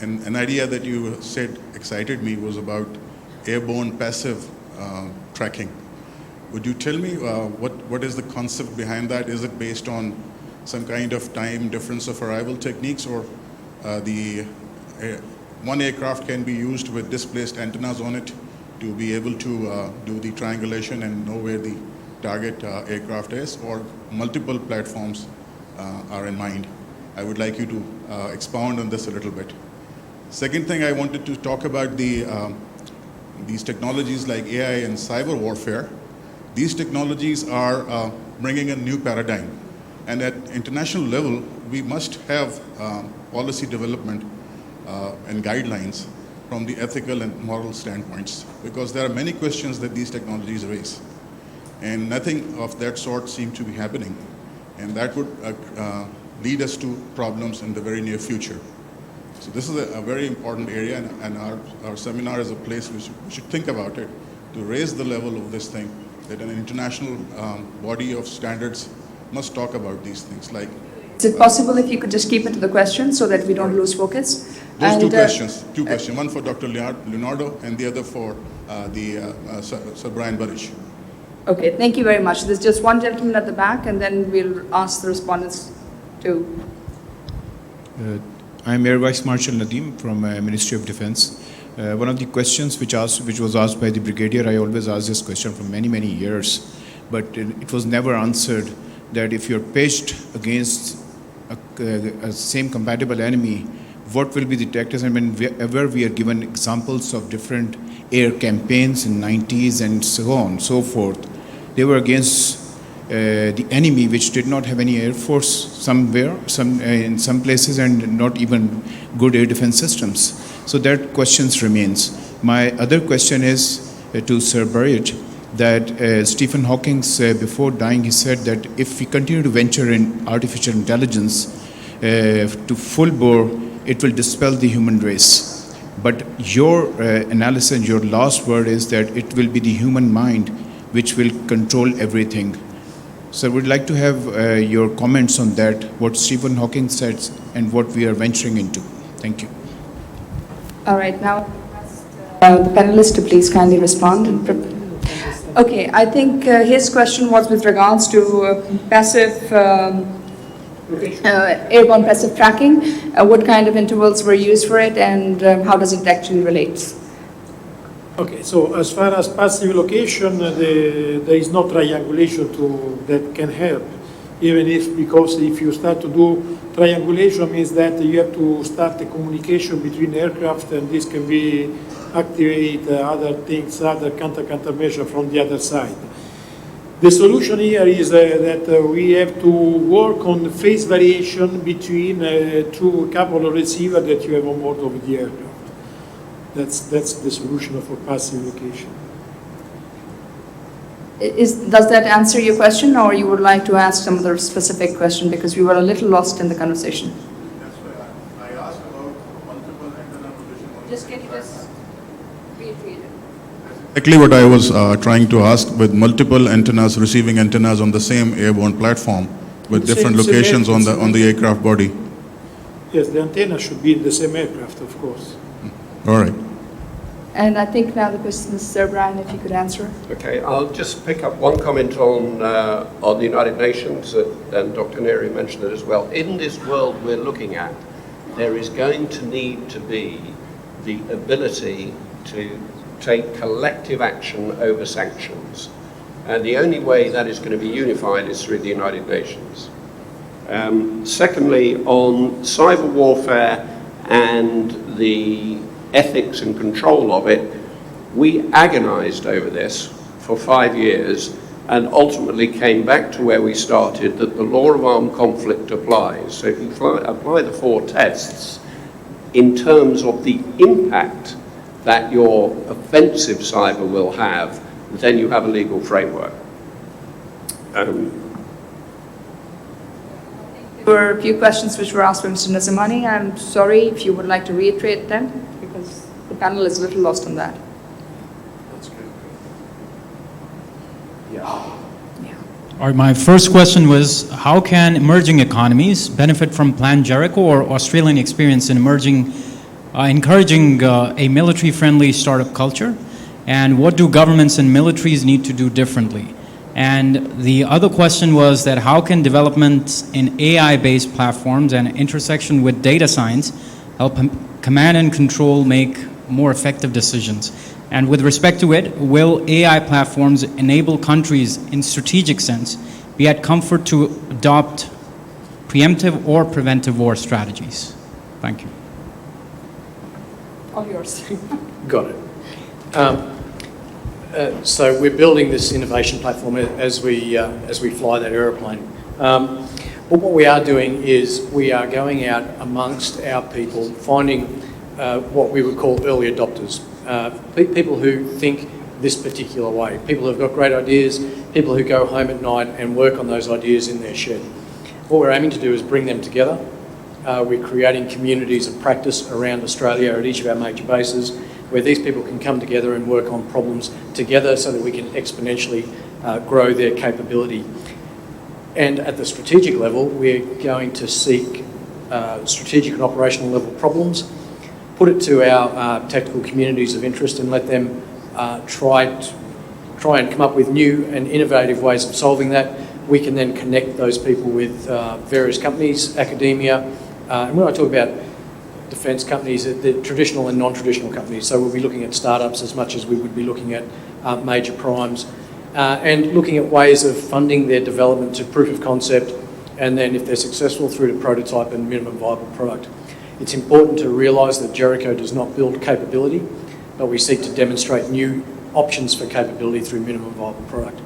S14: And an idea that you said excited me was about airborne passive tracking. Would you tell me what is the concept behind that? Is it based on some kind of time difference of arrival techniques, or one aircraft can be used with displaced antennas on it to be able to do the triangulation and know where the target aircraft is, or multiple platforms are in mind? I would like you to expound on this a little bit. Second thing, I wanted to talk about these technologies like AI and cyber warfare. These technologies are bringing a new paradigm. And at international level, we must have policy development and guidelines from the ethical and moral standpoints, because there are many questions that these technologies raise. And nothing of that sort seems to be happening. And that would lead us to problems in the very near future. So this is a very important area, and our seminar is a place we should think about it, to raise the level of this thing, that an international body of standards must talk about these things.
S5: Is it possible if you could just keep it to the question so that we don't lose focus?
S14: Two questions. One for Dr. Leonardo and the other for Sir Brian Burridge.
S5: Okay, thank you very much. There's just one gentleman at the back, and then we'll ask the respondents to.
S15: I'm Air Vice Marshal Nadeem from Ministry of Defense. One of the questions which was asked by the brigadier, I always ask this question for many, many years, but it was never answered, that if you're pitched against a same compatible enemy, what will be the tactics? And whenever we are given examples of different air campaigns in 90s and so on, so forth, they were against the enemy, which did not have any air force in some places, and not even good air defense systems. So that question remains. My other question is to Sir Burridge, that Stephen Hawking before dying, he said that if we continue to venture in artificial intelligence to full bore, it will dispel the human race. But your analysis and your last word is that it will be the human mind which will control everything. So I would like to have your comments on that, what Stephen Hawking said and what we are venturing into. Thank you.
S5: All right, now the panelists to please kindly respond. Okay, I think his question was with regards to passive, airborne passive tracking. What kind of intervals were used for it, and how does it actually relate?
S7: Okay, so as far as passive location, there is no triangulation that can help. Even because if you start to do triangulation, means that you have to start a communication between aircraft, and this can be activate other things, other countermeasure from the other side. The solution here is that we have to work on phase variation between two couple of receivers that you have on board of the aircraft. That's the solution for passive location.
S5: Does that answer your question, or you would like to ask some other specific question, because we were a little lost in the conversation?
S14: That's why I asked about multiple antenna position.
S5: Just can you just repeat it?
S14: Exactly what I was trying to ask, with multiple antennas, receiving antennas on the same airborne platform with different locations on the aircraft body.
S7: Yes, the antenna should be in the same aircraft, of course.
S14: All right.
S5: And I think now the question is Sir Brian, if you could answer.
S4: Okay, I'll just pick up one comment on the United Nations, and Dr. Neri mentioned it as well. In this world we're looking at, there is going to need to be the ability to take collective action over sanctions. And the only way that is going to be unified is through the United Nations. Secondly, on cyber warfare and the ethics and control of it, we agonized over this for 5 years and ultimately came back to where we started, that the law of armed conflict applies. So if you apply the 4 tests in terms of the impact that your offensive cyber will have, then you have a legal framework.
S5: There were a few questions which were asked by Mr. Nazamani. I'm sorry if you would like to reiterate them, because the panel is a little lost on that.
S4: That's good.
S12: All right, my first question was, how can emerging economies benefit from Plan Jericho or Australian experience in encouraging a military-friendly startup culture? And what do governments and militaries need to do differently? And the other question was that how can development in AI-based platforms and intersection with data science help command and control make more effective decisions? And with respect to it, will AI platforms enable countries in strategic sense be at comfort to adopt preemptive or preventive war strategies? Thank you.
S5: All yours.
S6: Got it. So we're building this innovation platform as we fly that aeroplane. But what we are doing is we are going out amongst our people, finding what we would call early adopters, people who think this particular way, people who've got great ideas, people who go home at night and work on those ideas in their shed. What we're aiming to do is bring them together. We're creating communities of practice around Australia at each of our major bases, where these people can come together and work on problems together so that we can exponentially grow their capability. And at the strategic level, we're going to seek strategic and operational level problems, put it to our technical communities of interest and let them try and come up with new and innovative ways of solving that. We can then connect those people with various companies, academia, and when I talk about defence companies, the traditional and non-traditional companies. So we'll be looking at startups as much as we would be looking at major primes and looking at ways of funding their development to proof of concept, and then if they're successful, through to prototype and minimum viable product. It's important to realise that Jericho does not build capability, but we seek to demonstrate new options for capability through minimum viable product.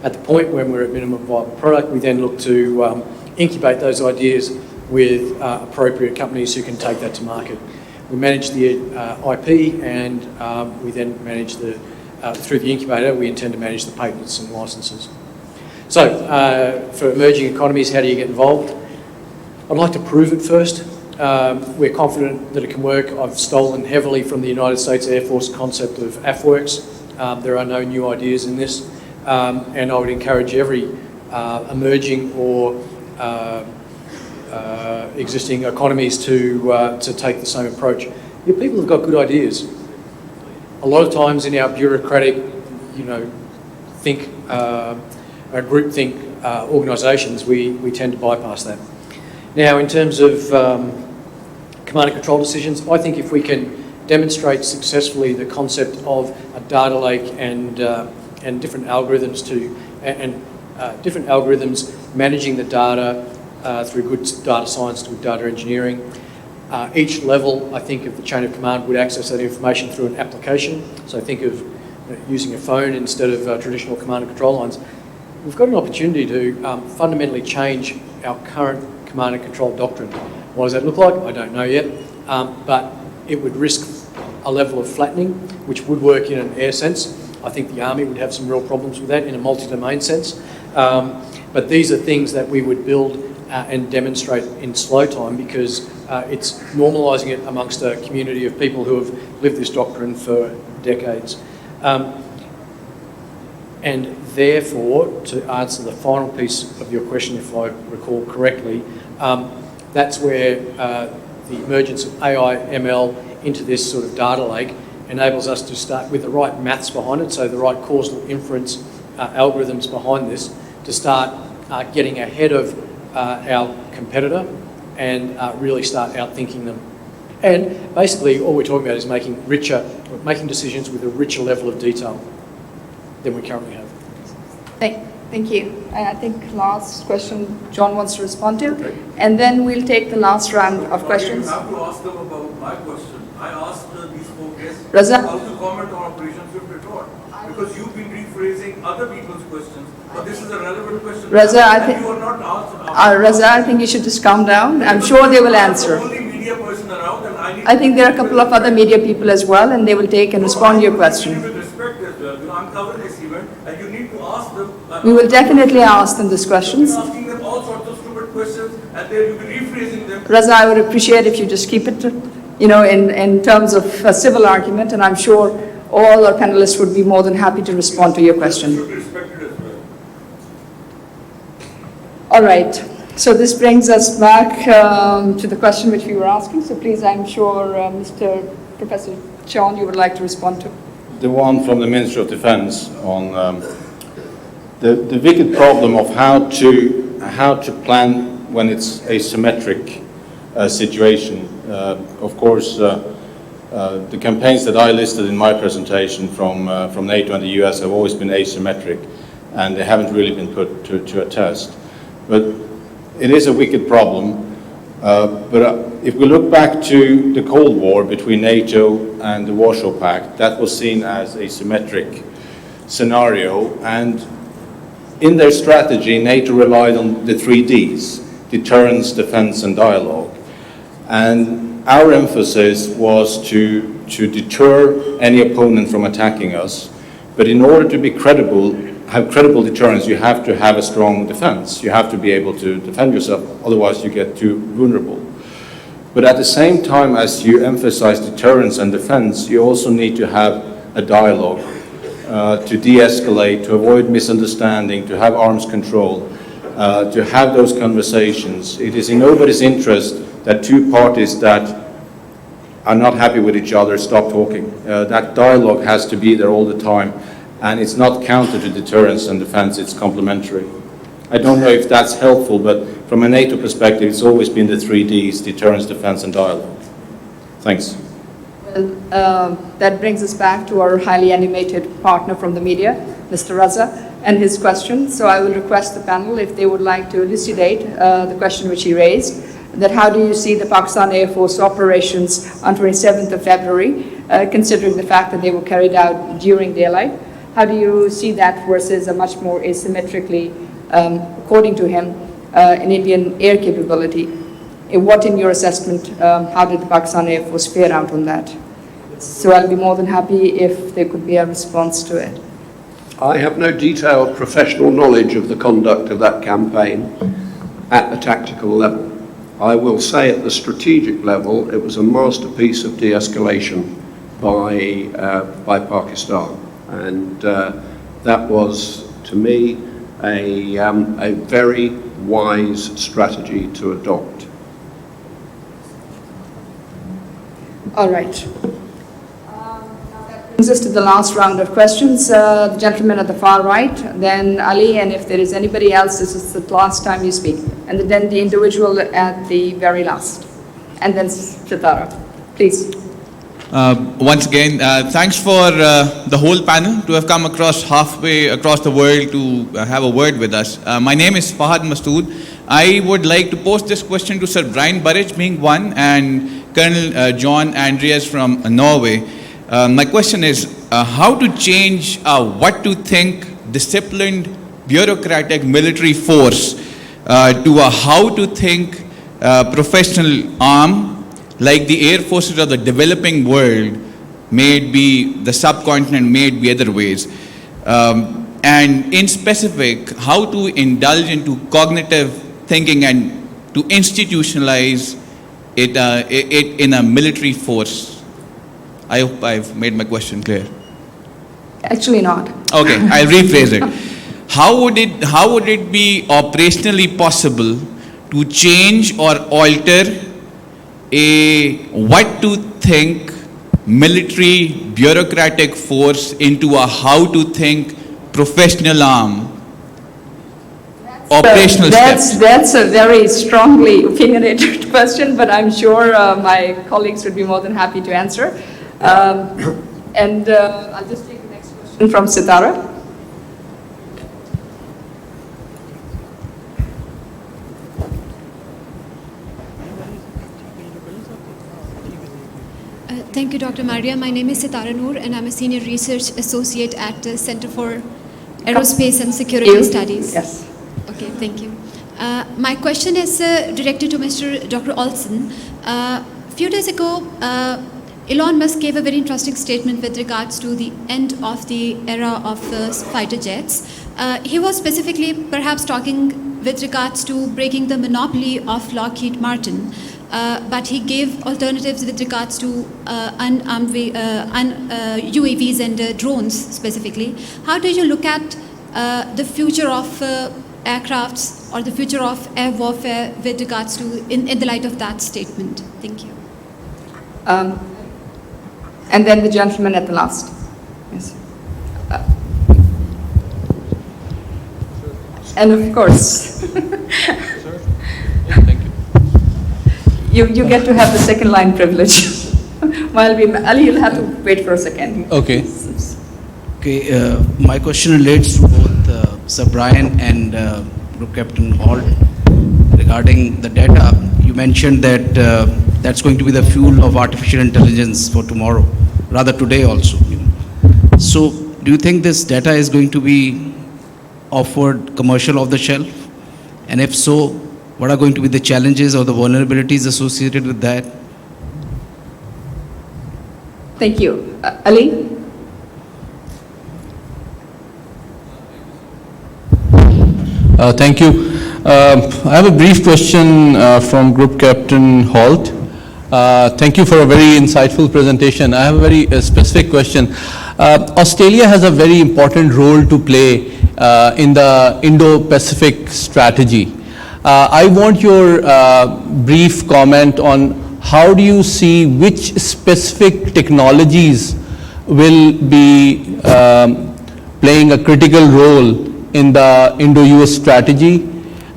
S6: At the point when we're at minimum viable product, we then look to incubate those ideas with appropriate companies who can take that to market. We manage the IP, and we then manage through the incubator, we intend to manage the patents and licenses. So, for emerging economies, how do you get involved? I'd like to prove it first. We're confident that it can work. I've stolen heavily from the United States Air Force concept of AFWorks. There are no new ideas in this, and I would encourage every emerging or existing economies to take the same approach. Your people have got good ideas. A lot of times in our bureaucratic, groupthink organisations, we tend to bypass that. Now, in terms of command and control decisions, I think if we can demonstrate successfully the concept of a data lake and different algorithms different algorithms managing the data through good data science to data engineering. Each level, I think, of the chain of command would access that information through an application. So think of using a phone instead of traditional command and control lines. We've got an opportunity to fundamentally change our current command and control doctrine. What does that look like? I don't know yet, but it would risk a level of flattening, which would work in an air sense. I think the Army would have some real problems with that in a multi-domain sense. But these are things that we would build and demonstrate in slow time, because it's normalising it amongst a community of people who have lived this doctrine for decades. And therefore, to answer the final piece of your question, if I recall correctly, that's where the emergence of AI, ML into this sort of data lake enables us to start with the right maths behind it, so the right causal inference algorithms behind this, to start getting ahead of our competitor and really start outthinking them. And basically all we're talking about is making decisions with a richer level of detail than we currently have.
S5: Thank you. I think last question John wants to respond to, and then we'll take the last round of questions.
S16: You have to ask them about my question. I asked these four guests
S5: Raza?
S16: how to comment on Operation Swift Retort, because you've been rephrasing other people's questions, but this is a relevant question.
S5: Raza, I think
S16: you are not answered.
S5: Raza, I think you should just calm down. I'm sure they will answer.
S16: I'm the only media person around, and
S5: I think there are a couple of other media people as well, and they will take and respond to your question.
S16: with respect as well. I'm covering this event, and you need to ask them.
S5: We will definitely ask them these questions.
S16: Asking them all sorts of stupid questions, and then you'll be rephrasing them.
S5: Raza, I would appreciate if you just keep it, in terms of a civil argument, and I'm sure all our panelists would be more than happy to respond to your question. All right. So this brings us back to the question which we were asking. So please, I'm sure Mr. Professor John, you would like to respond to.
S8: The one from the Ministry of Defense on the wicked problem of how to plan when it's asymmetric situation. Of course, the campaigns that I listed in my presentation from NATO and the US have always been asymmetric, and they haven't really been put to a test. But it is a wicked problem. If we look back to the Cold War between NATO and the Warsaw Pact, that was seen as a symmetric scenario, and in their strategy, NATO relied on the 3 Ds: deterrence, defense, and dialogue. And our emphasis was to deter any opponent from attacking us, but in order to be credible, have credible deterrence, you have to have a strong defense. You have to be able to defend yourself, otherwise you get too vulnerable. But at the same time as you emphasize deterrence and defense, you also need to have a dialogue to de-escalate, to avoid misunderstanding, to have arms control, to have those conversations. It is in nobody's interest that two parties that are not happy with each other stop talking. That dialogue has to be there all the time. And it's not counter to deterrence and defense, it's complementary. I don't know if that's helpful, but from a NATO perspective, it's always been the 3 Ds: deterrence, defense, and dialogue. Thanks.
S5: Well, that brings us back to our highly animated partner from the media, Mr. Raza, and his question. So I will request the panel if they would like to elucidate the question which he raised, that how do you see the Pakistan Air Force operations on 27th of February, considering the fact that they were carried out during daylight? How do you see that versus a much more asymmetrically, according to him, an Indian air capability? What, in your assessment, how did the Pakistan Air Force fare out on that? So I'll be more than happy if there could be a response to it.
S4: I have no detailed professional knowledge of the conduct of that campaign at the tactical level. I will say at the strategic level, it was a masterpiece of de-escalation by Pakistan. And that was, to me, a very wise strategy to adopt.
S5: All right. That brings us to the last round of questions. The gentleman at the far right, then Ali, and if there is anybody else, this is the last time you speak. And then the individual at the very last. And then Sitara. Please.
S17: Once again, thanks for the whole panel to have come across halfway across the world to have a word with us. My name is Fahad Mastood. I would like to pose this question to Sir Brian Burridge, being one, and Colonel John Andreas from Norway. My question is, how to change what to think disciplined bureaucratic military force to a how to think professional arm, like the air forces of the developing world, may it be the subcontinent, may it be other ways. And in specific, how to indulge into cognitive thinking and to institutionalize it in a military force. I hope I've made my question clear.
S5: Actually not.
S17: Okay, I'll rephrase it. How would it be operationally possible to change or alter a what to think military bureaucratic force into a how to think professional arm? Operational steps.
S5: That's a very strongly opinionated question, but I'm sure my colleagues would be more than happy to answer. And I'll just take the next question from Sitara.
S18: Thank you, Dr. Maria. My name is Sitara Noor, and I'm a Senior Research Associate at the Center for Aerospace and Security Studies.
S5: Yes.
S18: Okay, thank you. My question is directed to Mr. Dr. Olson. A few days ago, Elon Musk gave a very interesting statement with regards to the end of the era of fighter jets. He was specifically perhaps talking with regards to breaking the monopoly of Lockheed Martin, but he gave alternatives with regards to unarmed UAVs and drones specifically. How do you look at the future of aircrafts or the future of air warfare with regards to, in the light of that statement? Thank you.
S5: And then the gentleman at the last. Yes. And of course, you get to have the second line privilege. While Ali, you'll have to wait for a second.
S19: Okay. Okay. My question relates to both Sir Brian and Group Captain Holt regarding the data. You mentioned that that's going to be the fuel of artificial intelligence for tomorrow, rather today also. So, do you think this data is going to be offered commercial off the shelf? And if so, what are going to be the challenges or the vulnerabilities associated with that?
S5: Thank you. Ali?
S20: Thank you. I have a brief question from Group Captain Holt. Thank you for a very insightful presentation. I have a very specific question. Australia has a very important role to play in the Indo-Pacific strategy. I want your brief comment on how do you see which specific technologies will be playing a critical role in the Indo-US strategy,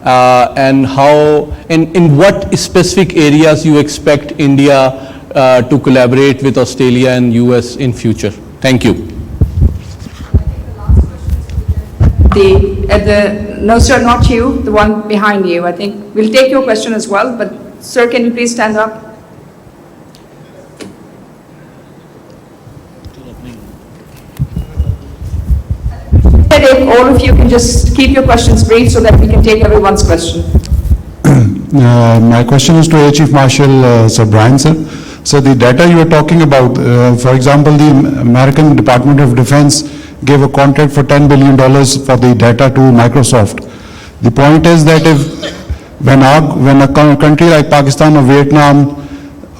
S20: and how, in what specific areas you expect India to collaborate with Australia and US in future? Thank you.
S5: No, sir, not you, the one behind you. I think we'll take your question as well, but sir, can you please stand up? If all of you can just keep your questions brief so that we can take everyone's question.
S21: My question is to Air Chief Marshal Sir Brian, sir. So the data you are talking about, for example, the American Department of Defense gave a contract for $10 billion for the data to Microsoft. The point is that when a country like Pakistan or Vietnam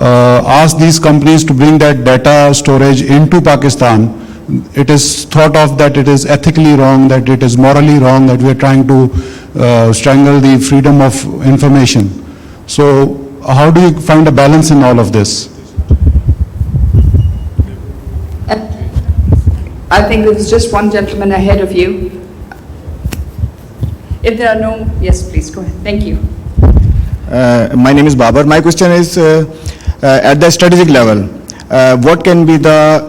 S21: asks these companies to bring that data storage into Pakistan, it is thought of that it is ethically wrong, that it is morally wrong, that we are trying to strangle the freedom of information. So how do you find a balance in all of this?
S5: I think there's just one gentleman ahead of you. If there are no, yes, please go ahead. Thank you.
S22: My name is Babar. My question is at the strategic level. What can be the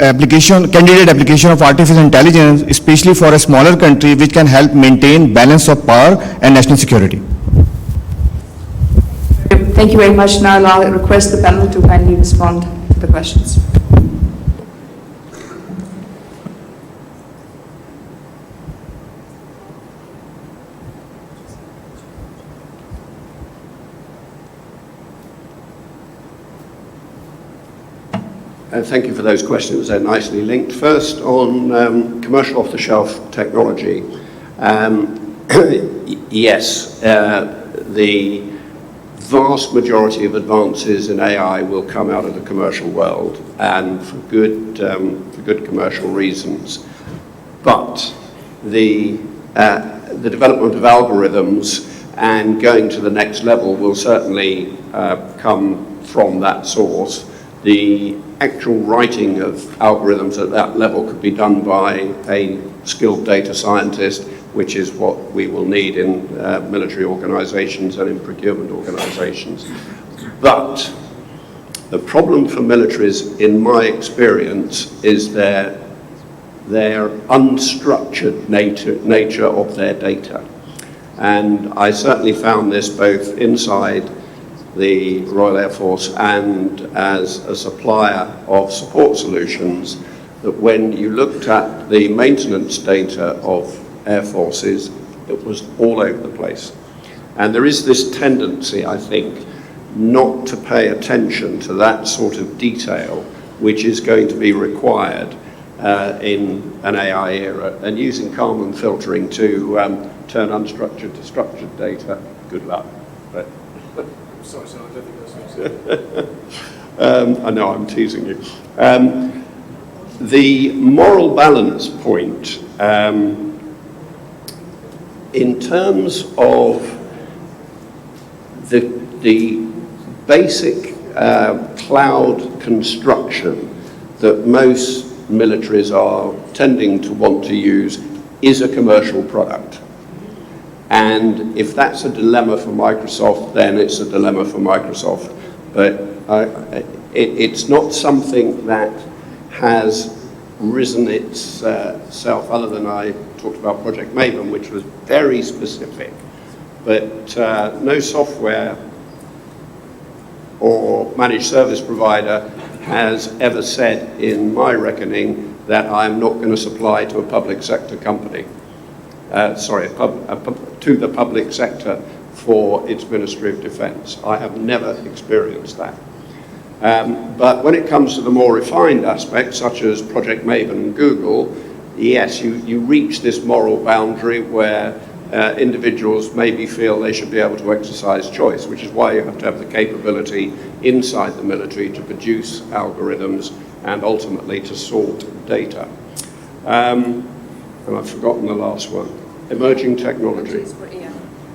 S22: candidate application of artificial intelligence, especially for a smaller country, which can help maintain balance of power and national security?
S5: Thank you very much. Now I'll request the panel to kindly respond to the questions.
S4: Thank you for those questions. They're nicely linked. First, on commercial off-the-shelf technology. Yes, the vast majority of advances in AI will come out of the commercial world, and for good commercial reasons. But the development of algorithms and going to the next level will certainly come from that source. The actual writing of algorithms at that level could be done by a skilled data scientist, which is what we will need in military organizations and in procurement organizations. But the problem for militaries, in my experience, is their unstructured nature of their data. And I certainly found this both inside the Royal Air Force and as a supplier of support solutions, that when you looked at the maintenance data of air forces, it was all over the place. And there is this tendency, I think, not to pay attention to that sort of detail which is going to be required in an AI era. And using Kalman filtering to turn unstructured to structured data, good luck. But
S1: sorry, I don't think that's
S4: I know, I'm teasing you. The moral balance point, in terms of the basic cloud construction that most militaries are tending to want to use is a commercial product. And if that's a dilemma for Microsoft, then it's a dilemma for Microsoft. But it's not something that has risen itself, other than I talked about Project Maven, which was very specific. But no software or managed service provider has ever said, in my reckoning, that I'm not going to supply to a public sector company. To the public sector for its Ministry of Defence. I have never experienced that. But when it comes to the more refined aspects, such as Project Maven and Google, yes, you reach this moral boundary where individuals maybe feel they should be able to exercise choice, which is why you have to have the capability inside the military to produce algorithms and ultimately to sort data. And I've forgotten the last one. Emerging technology.
S5: For AI,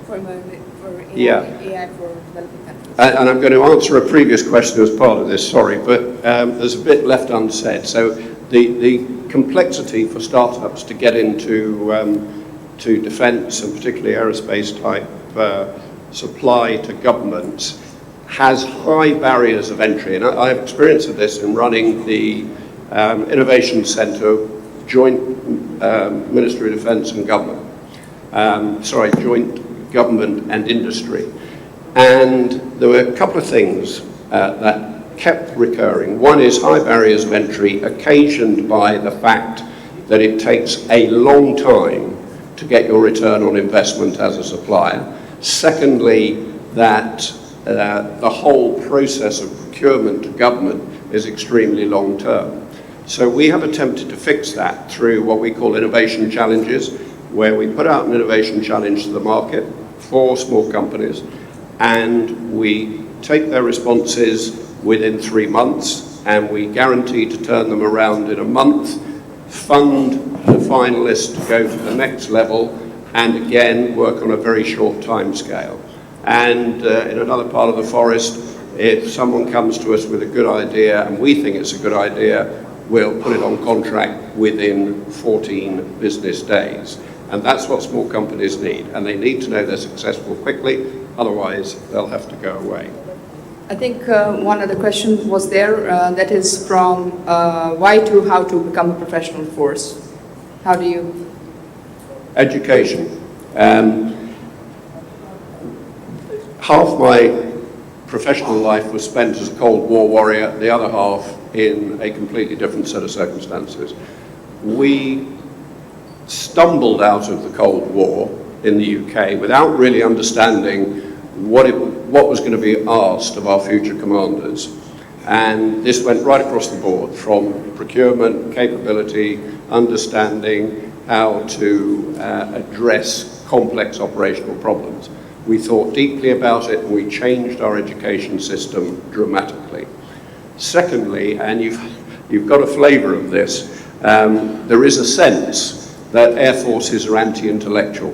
S5: for AI,
S4: Yeah.
S5: AI for developing countries.
S4: And I'm going to answer a previous question as part of this, sorry, but there's a bit left unsaid. So the complexity for startups to get into to defence and particularly aerospace type supply to governments has high barriers of entry. And I have experience of this in running the Innovation Centre, joint Ministry of Defence and Government. Joint government and industry. And there were a couple of things that kept recurring. One is high barriers of entry occasioned by the fact that it takes a long time to get your return on investment as a supplier. Secondly, that the whole process of procurement to government is extremely long term. So we have attempted to fix that through what we call innovation challenges, where we put out an innovation challenge to the market for small companies, and we take their responses within 3 months, and we guarantee to turn them around in a month, fund the finalists to go to the next level, and again, work on a very short time scale. And in another part of the forest, if someone comes to us with a good idea, and we think it's a good idea, we'll put it on contract within 14 business days. And that's what small companies need. And they need to know they're successful quickly, otherwise they'll have to go away.
S5: I think one other question was there, that is from why to how to become a professional force. How do you?
S4: Education. Half my professional life was spent as a Cold War warrior, the other half in a completely different set of circumstances. We stumbled out of the Cold War in the UK without really understanding what was going to be asked of our future commanders. And this went right across the board, from procurement, capability, understanding how to address complex operational problems. We thought deeply about it and we changed our education system dramatically. Secondly, and you've got a flavour of this, there is a sense that air forces are anti-intellectual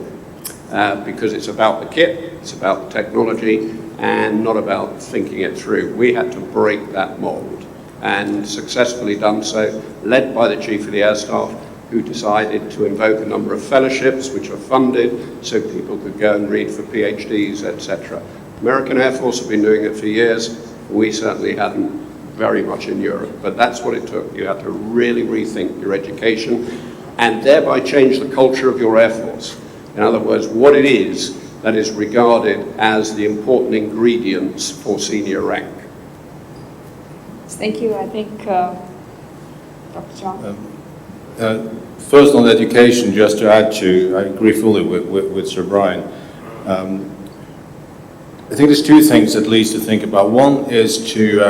S4: because it's about the kit, it's about the technology, and not about thinking it through. We had to break that mould, and successfully done so, led by the Chief of the Air Staff, who decided to invoke a number of fellowships which are funded so people could go and read for PhDs, etc. American Air Force have been doing it for years. We certainly hadn't very much in Europe, but that's what it took. You had to really rethink your education and thereby change the culture of your Air Force. In other words, what it is that is regarded as the important ingredients for senior rank?
S5: Thank you. I think Dr. John.
S8: First on education, just to add to, I agree fully with Sir Brian. I think there's two things at least to think about. One is to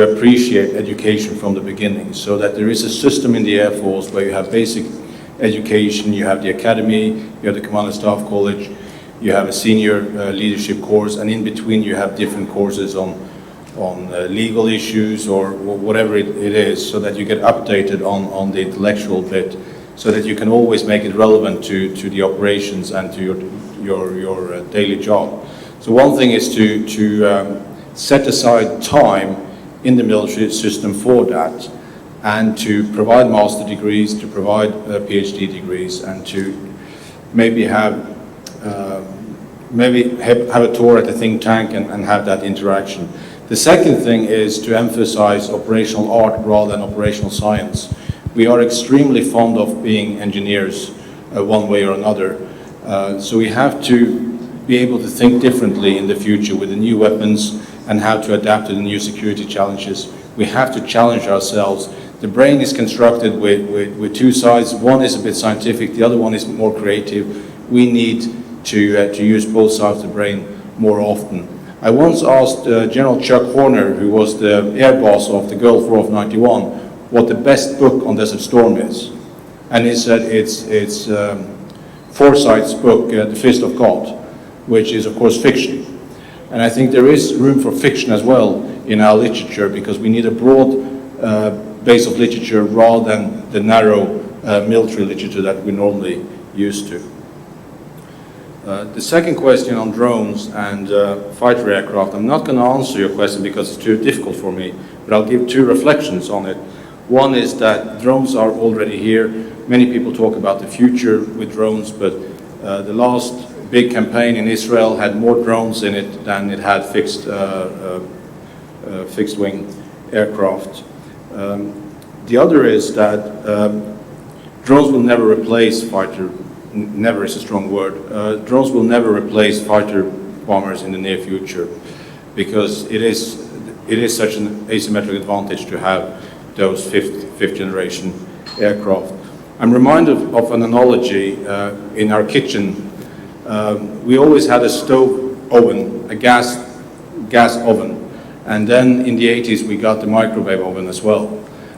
S8: appreciate education from the beginning, so that there is a system in the Air Force where you have basic education, you have the academy, you have the Command and Staff College, you have a senior leadership course, and in between you have different courses on legal issues or whatever it is, so that you get updated on the intellectual bit, so that you can always make it relevant to the operations and to your daily job. So one thing is to set aside time in the military system for that, and to provide master degrees, to provide PhD degrees, and to maybe have a tour at the think tank and have that interaction. The second thing is to emphasize operational art rather than operational science. We are extremely fond of being engineers one way or another. So we have to be able to think differently in the future with the new weapons and how to adapt to the new security challenges. We have to challenge ourselves. The brain is constructed with two sides. One is a bit scientific, the other one is more creative. We need to use both sides of the brain more often. I once asked General Chuck Horner, who was the air boss of the Gulf War of '91, what the best book on Desert Storm is. And he said it's Forsyth's book, The Fist of God, which is of course fiction. And I think there is room for fiction as well in our literature, because we need a broad base of literature rather than the narrow military literature that we're normally used to. The second question on drones and fighter aircraft, I'm not going to answer your question because it's too difficult for me, but I'll give two reflections on it. One is that drones are already here. Many people talk about the future with drones, but the last big campaign in Israel had more drones in it than it had fixed-wing aircraft. The other is that drones will never replace fighter. Never is a strong word. Drones will never replace fighter bombers in the near future, because it is such an asymmetric advantage to have those fifth generation aircraft. I'm reminded of an analogy in our kitchen. We always had a stove oven, a gas oven, and then in the 80s we got the microwave oven as well,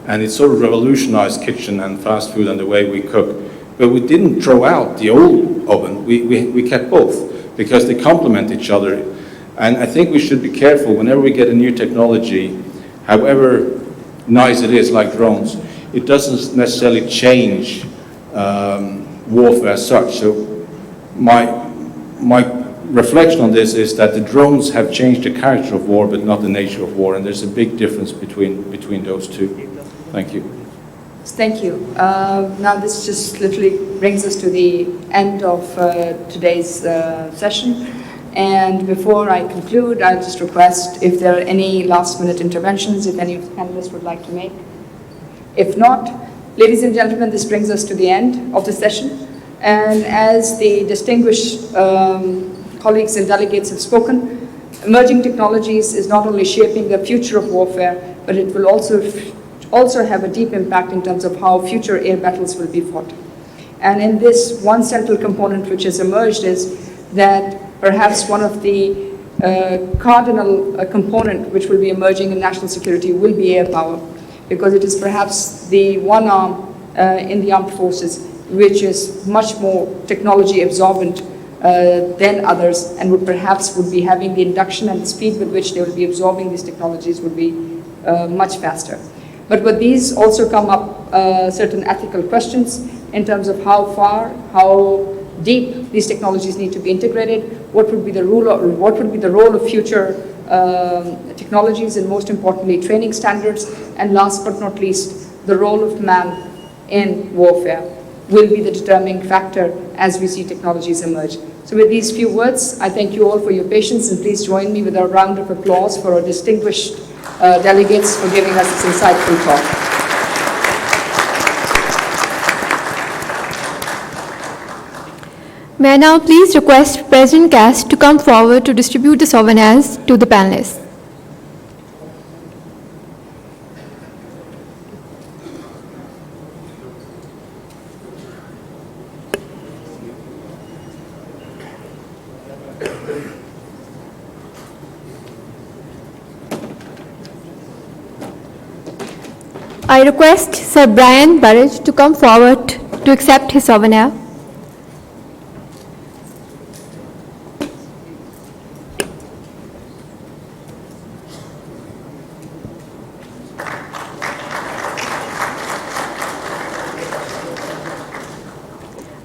S8: and it sort of revolutionized kitchen and fast food and the way we cook. But we didn't throw out the old oven. We kept both because they complement each other. And I think we should be careful whenever we get a new technology, however nice it is, like drones, it doesn't necessarily change warfare as such. So my reflection on this is that the drones have changed the character of war, but not the nature of war. And there's a big difference between those two. Thank you.
S5: Thank you. Now this just literally brings us to the end of today's session. And before I conclude, I'll just request if there are any last-minute interventions, if any of the panelists would like to make. If not, ladies and gentlemen, this brings us to the end of the session. And as the distinguished colleagues and delegates have spoken, emerging technologies is not only shaping the future of warfare, but it will also have a deep impact in terms of how future air battles will be fought. And in this, one central component which has emerged is that perhaps one of the cardinal component which will be emerging in national security will be air power, because it is perhaps the one arm in the armed forces which is much more technology absorbent than others, and would be having the induction and the speed with which they will be absorbing these technologies would be much faster. But with these also come up certain ethical questions in terms of how far, how deep these technologies need to be integrated, what would be the role of future technologies, and most importantly training standards, and last but not least the role of man in warfare will be the determining factor as we see technologies emerge. So with these few words, I thank you all for your patience, and please join me with a round of applause for our distinguished delegates for giving us this insightful talk.
S2: May I now please request President Cass to come forward to distribute the souvenirs to the panelists. I request Sir Brian Burridge to come forward to accept his souvenir.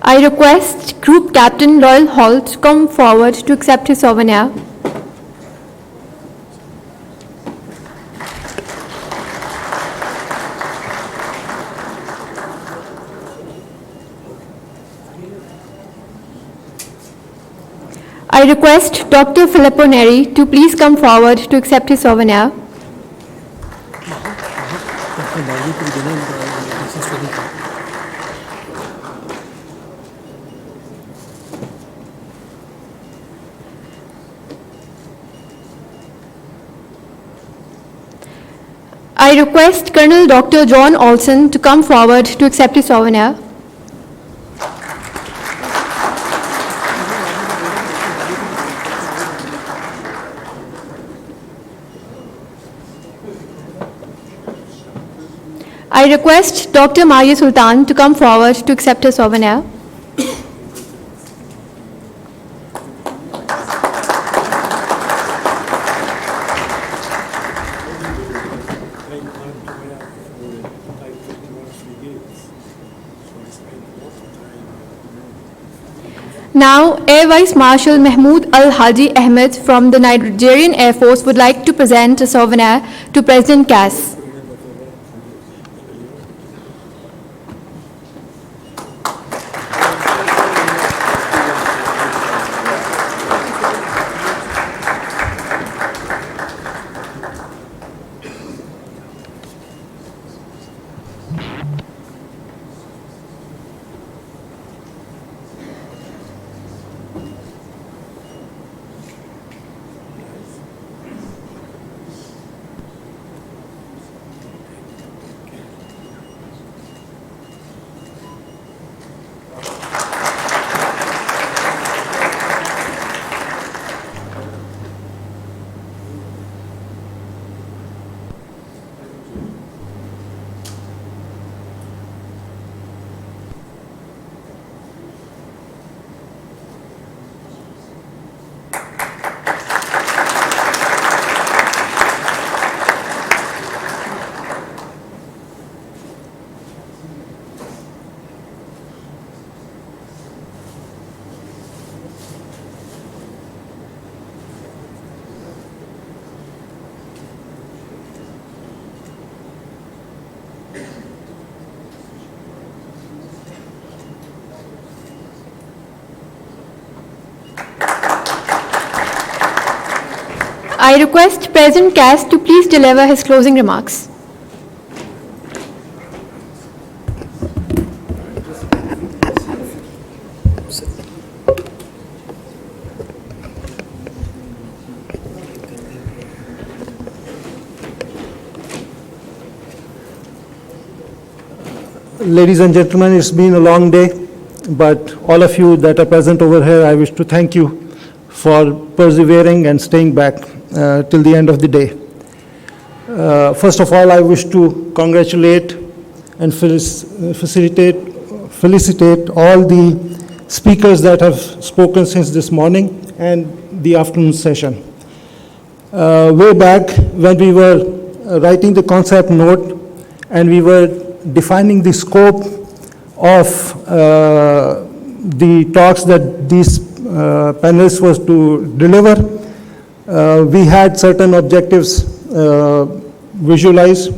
S2: I request Group Captain Loyal Holt to come forward to accept his souvenir. I request Dr. Filippo Neri to please come forward to accept his souvenir. I request Colonel Dr. John Olson to come forward to accept his souvenir. I request Dr. Maria Sultan to come forward to accept his souvenir. Now, Air Vice Marshal Mahmoud Al-Haji Ahmed from the Nigerian Air Force would like to present a souvenir to President Cass. I request President Cass to please deliver his closing remarks.
S3: Ladies and gentlemen, it's been a long day, but all of you that are present over here, I wish to thank you for persevering and staying back till the end of the day. First of all, I wish to congratulate and felicitate all the speakers that have spoken since this morning and the afternoon session. Way back when we were writing the concept note and we were defining the scope of the talks that these panelists was to deliver, we had certain objectives visualized,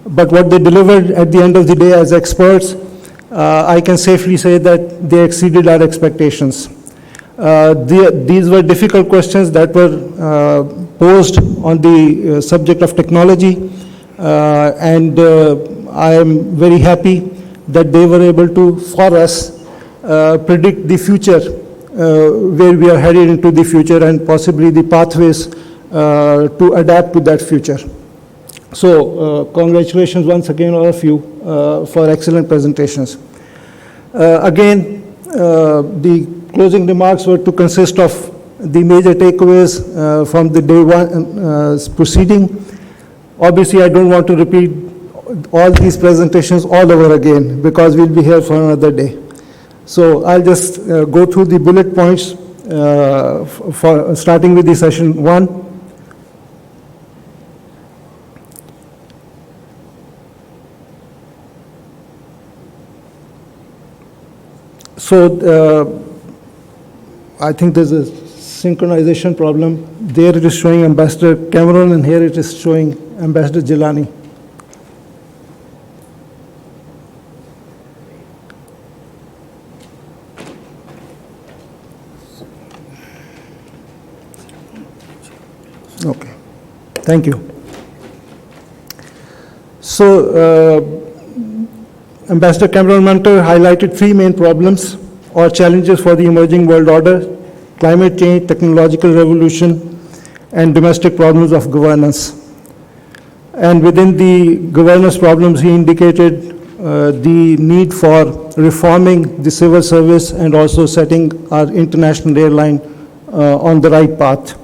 S3: but what they delivered at the end of the day as experts, I can safely say that they exceeded our expectations. These were difficult questions that were posed on the subject of technology, and I am very happy that they were able to, for us, predict the future, where we are headed into the future, and possibly the pathways to adapt to that future. So congratulations once again, all of you, for excellent presentations. Again, the closing remarks were to consist of the major takeaways from the day one proceeding. Obviously, I don't want to repeat all these presentations all over again, because we'll be here for another day. So I'll just go through the bullet points, for starting with the session one. So I think there's a synchronization problem. There it is showing Ambassador Cameron, and here it is showing Ambassador Jilani. Okay, thank you. So Ambassador Cameron Munter highlighted three main problems or challenges for the emerging world order: climate change, technological revolution, and domestic problems of governance. And within the governance problems, he indicated the need for reforming the civil service and also setting our international airline on the right path.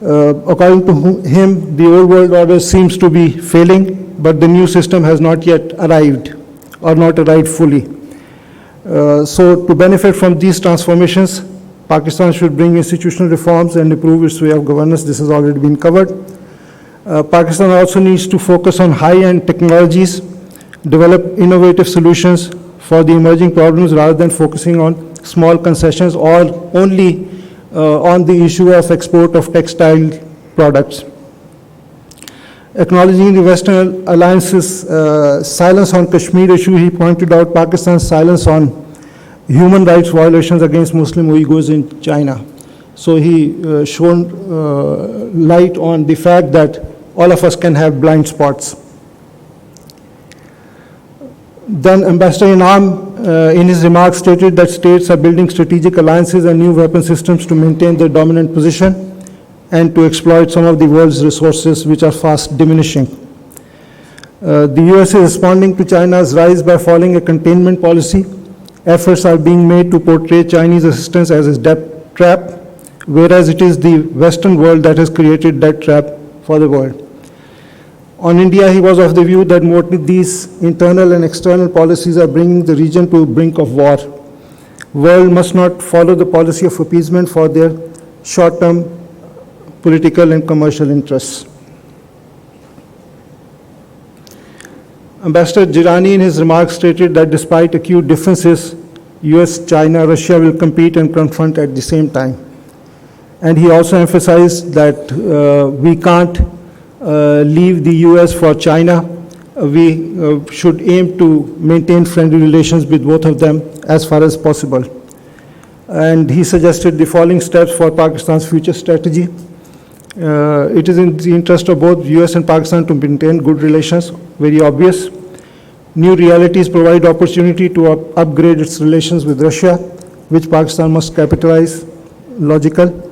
S3: According to him, the old world order seems to be failing, but the new system has not yet arrived, or not arrived fully. So to benefit from these transformations, Pakistan should bring institutional reforms and improve its way of governance. This has already been covered. Pakistan also needs to focus on high-end technologies, develop innovative solutions for the emerging problems rather than focusing on small concessions or only on the issue of export of textile products. Acknowledging the Western alliance's silence on Kashmir issue, he pointed out Pakistan's silence on human rights violations against Muslim Uyghurs in China. So he shone light on the fact that all of us can have blind spots. Then Ambassador Inam, in his remarks, stated that states are building strategic alliances and new weapon systems to maintain their dominant position and to exploit some of the world's resources, which are fast diminishing. The US is responding to China's rise by following a containment policy. Efforts are being made to portray Chinese assistance as a debt trap, whereas it is the Western world that has created that trap for the world. On India, he was of the view that these internal and external policies are bringing the region to the brink of war. World must not follow the policy of appeasement for their short-term political and commercial interests. Ambassador Jirani in his remarks stated that despite acute differences, US, China, Russia will compete and confront at the same time. And he also emphasized that we can't leave the US for China. We should aim to maintain friendly relations with both of them as far as possible. And he suggested the following steps for Pakistan's future strategy. It is in the interest of both US and Pakistan to maintain good relations, very obvious. New realities provide opportunity to upgrade its relations with Russia, which Pakistan must capitalize, logical.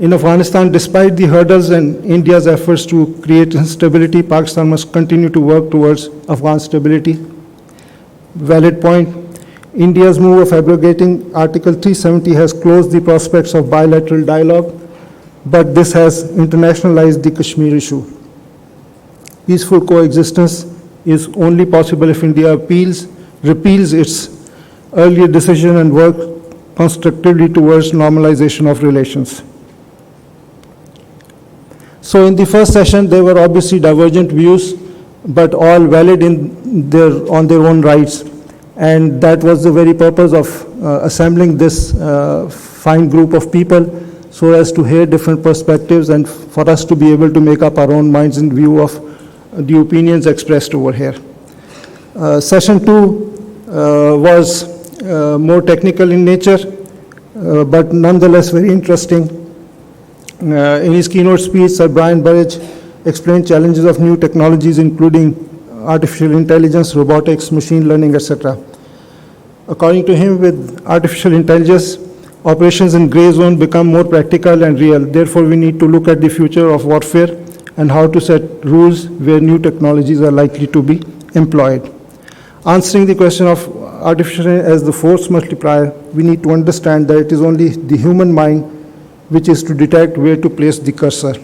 S3: In Afghanistan, despite the hurdles and India's efforts to create instability, Pakistan must continue to work towards Afghan stability. Valid point. India's move of abrogating Article 370 has closed the prospects of bilateral dialogue, but this has internationalized the Kashmir issue. Peaceful coexistence is only possible if India repeals its earlier decision and works constructively towards normalization of relations. So in the first session, there were obviously divergent views, but all valid on their own rights. And that was the very purpose of assembling this fine group of people, so as to hear different perspectives and for us to be able to make up our own minds in view of the opinions expressed over here. Session 2 was more technical in nature, but nonetheless very interesting. In his keynote speech, Sir Brian Burridge explained challenges of new technologies, including artificial intelligence, robotics, machine learning, etc. According to him, with artificial intelligence, operations in gray zone become more practical and real. Therefore, we need to look at the future of warfare and how to set rules where new technologies are likely to be employed. Answering the question of artificial as the force multiplier, we need to understand that it is only the human mind which is to detect where to place the cursor.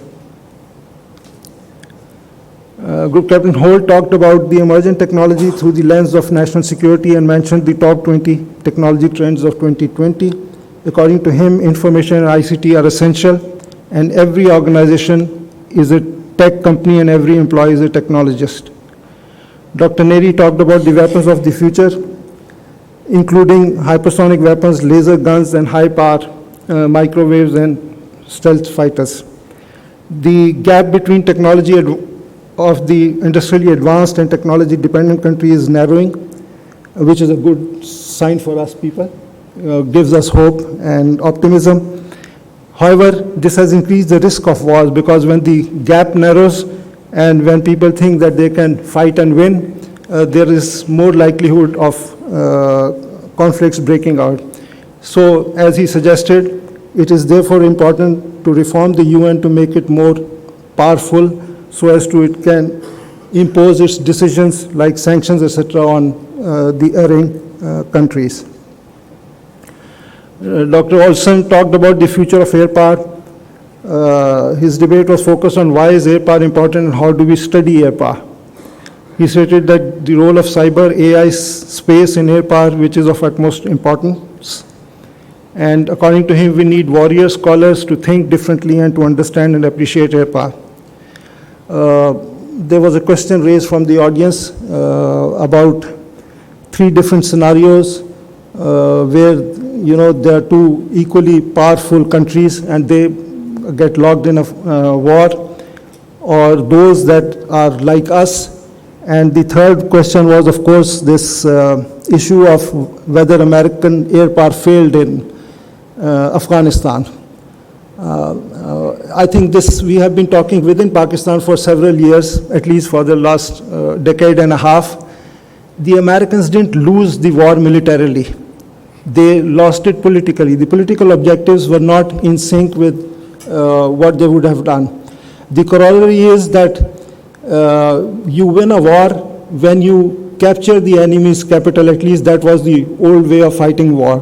S3: Group Captain Holt talked about the emergent technology through the lens of national security and mentioned the top 20 technology trends of 2020. According to him, information and ICT are essential, and every organization is a tech company and every employee is a technologist. Dr. Neri talked about the weapons of the future, including hypersonic weapons, laser guns, and high-power microwaves and stealth fighters. The gap between technology of the industrially advanced and technology-dependent country is narrowing, which is a good sign for us people, gives us hope and optimism. However, this has increased the risk of wars because when the gap narrows and when people think that they can fight and win, there is more likelihood of conflicts breaking out. So, as he suggested, it is therefore important to reform the UN to make it more powerful so as to it can impose its decisions like sanctions, etc., on the erring countries. Dr. Olson talked about the future of air power. His debate was focused on why is air power important and how do we study air power. He stated that the role of cyber, AI, space in air power, which is of utmost importance. And according to him, we need warrior scholars to think differently and to understand and appreciate air power. There was a question raised from the audience about 3 different scenarios where there are 2 equally powerful countries and they get locked in a war, or those that are like us. And the third question was, of course, this issue of whether American air power failed in Afghanistan. I think we have been talking within Pakistan for several years, at least for the last decade and a half. The Americans didn't lose the war militarily. They lost it politically. The political objectives were not in sync with what they would have done. The corollary is that you win a war when you capture the enemy's capital. At least that was the old way of fighting war.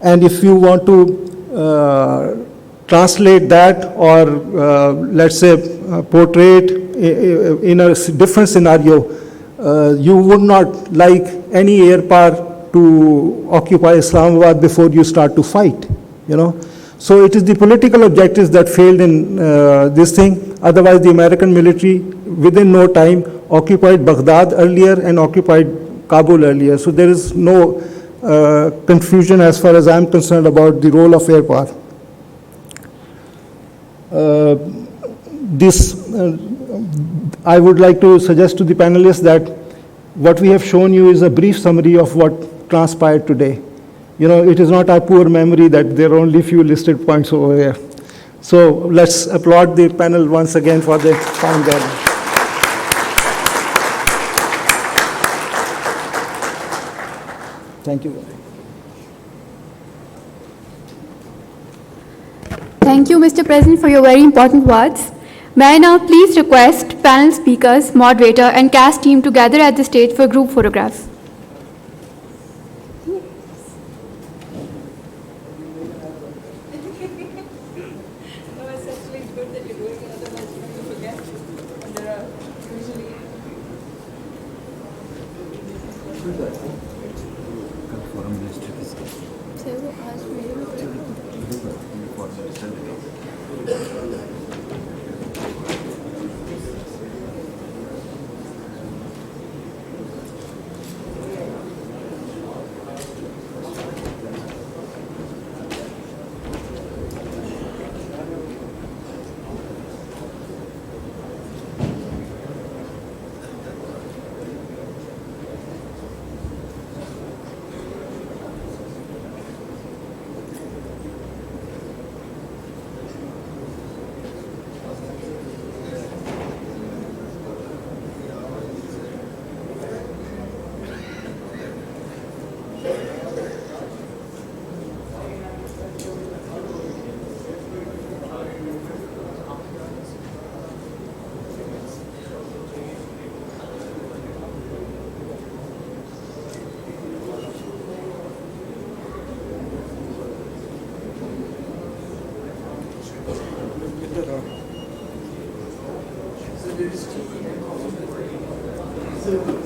S3: And if you want to translate that or let's say portray it in a different scenario, you would not like any air power to occupy Islamabad before you start to fight, So it is the political objectives that failed in this thing. Otherwise, the American military, within no time, occupied Baghdad earlier and occupied Kabul earlier. So there is no confusion as far as I'm concerned about the role of air power. I would like to suggest to the panelists that what we have shown you is a brief summary of what transpired today. It is not our poor memory that there are only few listed points over here. So let's applaud the panel once again for the fine gathering. Thank you.
S2: Thank you, Mr. President, for your very important words. May I now please request panel speakers, moderator, and cast team to gather at the stage for group photographs.
S1: to